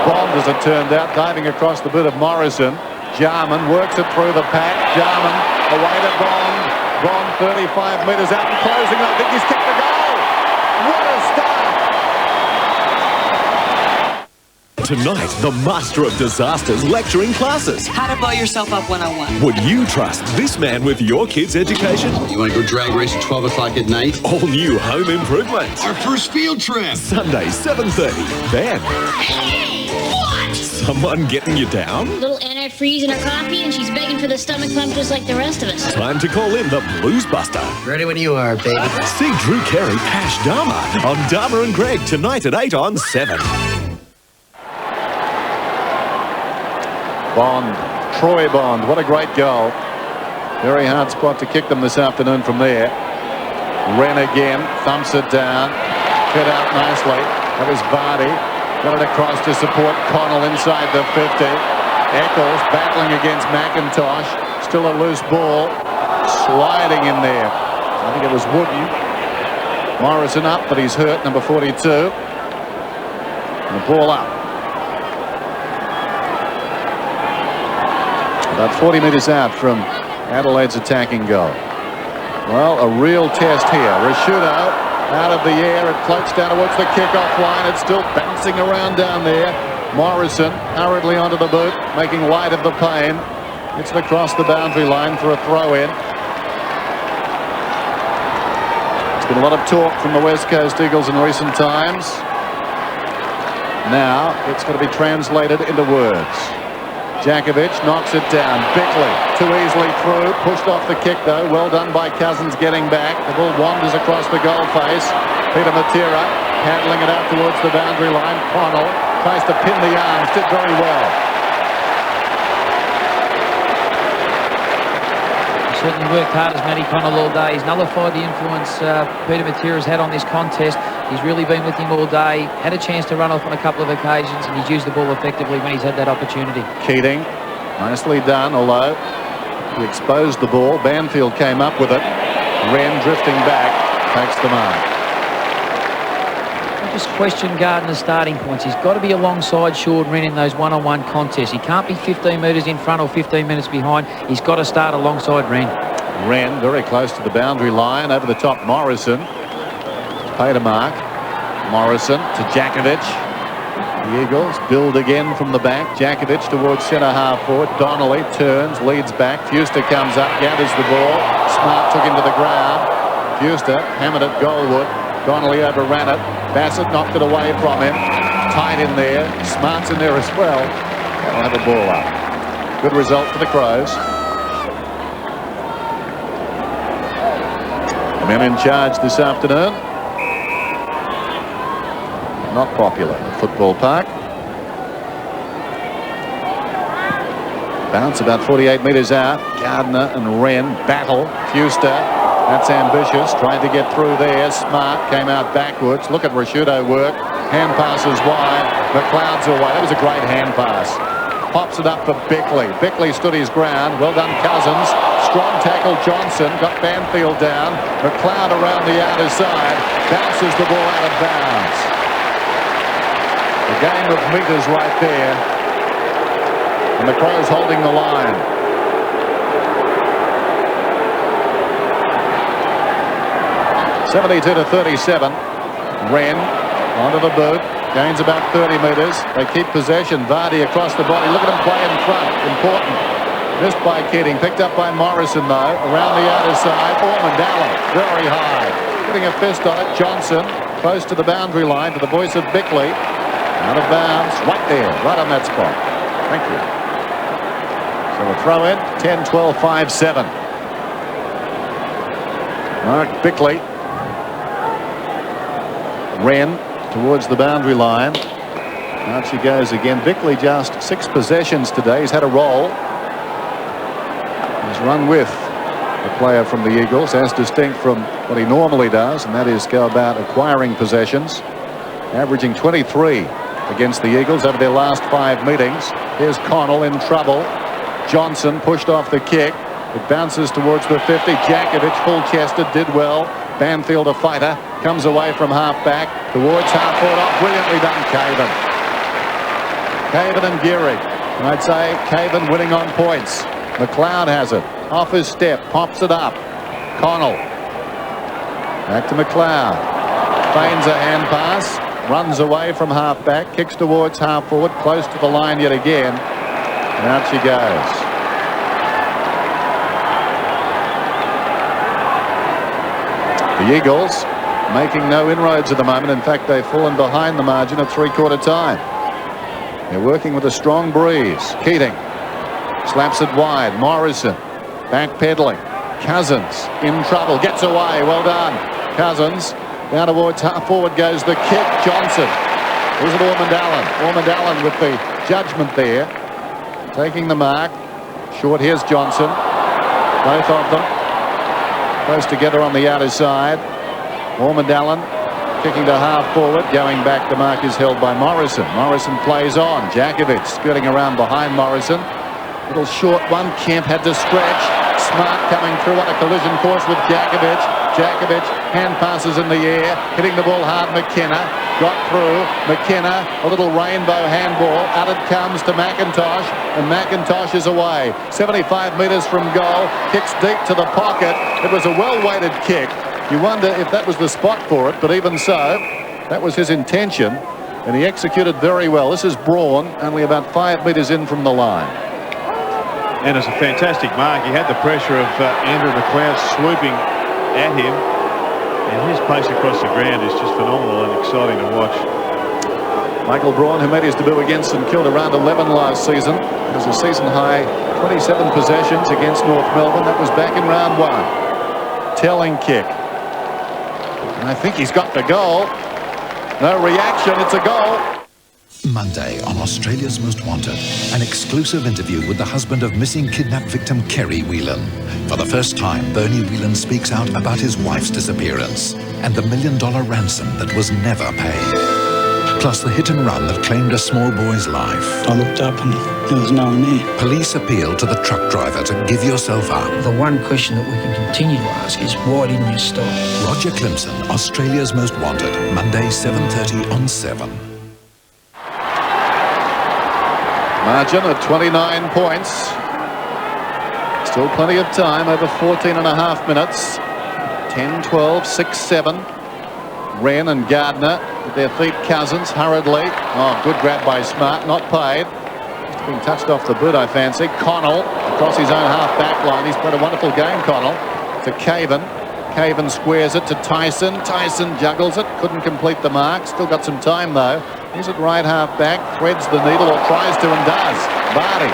Bond, as it turned out, diving across the boot of Morrison. Jarman works it through the pack. Jarman away to Bond. Bond 35 metres out and closing. I think he's kicked the goal. What a start. Tonight, the master of disasters lecturing classes. How to blow yourself up 101. Would you trust this man with your kids' education? You want to go drag race at 12 o'clock at night? All new home improvement. Our first field trip. Sunday, 7:30. Then. What? Someone getting you down? Little antifreeze in her coffee and she's begging for the stomach pump just like the rest of us. Time to call in the Blues Buster. Ready when you are, baby. See Drew Carey, Cash Dharma on Dharma and Greg tonight at 8 on 7. Bond, Troy Bond, what a great goal. Very hard spot to kick them this afternoon from there. Wren again, thumps it down, fit out nicely. That was Vardy, got it across to support Connell inside the 50. Eccles battling against McIntosh, still a loose ball, sliding in there. I think it was Wooden. Morrison up, but he's hurt, number 42. And the ball up. About 40 metres out from Adelaide's attacking goal. Well, a real test here. Rashudo out of the air. It floats down towards the kick-off line. It's still bouncing around down there. Morrison hurriedly onto the boot, making light of the pain. It's across the boundary line for a throw-in. There's been a lot of talk from the West Coast Eagles in recent times. Now it's going to be translated into words. Jakovic knocks it down. Bickley too easily through. Pushed off the kick though. Well done by Cousins getting back. The ball wanders across the goal face. Peter Matera handling it out towards the boundary line. Connell tries to pin the arms. Did very well. He certainly worked hard as Matty Connell all day. He's nullified the influence Peter Matera's had on this contest. He's really been with him all day. Had a chance to run off on a couple of occasions, and he's used the ball effectively when he's had that opportunity. Keating, nicely done, although he exposed the ball. Banfield came up with it. Wren drifting back, takes the mark. I just question Gardner's starting points. He's got to be alongside Sean Wren in those one-on-one contests. He can't be 15 metres in front or 15 minutes behind. He's got to start alongside Wren. Wren very close to the boundary line. Over the top, Morrison. Paid a mark. Morrison to Jakovic. The Eagles build again from the back. Jakovic towards centre half forward. Donnelly turns, leads back. Fuster comes up, gathers the ball. Smart took him to the ground. Fuster hammered it goalward. Donnelly overran it. Bassett knocked it away from him. Tight in there. Smart's in there as well. They'll have a ball up. Good result for the Crows. The men in charge this afternoon. Not popular at Football Park. Bounce about 48 metres out. Gardner and Wren battle. Fuster, that's ambitious. Tried to get through there. Smart came out backwards. Look at Rashudo work. Hand passes wide. McLeod's away. That was a great hand pass. Pops it up for Bickley. Bickley stood his ground. Well done, Cousins. Strong tackle, Johnson. Got Banfield down. McLeod around the outer side. Bounces the ball out of bounds. A game of metres right there. And the Crows holding the line. (72-37). Wren onto the boot. Gains about 30 metres. They keep possession. Vardy across the body. Look at him play in front. Important. Missed by Keating. Picked up by Morrison though. Around the outer side. Ormond-Allen. Very high. Putting a fist on it. Johnson close to the boundary line to the voice of Bickley. Out of bounds, right there, right on that spot. Thank you. So a throw in, 10-12-5-7. Mark Bickley. Wren towards the boundary line. Out she goes again. Bickley just 6 possessions today. He's had a roll. He's run with the player from the Eagles, as distinct from what he normally does, and that is go about acquiring possessions. Averaging 23 against the Eagles over their last 5 meetings. Here's Connell in trouble. Johnson pushed off the kick. It bounces towards the 50. Jakovic full-chested, did well. Banfield, a fighter, comes away from half-back towards half-forward. Off, brilliantly done, Caven. Caven and Geary. And I'd say Caven winning on points. McLeod has it. Off his step, pops it up. Connell. Back to McLeod. Feigns a hand pass. Runs away from half-back, kicks towards half-forward, close to the line yet again. And out she goes. The Eagles making no inroads at the moment. In fact, they've fallen behind the margin at 3/4 time. They're working with a strong breeze. Keating slaps it wide. Morrison backpedaling. Cousins in trouble. Gets away. Well done, Cousins. Down towards half-forward goes the kick. Johnson. Here's it Ormond-Allen. Ormond-Allen with the judgment there. Taking the mark. Short, here's Johnson. Both of them close together on the outer side. Ormond-Allen kicking to half-forward. Going back, the mark is held by Morrison. Morrison plays on. Jakovic skirting around behind Morrison. Little short one. Kemp had to stretch. Smart coming through on a collision course with Jakovic. Jakovic, hand passes in the air, hitting the ball hard. McKenna got through. McKenna, a little rainbow handball. Out it comes to McIntosh, and McIntosh is away. 75 metres from goal, kicks deep to the pocket. It was a well-weighted kick. You wonder if that was the spot for it, but even so, that was his intention, and he executed very well. This is Braun, only about 5 metres in from the line. And it's a fantastic mark. He had the pressure of Andrew McLeod swooping at him. And his pace across the ground is just phenomenal and exciting to watch. Michael Braun, who made his debut against St Kilda round 11 last season, has a season-high 27 possessions against North Melbourne. That was back in round 1. Telling kick. And I think he's got the goal. No reaction, it's a goal. Monday on Australia's Most Wanted, an exclusive interview with the husband of missing kidnapped victim Kerry Whelan. For the first time, Bernie Whelan speaks out about his wife's disappearance and the $1 million ransom that was never paid. Plus the hit and run that claimed a small boy's life. I looked up and there was no one there. Police appeal to the truck driver to give yourself up. The one question that we can continue to ask is, why didn't you stop? Roger Clemson, Australia's Most Wanted, Monday 7:30 on 7. Margin of 29 points. Still plenty of time, over 14 and a half minutes. 10, 12, 6, 7. Wren and Gardner with their feet. Cousins hurriedly. Oh, good grab by Smart, not paid. Just been touched off the boot, I fancy. Connell across his own half-back line. He's played a wonderful game, Connell. To Caven. Caven squares it to Tyson. Tyson juggles it. Couldn't complete the mark. Still got some time, though. He's at right half-back. Threads the needle, or tries to, and does. Barty.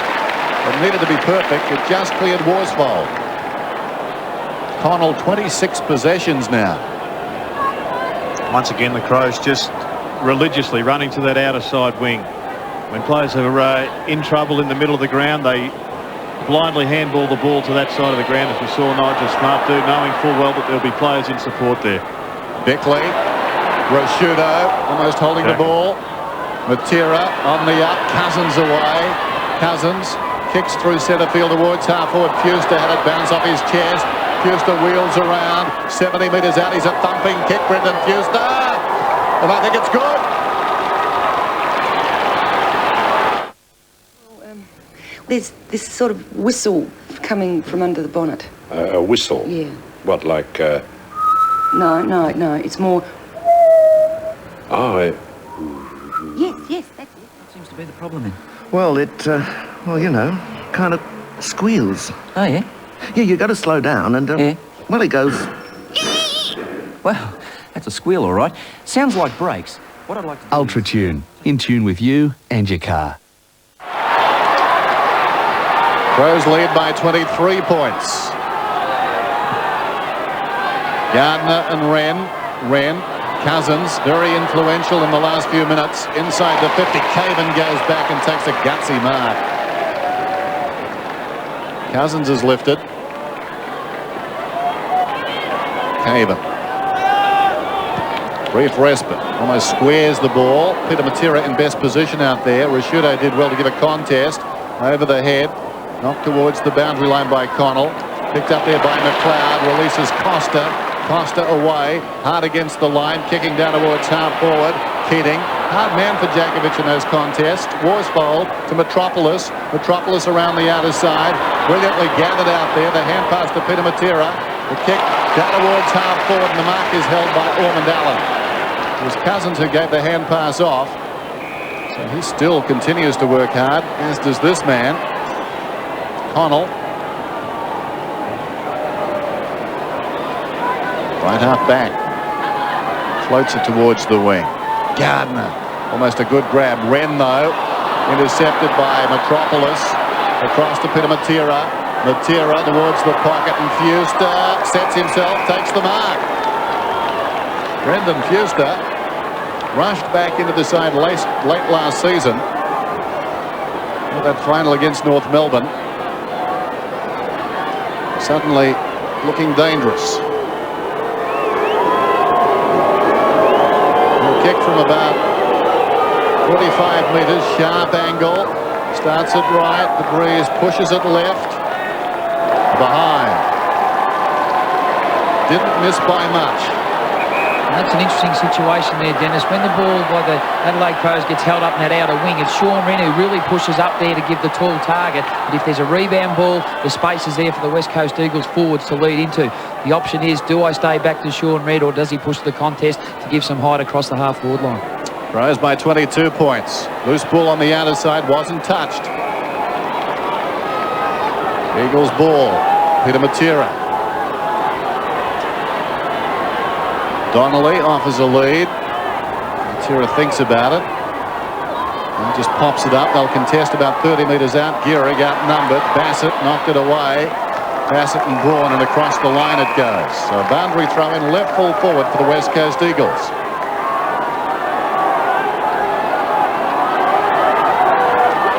It needed to be perfect. It just cleared Worsfold. Connell, 26 possessions now. Once again, the Crows just religiously running to that outer side wing. When players are in trouble in the middle of the ground, they blindly handball the ball to that side of the ground, as we saw Nigel Smart do, knowing full well that there'll be players in support there. Bickley, Rosciuto almost holding the ball. Matera on the up, Cousins away. Cousins kicks through centre field towards half forward. Fuster had it bounce off his chest. Fuster wheels around, 70 metres out. He's a thumping kick, Brendan Fuster. And I think it's good. There's this sort of whistle coming from under the bonnet. A whistle? Yeah. What, like... No, it's more... Oh, Yes, that's it. What seems to be the problem then? Well, it, well, you know, kind of squeals. Oh, yeah? Yeah, you got to slow down and, yeah. Well, it goes... Well, that's a squeal, all right. Sounds like brakes. What I'd like to do Ultra Tune, in tune with you and your car. Crows lead by 23 points. Gardner and Wren. Cousins, very influential in the last few minutes. Inside the 50, Caven goes back and takes a gutsy mark. Cousins is lifted. Caven. Brief respite. Almost squares the ball. Peter Matera in best position out there. Rosciuto did well to give a contest. Over the head. Knocked towards the boundary line by Connell. Picked up there by McLeod. Releases Costa. Costa away. Hard against the line. Kicking down towards half forward. Keating. Hard man for Djakovic in those contests. Worsfold to Metropolis. Metropolis around the outer side. Brilliantly gathered out there. The hand pass to Peter Matera. The kick down towards half forward, and the mark is held by Ormond Allen. It was Cousins who gave the hand pass off. So he still continues to work hard, as does this man. Connell. Right half back. Floats it towards the wing. Gardner. Almost a good grab. Wren, though, intercepted by Metropolis. Across to Peter Matera. Matera towards the pocket, and Fuster sets himself, takes the mark. Brendan Fuster rushed back into the side late last season with that final against North Melbourne. Suddenly looking dangerous. Kick from about 45 metres, sharp angle. Starts it right, the breeze pushes it left. Behind. Didn't miss by much. That's an interesting situation there, Dennis. When the ball by the Adelaide Crows gets held up in that outer wing, it's Sean Wren who really pushes up there to give the tall target. But if there's a rebound ball, the space is there for the West Coast Eagles forwards to lead into. The option is, do I stay back to Sean Wren or does he push the contest to give some height across the half-forward line? Crows by 22 points. Loose ball on the outer side wasn't touched. Eagles ball. Peter Matera. Donnelly offers a lead. Matera thinks about it. And just pops it up. They'll contest about 30 metres out. Gehrig outnumbered. Bassett knocked it away. Bassett and Braun, and across the line it goes. So a boundary throw in left full forward for the West Coast Eagles.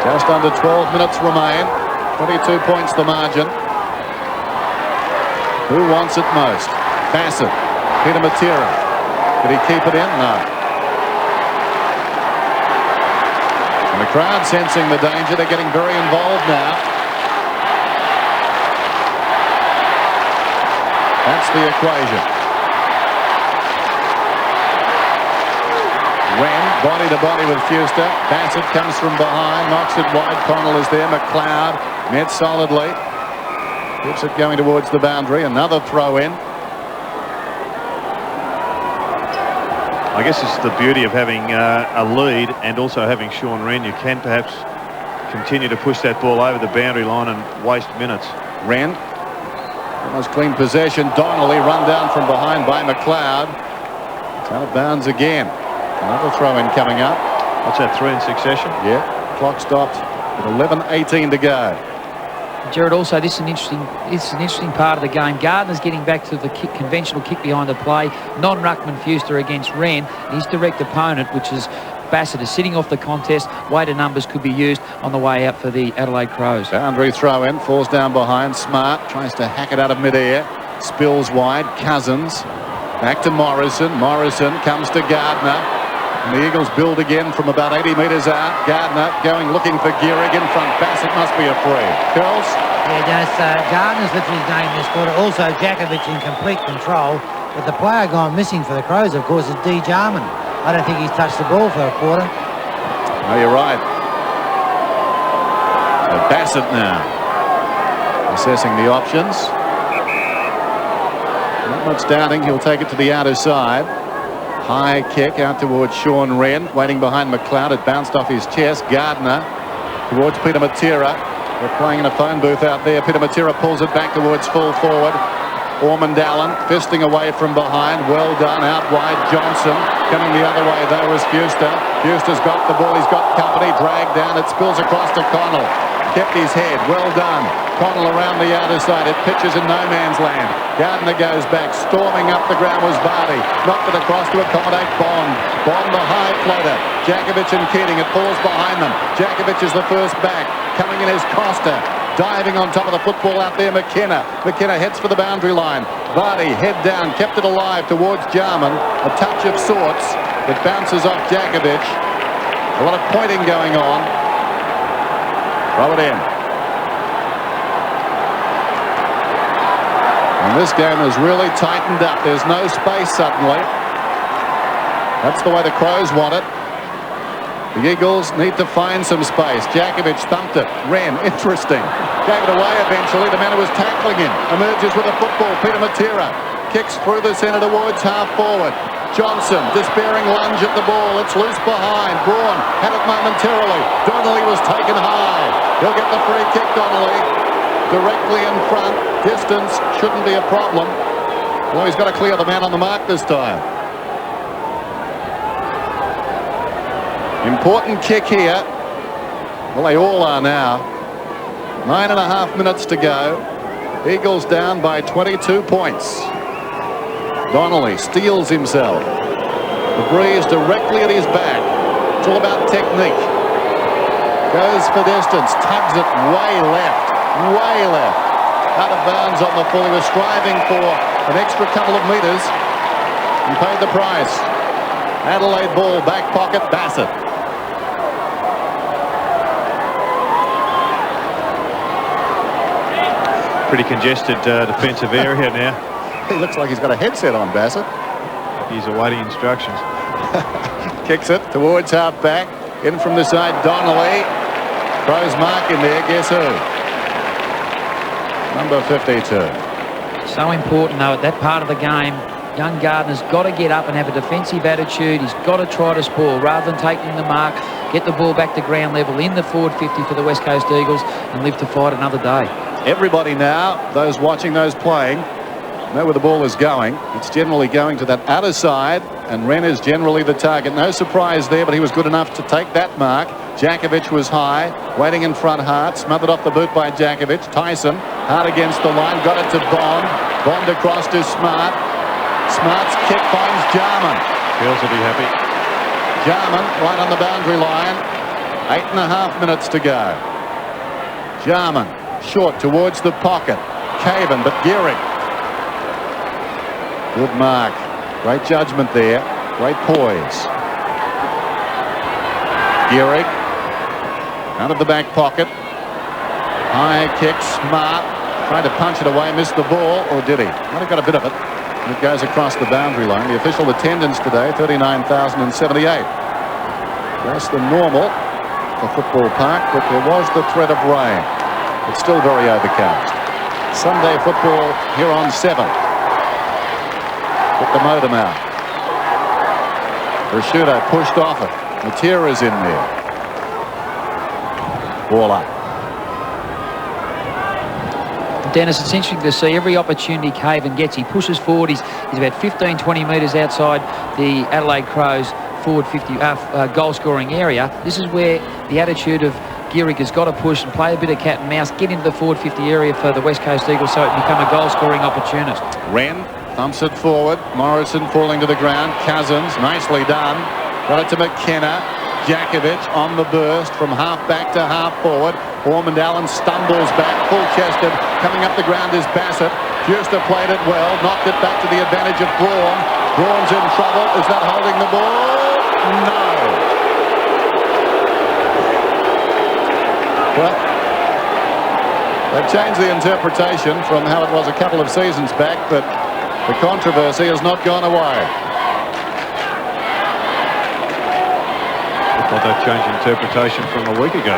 Just under 12 minutes remain. 22 points the margin. Who wants it most? Bassett. Peter Matera. Did he keep it in? No. And the crowd sensing the danger. They're getting very involved now. That's the equation. Wren, body to body with Fuster. Bassett comes from behind, knocks it wide. Connell is there. McLeod met solidly. Keeps it going towards the boundary. Another throw in. I guess it's the beauty of having a lead and also having Sean Wren. You can perhaps continue to push that ball over the boundary line and waste minutes. Wren, almost clean possession. Donnelly run down from behind by McLeod. It's out of bounds again. Another throw in coming up. What's that, 3 in succession? Yeah, clock stopped with 11:18 to go. Jared, also this is an interesting part of the game. Gardner's getting back to the conventional kick behind the play. Non-ruckman Fuster against Wren. His direct opponent, which is Bassett, is sitting off the contest. Weighted numbers could be used on the way out for the Adelaide Crows. Boundary throw in, falls down behind. Smart tries to hack it out of midair. Spills wide. Cousins back to Morrison. Morrison comes to Gardner. And the Eagles build again from about 80 metres out. Gardner going looking for Gehrig in front. Bassett must be a free. Curls? Yeah, Dennis, Gardner's lifted his game this quarter. Also, Djakovic in complete control. But the player gone missing for the Crows, of course, is D. Jarman. I don't think he's touched the ball for a quarter. No, you're right. So Bassett now assessing the options. Not much doubting. He'll take it to the outer side. High kick out towards Sean Wren, waiting behind McLeod. It bounced off his chest. Gardner towards Peter Matera. They're playing in a phone booth out there. Peter Matera pulls it back towards full forward. Ormond Allen fisting away from behind. Well done. Out wide. Johnson coming the other way though is Fuster. Fuster's got the ball. He's got company. Dragged down. It spills across to Connell. Kept his head. Well done. Connell around the outer side. It pitches in no man's land. Gardner goes back. Storming up the ground was Vardy. Knocked it across to accommodate Bond. Bond the high floater. Djakovic and Keating. It falls behind them. Djakovic is the first back. Coming in is Costa. Diving on top of the football out there, McKenna. McKenna heads for the boundary line. Vardy, head down, kept it alive towards Jarman. A touch of sorts. It bounces off Djakovic. A lot of pointing going on. Throw it in. And this game has really tightened up. There's no space suddenly. That's the way the Crows want it. The Eagles need to find some space. Djakovic thumped it. Wren, interesting. Gave it away eventually. The man who was tackling him emerges with a football. Peter Matera kicks through the centre towards half forward. Johnson, despairing lunge at the ball. It's loose behind. Braun had it momentarily. Donnelly was taken high. He'll get the free kick, Donnelly. Directly in front. Distance shouldn't be a problem. Well, he's got to clear the man on the mark this time. Important kick here. Well, they all are now. 9.5 minutes to go. Eagles down by 22 points. Donnelly steals himself. The breeze directly at his back. It's all about technique. Goes for distance. Tugs it way left. Way left. Out of bounds on the full. He was striving for an extra couple of metres. He paid the price. Adelaide ball, back pocket, Bassett. Pretty congested defensive area now. He looks like he's got a headset on, Bassett. He's awaiting instructions. Kicks it towards half-back. In from the side, Donnelly. Throws mark in there. Guess who? Number 52. So important, though, at that part of the game. Young Gardner's got to get up and have a defensive attitude. He's got to try to spoil rather than taking the mark, get the ball back to ground level in the forward 50 for the West Coast Eagles and live to fight another day. Everybody now, those watching, those playing, know where the ball is going. It's generally going to that outer side, and Wren is generally the target. No surprise there, but he was good enough to take that mark. Jakovic was high, waiting in front. Hart smothered off the boot by Jakovic. Tyson, Hart against the line, got it to Bond. Bond across to Smart. Smart's kick finds Jarman. Girls will be happy. Jarman right on the boundary line. 8.5 minutes to go. Jarman short towards the pocket. Caven, but Gearing. Good mark. Great judgment there. Great poise. Gearing out of the back pocket. High kick. Smart tried to punch it away. Missed the ball, or did he? Might have got a bit of it. It goes across the boundary line. The official attendance today, 39,078. Less than normal for Football Park, but there was the threat of rain. It's still very overcast. Sunday football here on 7. Put the modem out. Prosciutto pushed off it. Matera's in there. Ball up. Dennis, it's interesting to see every opportunity Caven gets. He pushes forward. He's about 15-20 metres outside the Adelaide Crows forward 50 goal scoring area. This is where the attitude of Gehrig has got to push and play a bit of cat and mouse, get into the forward 50 area for the West Coast Eagles so it can become a goal scoring opportunist. Wren thumps it forward. Morrison falling to the ground. Cousins, nicely done. Got it to McKenna. Jakovic on the burst from half back to half forward. Ormond Allen stumbles back, full-chested. Coming up the ground is Bassett. Fewster played it well, knocked it back to the advantage of Braun. Braun's in trouble. Is that holding the ball? No. Well, they've changed the interpretation from how it was a couple of seasons back, but the controversy has not gone away. Looked like they changed interpretation from a week ago.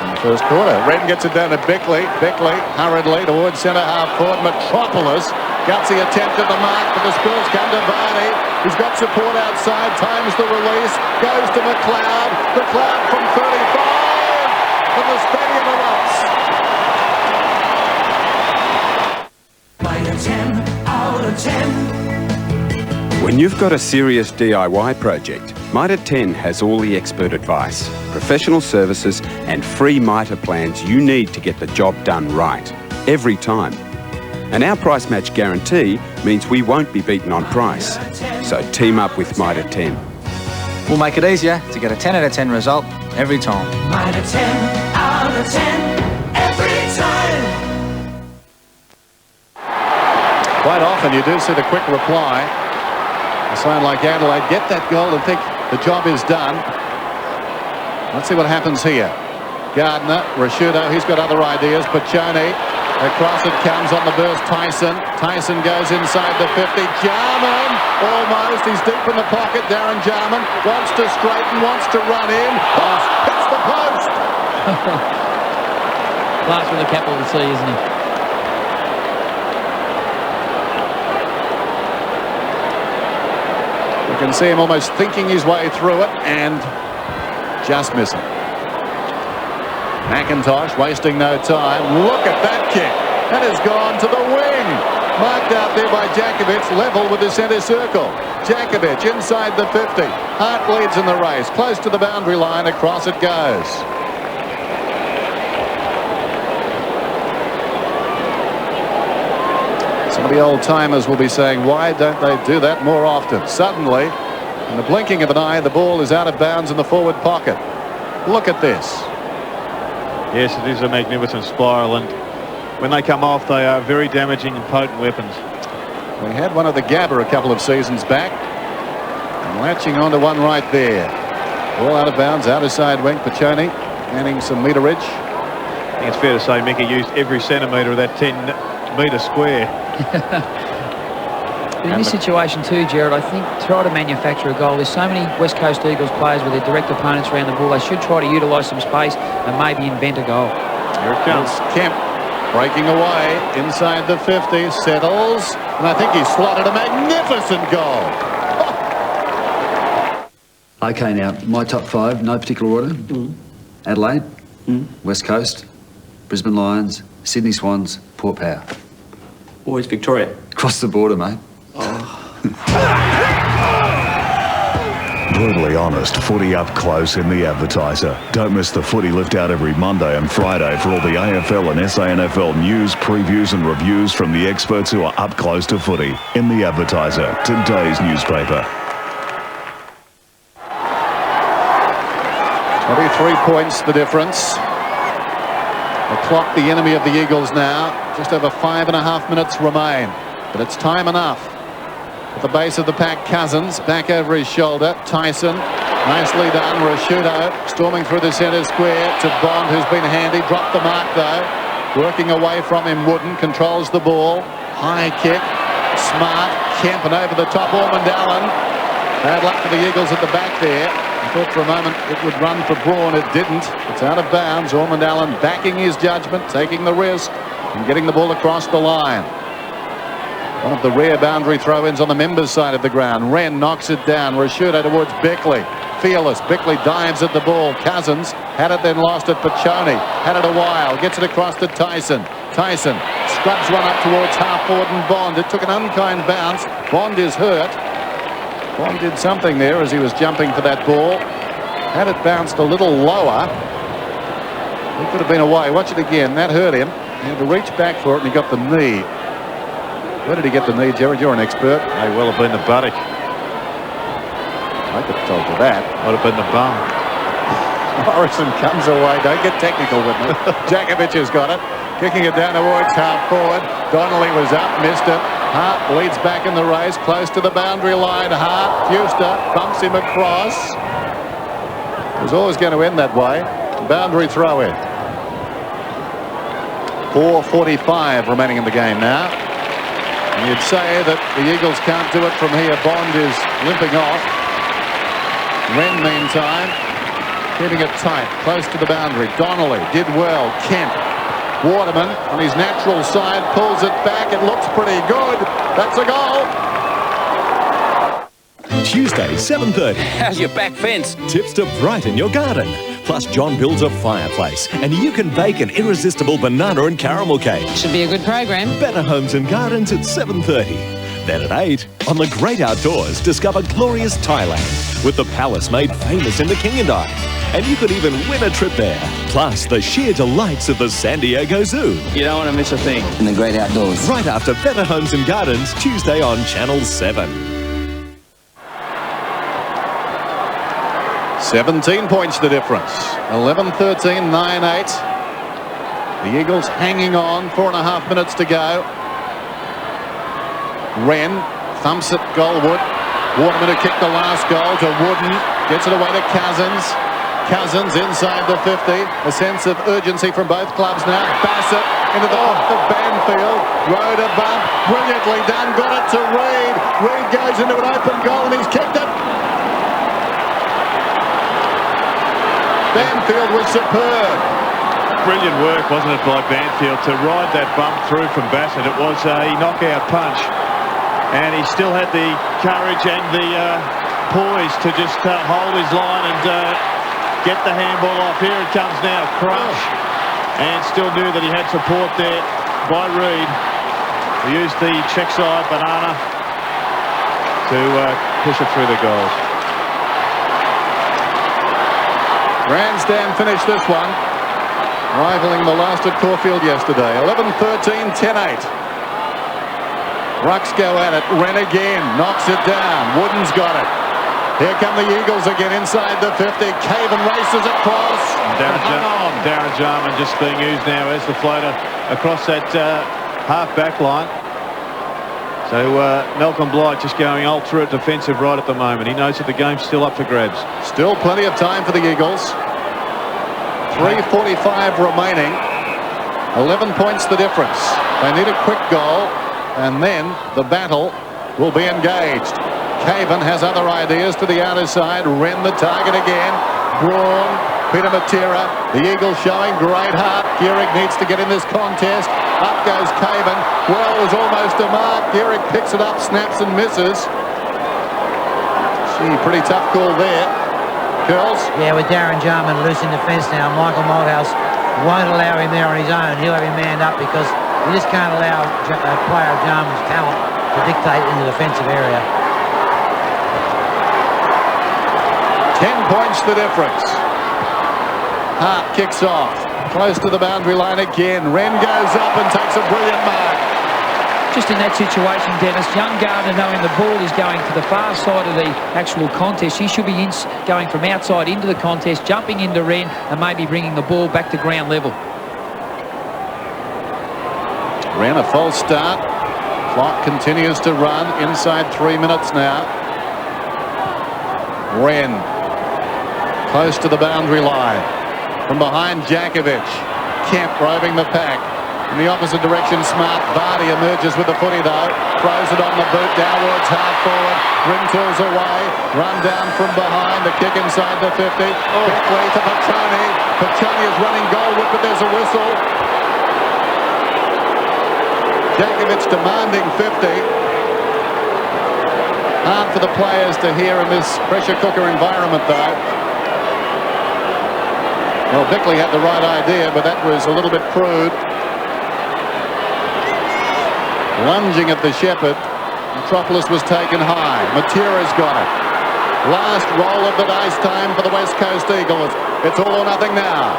In the first quarter, Wren gets it down to Beckley. Beckley hurriedly towards centre half forward. Metropolis, gutsy attempt at the mark, but the Spurs come to Varney. He's got support outside, times the release, goes to McLeod. McLeod from 35, and the stadium erupts. Minor 10 out of 10. When you've got a serious DIY project, Mitre 10 has all the expert advice, professional services and free Mitre plans you need to get the job done right, every time. And our price match guarantee means we won't be beaten on price. So team up with Mitre 10. We'll make it easier to get a 10 out of 10 result every time. Mitre 10 out of 10 every time. Quite often you do see the quick reply. A sign like Adelaide, get that goal and think the job is done. Let's see what happens here. Gardner, Prosciutto, he's got other ideas. Paccioni, across it comes on the burst. Tyson goes inside the 50. Jarman, almost. He's deep in the pocket. Darren Jarman wants to straighten, wants to run in. Oh, hits the post. Last with a capital C, isn't he? You can see him almost thinking his way through it and just missing. McIntosh wasting no time. Look at that kick. That has gone to the wing. Marked out there by Jakovic, level with the centre circle. Jakovic inside the 50. Hart leads in the race. Close to the boundary line. Across it goes. Some of the old-timers will be saying, why don't they do that more often? Suddenly, in the blinking of an eye, the ball is out of bounds in the forward pocket. Look at this. Yes, it is a magnificent spiral, and when they come off, they are very damaging and potent weapons. We had one at the Gabba a couple of seasons back, and latching onto one right there. Ball out of bounds, outer side wing. Paccioni gaining some meterage. I think it's fair to say Mickey used every centimetre of that 10-metre square. But in this situation too, Gerard, I think try to manufacture a goal. There's so many West Coast Eagles players with their direct opponents around the ball. They should try to utilise some space and maybe invent a goal. Here it comes. Kemp breaking away inside the 50, settles, and I think he's slotted a magnificent goal. Okay, now, my top 5, no particular order. Adelaide, West Coast, Brisbane Lions, Sydney Swans, Port Power. Always Victoria. Across the border, mate. Brutally honest, footy up close in the Advertiser. Don't miss the footy lift out every Monday and Friday for all the AFL and SANFL news, previews and reviews from the experts who are up close to footy. In the Advertiser, today's newspaper. 23 points the difference. The clock, the enemy of the Eagles now. Just over 5.5 minutes remain. But it's time enough. At the base of the pack, Cousins, back over his shoulder. Tyson, nicely done. Rashudo storming through the centre square to Bond, who's been handy. Dropped the mark, though. Working away from him, Wooden controls the ball. High kick. Smart. Kemp and over the top, Ormond Allen. Bad luck for the Eagles at the back there. I thought for a moment it would run for Braun. It didn't. It's out of bounds. Ormond Allen backing his judgment, taking the risk and getting the ball across the line. One of the rare boundary throw-ins on the members' side of the ground. Wren knocks it down. Rashudo towards Beckley. Fearless. Beckley dives at the ball. Cousins had it, then lost it. Pachoni had it a while. Gets it across to Tyson. Tyson scrubs one up towards half-forward and Bond. It took an unkind bounce. Bond is hurt. Bond did something there as he was jumping for that ball. Had it bounced a little lower. He could have been away. Watch it again. That hurt him. He had to reach back for it and he got the knee. Where did he get the knee, Gerard? You're an expert. May well have been the buttock. I could have told you that. Might have been the bum. Morrison comes away. Don't get technical with me. Jakovic has got it. Kicking it down towards half forward. Donnelly was up, missed it. Hart leads back in the race, close to the boundary line. Hart, Fuster bumps him across. It was always going to end that way. Boundary throw in. 4:45 remaining in the game now. And you'd say that the Eagles can't do it from here. Bond is limping off. Wren, meantime, keeping it tight, close to the boundary. Donnelly did well. Kemp. Waterman on his natural side pulls it back. It looks pretty good. That's a goal. Tuesday, 7:30. How's your back fence? Tips to brighten your garden. Plus, John builds a fireplace, and you can bake an irresistible banana and caramel cake. Should be a good program. Better Homes and Gardens at 7:30. Then at 8, on the Great Outdoors, discover glorious Thailand with the palace made famous in the King and I. And you could even win a trip there. Plus, the sheer delights of the San Diego Zoo. You don't want to miss a thing. In the Great Outdoors. Right after Better Homes and Gardens, Tuesday on Channel 7. 17 points the difference. 11-13, 9-8. The Eagles hanging on. 4.5 minutes to go. Wren thumps it goalward. Waterman who kicked the last goal to Wooden. Gets it away to Cousins. Cousins inside the 50. A sense of urgency from both clubs now. Bassett into the off of Banfield. Rode a bump. Brilliantly done. Got it to Reid. Reid goes into an open goal and he's kicked it. Banfield was superb. Brilliant work, wasn't it, by Banfield to ride that bump through from Bassett. It was a knockout punch. And he still had the courage and the poise to just hold his line and get the handball off. Here it comes now, Crunch. And still knew that he had support there by Reid. He used the check side banana to push it through the goals. Grandstand finished this one, rivaling the last at Caulfield yesterday. 11-13, 10-8. Rucks go at it. Wren again, knocks it down. Wooden's got it. Here come the Eagles again inside the 50. Caven races across. Darren Jarman just being used now as the floater across that half-back line. So Malcolm Blight just going ultra defensive right at the moment. He knows that the game's still up for grabs. Still plenty of time for the Eagles. 3:45 remaining. 11 points the difference. They need a quick goal. And then the battle will be engaged. Caven has other ideas to the outer side. Wren the target again. Braun, Peter Matera. The Eagles showing great heart. Gehrig needs to get in this contest. Up goes Caven. Well, was almost a mark. Gehrig picks it up, snaps and misses. Gee, pretty tough call there. Curls? Yeah, with Darren Jarman loose in the fence now, Michael Malthouse won't allow him there on his own. He'll have him manned up because you just can't allow a player of Jarman's talent to dictate in the defensive area. 10 points the difference. Hart kicks off. Close to the boundary line again. Wren goes up and takes a brilliant mark. Just in that situation, Dennis, young Gardner, knowing the ball is going to the far side of the actual contest, he should be going from outside into the contest, jumping into Wren and maybe bringing the ball back to ground level. Wren a false start. Clock continues to run. Inside 3 minutes now. Wren close to the boundary line. From behind Jakovic. Kemp roving the pack. In the opposite direction, Smart. Vardy emerges with the footy though. Throws it on the boot downwards, half forward. Rintoul's away. Run down from behind. The kick inside the 50. Beckley to Petroni. Petroni is running goalward, but there's a whistle. Jakovic demanding 50. Hard for the players to hear in this pressure cooker environment though. Well, Beckley had the right idea, but that was a little bit crude. Lunging at the shepherd. Metropolis was taken high. Matera's got it. Last roll of the dice time for the West Coast Eagles. It's all or nothing now.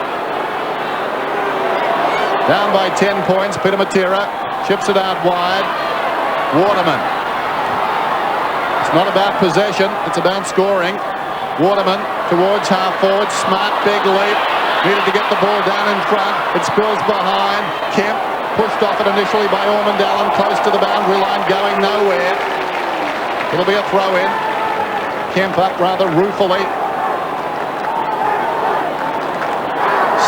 Down by 10 points, Peter Matera chips it out wide. Waterman. It's not about possession, it's about scoring. Waterman towards half forward. Smart, big leap. Needed to get the ball down in front. It spills behind. Kemp pushed off it initially by Ormond Allen, close to the boundary line, going nowhere. It'll be a throw-in. Kemp up rather ruefully.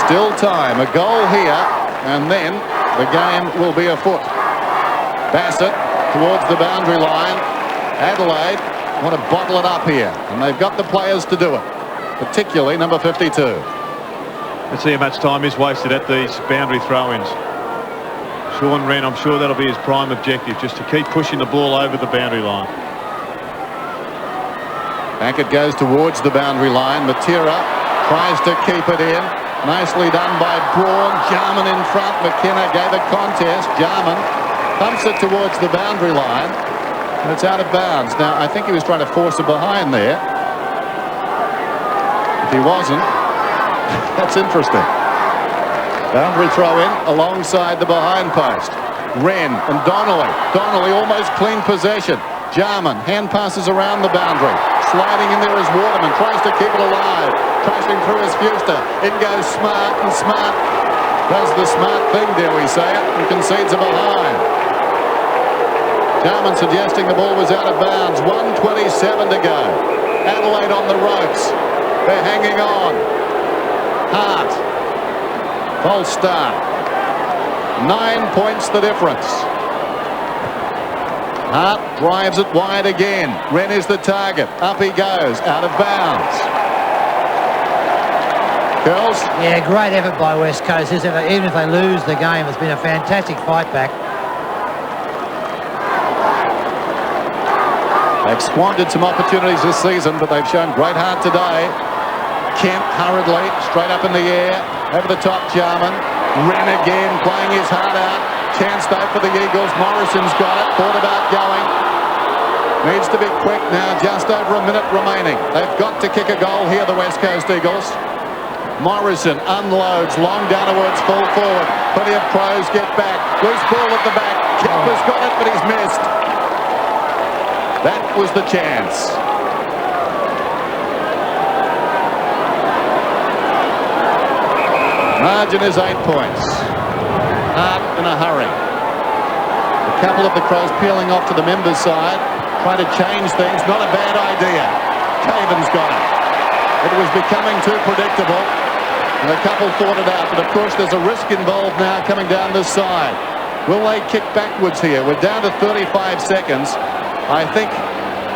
Still time. A goal here, and then the game will be afoot. Bassett towards the boundary line. Adelaide want to bottle it up here, and they've got the players to do it, particularly number 52. Let's see how much time is wasted at these boundary throw-ins. Sean Wren, I'm sure that'll be his prime objective, just to keep pushing the ball over the boundary line. Back it goes towards the boundary line. Matera tries to keep it in. Nicely done by Braun. Jarman in front. McKenna gave a contest. Jarman pumps it towards the boundary line, and it's out of bounds. Now, I think he was trying to force it behind there. If he wasn't, that's interesting. Boundary throw-in alongside the behind post. Wren and Donnelly. Donnelly almost clean possession. Jarman hand passes around the boundary. Sliding in there is Waterman. Tries to keep it alive. Crashing through his Fuster. In goes Smart, and Smart does the smart thing, dare we say it, and concedes a behind. Jarman suggesting the ball was out of bounds. 1:27 to go. Adelaide on the ropes. They're hanging on. Hart. False start. 9 points the difference. Hart drives it wide again. Wren is the target. Up he goes. Out of bounds. Girls? Yeah, great effort by West Coast. Even if they lose the game, it's been a fantastic fight back. They've squandered some opportunities this season, but they've shown great heart today. Kemp hurriedly, straight up in the air. Over the top, Jarman. Wren again, playing his heart out. Chance though for the Eagles. Morrison's got it. Thought about going. Needs to be quick now. Just over a minute remaining. They've got to kick a goal here, the West Coast Eagles. Morrison unloads. Long downwards, full forward. Plenty of pros get back. Loose ball at the back. Kemp has got it, but he's missed. That was the chance. Margin is 8 points. Hart in a hurry. A couple of the Crows peeling off to the members' side, trying to change things. Not a bad idea. Caven's got it. It was becoming too predictable, and a couple thought it out. But of course, there's a risk involved now coming down this side. Will they kick backwards here? We're down to 35 seconds. I think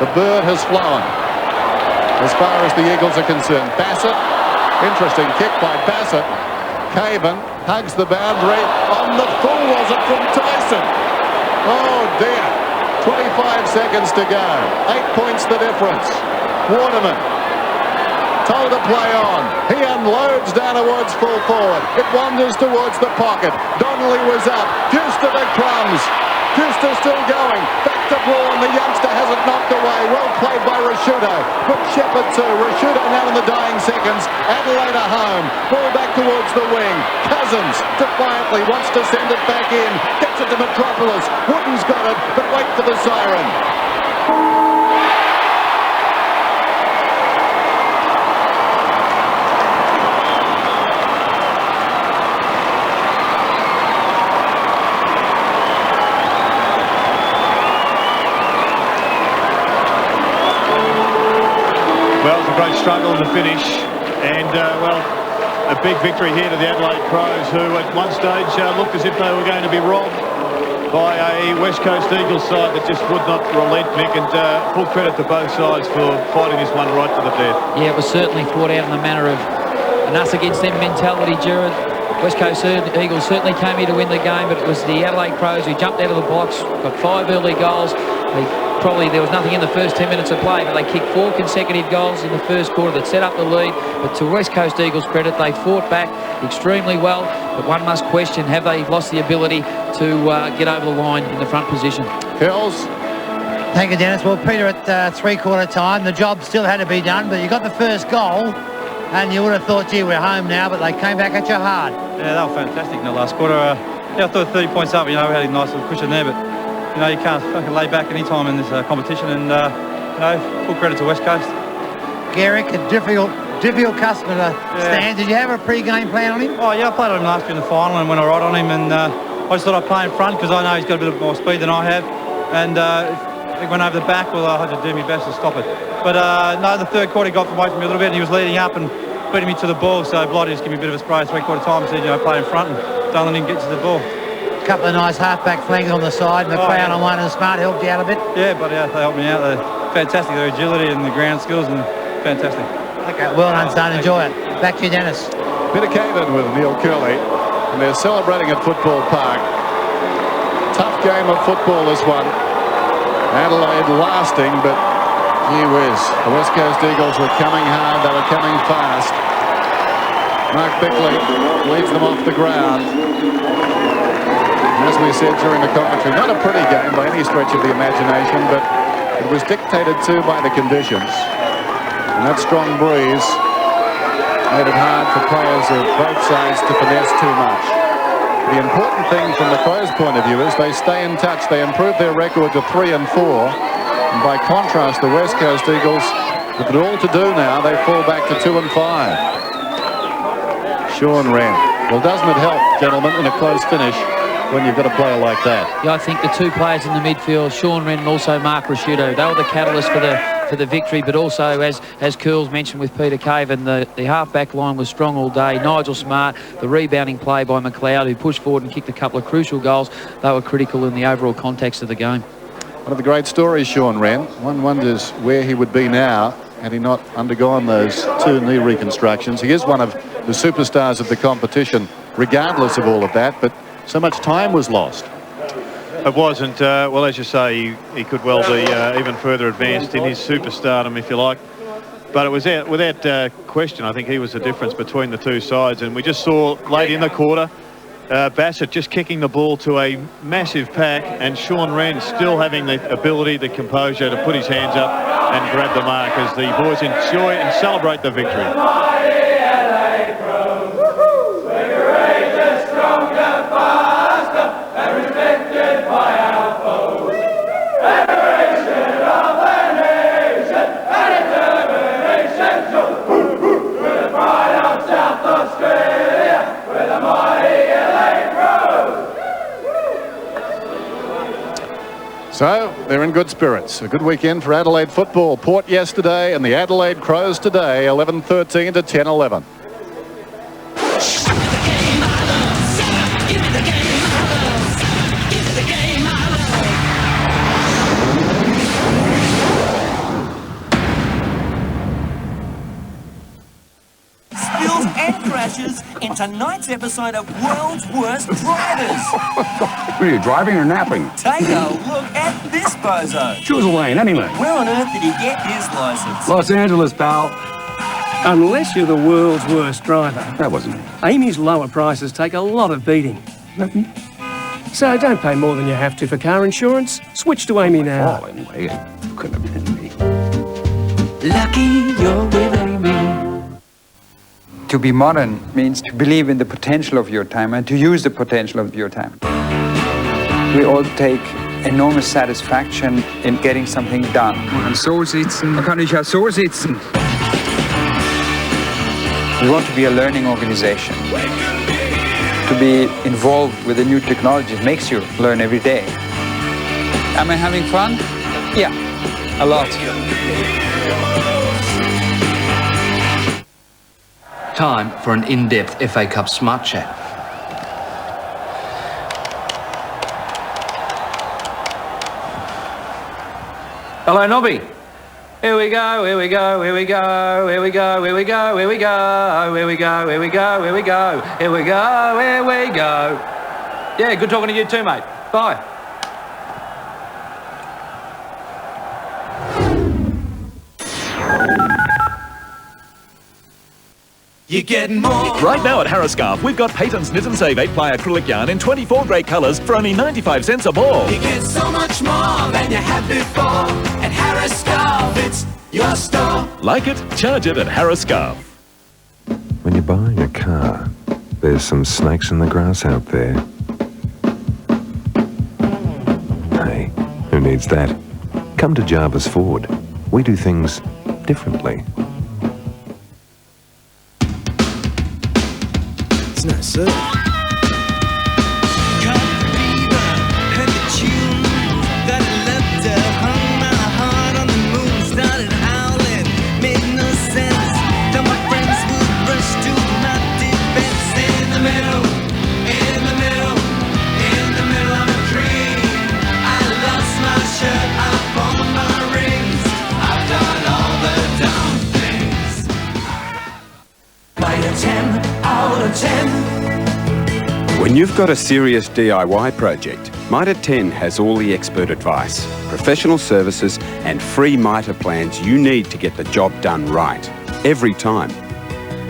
the bird has flown as far as the Eagles are concerned. Bassett, interesting kick by Bassett. Caven hugs the boundary. On the full, was it from Tyson? Oh dear. 25 seconds to go. 8 points the difference. Waterman told to play on. He unloads down towards full forward. It wanders towards the pocket. Donnelly was up. Deuster to Crumbs. Deuster still going. Back to Braun. The youngster hasn't knocked away. Well played by Rashudo. Good Shepherd too. Rashudo now in the dying seconds. Adelaide are home. Ball back towards the wing. Cousins defiantly wants to send it back in. Gets it to Metropolis. Wooden's got it, but wait for the siren. Well, it's a great struggle to finish, and well, a big victory here to the Adelaide Crows, who at one stage looked as if they were going to be robbed by a West Coast Eagles side that just would not relent, Mick, and full credit to both sides for fighting this one right to the death. Yeah, it was certainly fought out in the manner of an us against them mentality, Gerard. West Coast Eagles certainly came here to win the game, but it was the Adelaide Crows who jumped out of the box, got 5 early goals. There was nothing in the first 10 minutes of play, but they kicked 4 consecutive goals in the first quarter that set up the lead. But to West Coast Eagles' credit, they fought back extremely well. But one must question, have they lost the ability to get over the line in the front position? Hills. Thank you, Dennis. Well, Peter, at three-quarter time, the job still had to be done, but you got the first goal, and you would have thought, gee, we're home now, but they came back at you hard. Yeah, they were fantastic in the last quarter. Yeah, I thought 30 points up, we had a nice little cushion there, but you know, you can't fucking lay back any time in this competition, and full credit to West Coast. Garrick, a difficult customer to stand. Did you have a pre-game plan on him? Oh yeah, I played on him last year in the final and went all right on him, and I just thought I'd play in front because I know he's got a bit more speed than I have, and if he went over the back, well, I had to do my best to stop it. But no, the third quarter he got away from me a little bit, and he was leading up and beating me to the ball, so Blighty just gave me a bit of a spray at three-quarter time and said, play in front, and don't let him get to the ball. Couple of nice half-back flanks on the side. McLeod on one, and Smart helped you out a bit. Yeah, but they helped me out. They're fantastic. Their agility and the ground skills, and fantastic. Okay, well done, son. Enjoy it. Back to you, Dennis. Peter Caven with Neil Curley, and they're celebrating at Football Park. Tough game of football, this one. Adelaide lasting, but gee whiz, the West Coast Eagles were coming hard. They were coming fast. Mark Bickley leads them off the ground. As we said during the commentary, not a pretty game by any stretch of the imagination, but it was dictated to by the conditions. And that strong breeze made it hard for players of both sides to finesse too much. The important thing from the Crows' point of view is they stay in touch. They improve their record to 3 and 4. And by contrast, the West Coast Eagles, with it all to do now, they fall back to 2 and 5. Sean Wren. Well, doesn't it help, gentlemen, in a close finish when you've got a player like that? Yeah, I think the two players in the midfield, Sean Wren and also Mark Rashudo, they were the catalyst for the victory, but also, as Curls mentioned with Peter Caven, the half-back line was strong all day. Nigel Smart, the rebounding play by McLeod, who pushed forward and kicked a couple of crucial goals. They were critical in the overall context of the game. One of the great stories, Sean Wren. One wonders where he would be now had he not undergone those 2 knee reconstructions. He is one of the superstars of the competition, regardless of all of that, but so much time was lost. It wasn't. Well, as you say, he could well be even further advanced in his superstardom, if you like. But it was without question, I think he was the difference between the two sides. And we just saw late in the quarter, Bassett just kicking the ball to a massive pack, and Sean Wren still having the ability, the composure to put his hands up and grab the mark as the boys enjoy and celebrate the victory. So they're in good spirits. A good weekend for Adelaide football. Port yesterday and the Adelaide Crows today, 11-13 to 10-11. features in tonight's episode of World's Worst Drivers. Were you driving or napping? Take a look at this bozo. Choose a lane, any lane. Where on earth did he get his license? Los Angeles, pal. Unless you're the world's worst driver. That wasn't me. Amy's lower prices take a lot of beating. So don't pay more than you have to for car insurance. Switch to Amy now. Oh, anyway, it couldn't have been me. Lucky you're with Amy. To be modern means to believe in the potential of your time and to use the potential of your time. We all take enormous satisfaction in getting something done. Man so sitzen, man kann nicht ja so sitzen. We want to be a learning organization. To be involved with the new technology makes you learn every day. Am I having fun? Yeah, a lot. Time for an in-depth FA Cup smart chat. Hello, Nobby. Here we go, here we go, here we go, here we go, here we go, here we go, here we go, here we go, here we go, here we go, here we go. Yeah, good talking to you too, mate. Bye. You're getting more. Right now at Harriscarf, we've got Peyton's Knit and Save 8-ply acrylic yarn in 24 great colours for only 95 cents a ball. You get so much more than you had before. At Harriscarf, it's your store. Like it? Charge it at Harriscarf. When you're buying a car, there's some snakes in the grass out there. Hey, who needs that? Come to Jarvis Ford. We do things differently. It's not so. When you've got a serious DIY project, Mitre 10 has all the expert advice, professional services and free Mitre plans you need to get the job done right, every time.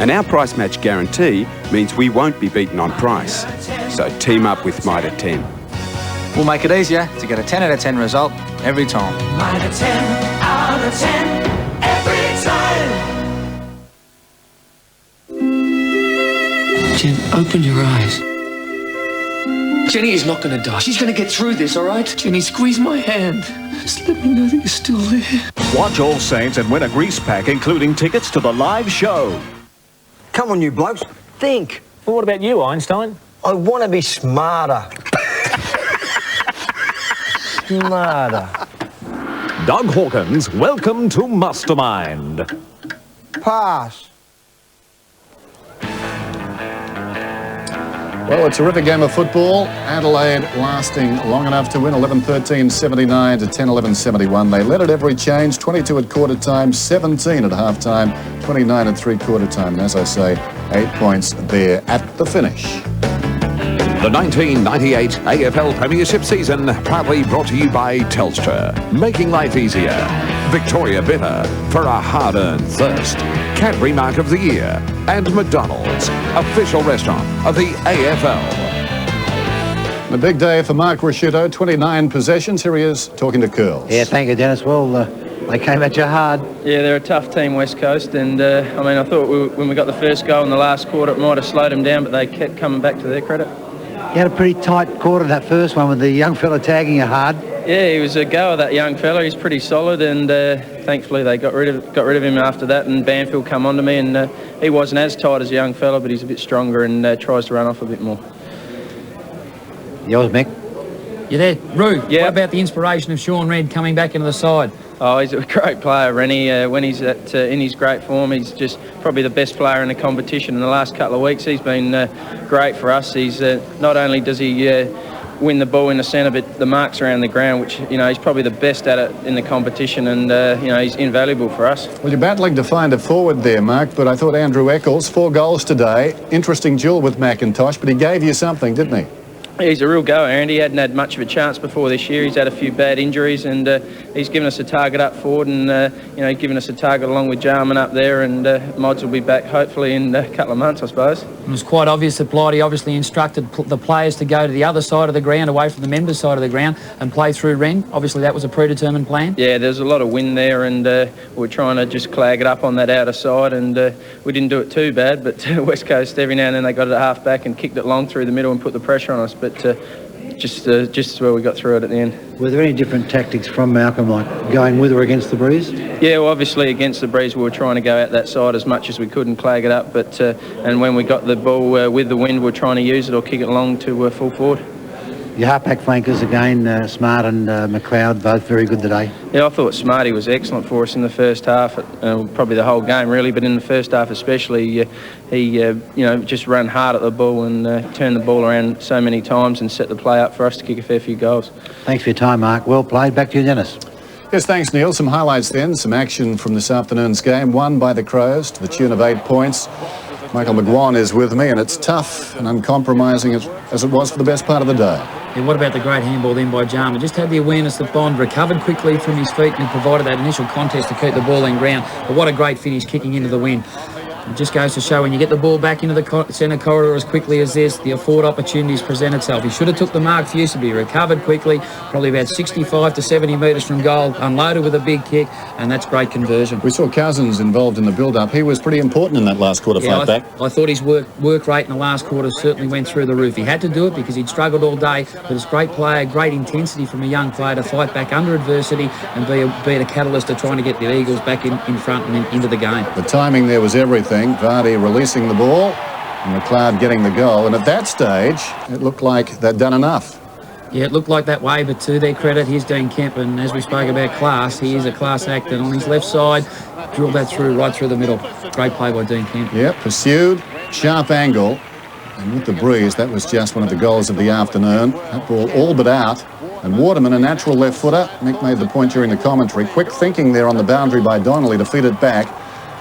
And our price match guarantee means we won't be beaten on price. So team up with Mitre 10. We'll make it easier to get a 10 out of 10 result every time. Mitre 10 out of 10 every time. Jen, open your eyes. Jenny is not going to die. She's going to get through this, all right? Jenny, squeeze my hand. Just let me know that you're still there. Watch All Saints and win a grease pack, including tickets to the live show. Come on, you blokes. Think. Well, what about you, Einstein? I want to be smarter. Smarter. Doug Hawkins, welcome to Mastermind. Pass. Well, a terrific game of football. Adelaide lasting long enough to win 11-13-79 to 10-11-71. They led at every change, 22 at quarter time, 17 at half time, 29 at three-quarter time. And as I say, 8 points there at the finish. The 1998 AFL Premiership season proudly brought to you by Telstra, making life easier. Victoria Bitter for a hard-earned thirst. Cadbury Mark of the Year and McDonald's, official restaurant of the AFL. A big day for Mark Rasciuto, 29 possessions. Here he is talking to Curls. Yeah, thank you, Dennis. Well, they came at you hard. Yeah, they're a tough team, West Coast, and I mean, I thought when we got the first goal in the last quarter, it might have slowed them down, but they kept coming back to their credit. You had a pretty tight quarter, that first one, with the young fella tagging you hard. Yeah, he was a goer, that young fella. He's pretty solid, and thankfully they got rid of him after that. And Banfield come on to me, and he wasn't as tight as a young fella, but he's a bit stronger and tries to run off a bit more. Yours, Mick. You there, Roo? Yeah. What about the inspiration of Sean Red coming back into the side? Oh, he's a great player, Rennie. When he's in his great form, he's just probably the best player in the competition in the last couple of weeks. He's been great for us. He's not only does he win the ball in the centre, but the marks around the ground, which, you know, he's probably the best at it in the competition, and, you know, he's invaluable for us. Well, you're battling to find a forward there, Mark, but I thought Andrew Eccles, 4 goals today. Interesting duel with McIntosh, but he gave you something, didn't he? He's a real goer, and he hadn't had much of a chance before this year. He's had a few bad injuries, and he's given us a target up forward, and you know, given us a target along with Jarman up there, and Mods will be back hopefully in a couple of months, I suppose. It was quite obvious that Blighty obviously instructed the players to go to the other side of the ground, away from the members' side of the ground, and play through Wren. Obviously that was a predetermined plan. Yeah, there's a lot of wind there, and we're trying to just clag it up on that outer side, and we didn't do it too bad, but West Coast every now and then they got it at half back and kicked it long through the middle and put the pressure on us, but just where we got through it at the end. Were there any different tactics from Malcolm, like going with or against the breeze? Yeah, well, obviously against the breeze we were trying to go out that side as much as we could and clag it up, but and when we got the ball with the wind, we're trying to use it or kick it along to full forward. Your half-back flankers again, Smart and McLeod, both very good today. Yeah, I thought Smarty was excellent for us in the first half, probably the whole game really, but in the first half especially, he you know, just ran hard at the ball and turned the ball around so many times and set the play up for us to kick a fair few goals. Thanks for your time, Mark. Well played. Back to you, Dennis. Yes, thanks, Neil. Some highlights then, some action from this afternoon's game, won by the Crows to the tune of 8 points. Michael McGuan is with me, and it's tough and uncompromising as it was for the best part of the day. And what about the great handball then by Jarman? Just had the awareness that Bond recovered quickly from his feet and provided that initial contest to keep the ball in ground. But what a great finish, kicking into the wind. It just goes to show when you get the ball back into the centre corridor as quickly as this, the forward opportunities present itself. He should have took the mark for Fuseby, recovered quickly, probably about 65 to 70 metres from goal, unloaded with a big kick, and that's great conversion. We saw Cousins involved in the build-up. He was pretty important in that last quarter fight back. I thought his work rate in the last quarter certainly went through the roof. He had to do it because he'd struggled all day, but it's great player, great intensity from a young player to fight back under adversity and be a catalyst to trying to get the Eagles back in front and into the game. The timing there was everything. Vardy releasing the ball and McLeod getting the goal, and at that stage it looked like they'd done enough. Yeah, it looked like that way, but to their credit, here's Dean Kemp, and as we spoke about class, he is a class act, and on his left side, drilled that through, right through the middle. Great play by Dean Kemp. Yep, pursued, sharp angle, and with the breeze, that was just one of the goals of the afternoon. That ball all but out, and Waterman, a natural left footer. Mick made the point during the commentary. Quick thinking there on the boundary by Donnelly to feed it back,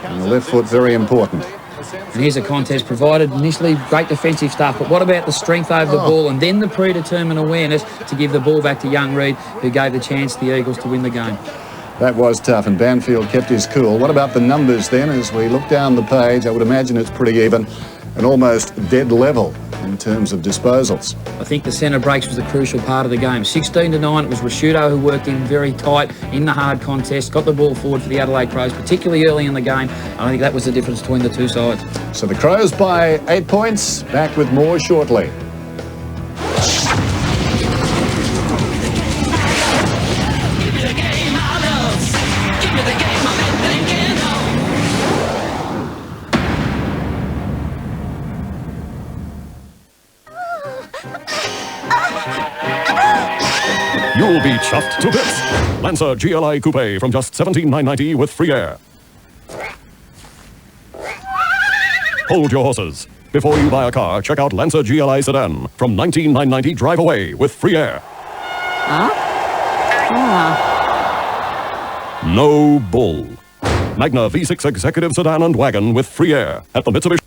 and the left foot very important. And here's a contest provided initially great defensive stuff, but what about the strength over the ball and then the predetermined awareness to give the ball back to young Reid, who gave the chance to the Eagles to win the game. That was tough, and Banfield kept his cool. What about the numbers then? As we look down the page, I would imagine it's pretty even and almost dead level in terms of disposals. I think the centre breaks was the crucial part of the game. 16-9, it was Rashudo who worked in very tight in the hard contest, got the ball forward for the Adelaide Crows, particularly early in the game. I think that was the difference between the two sides. So the Crows by 8 points. Back with more shortly. You'll be chuffed to bits. Lancer GLI Coupe from just $17,990 with free air. Hold your horses. Before you buy a car, check out Lancer GLI Sedan from $19,990 drive away with free air. Huh? No bull. Magna V6 Executive Sedan and Wagon with free air at the Mitsubishi.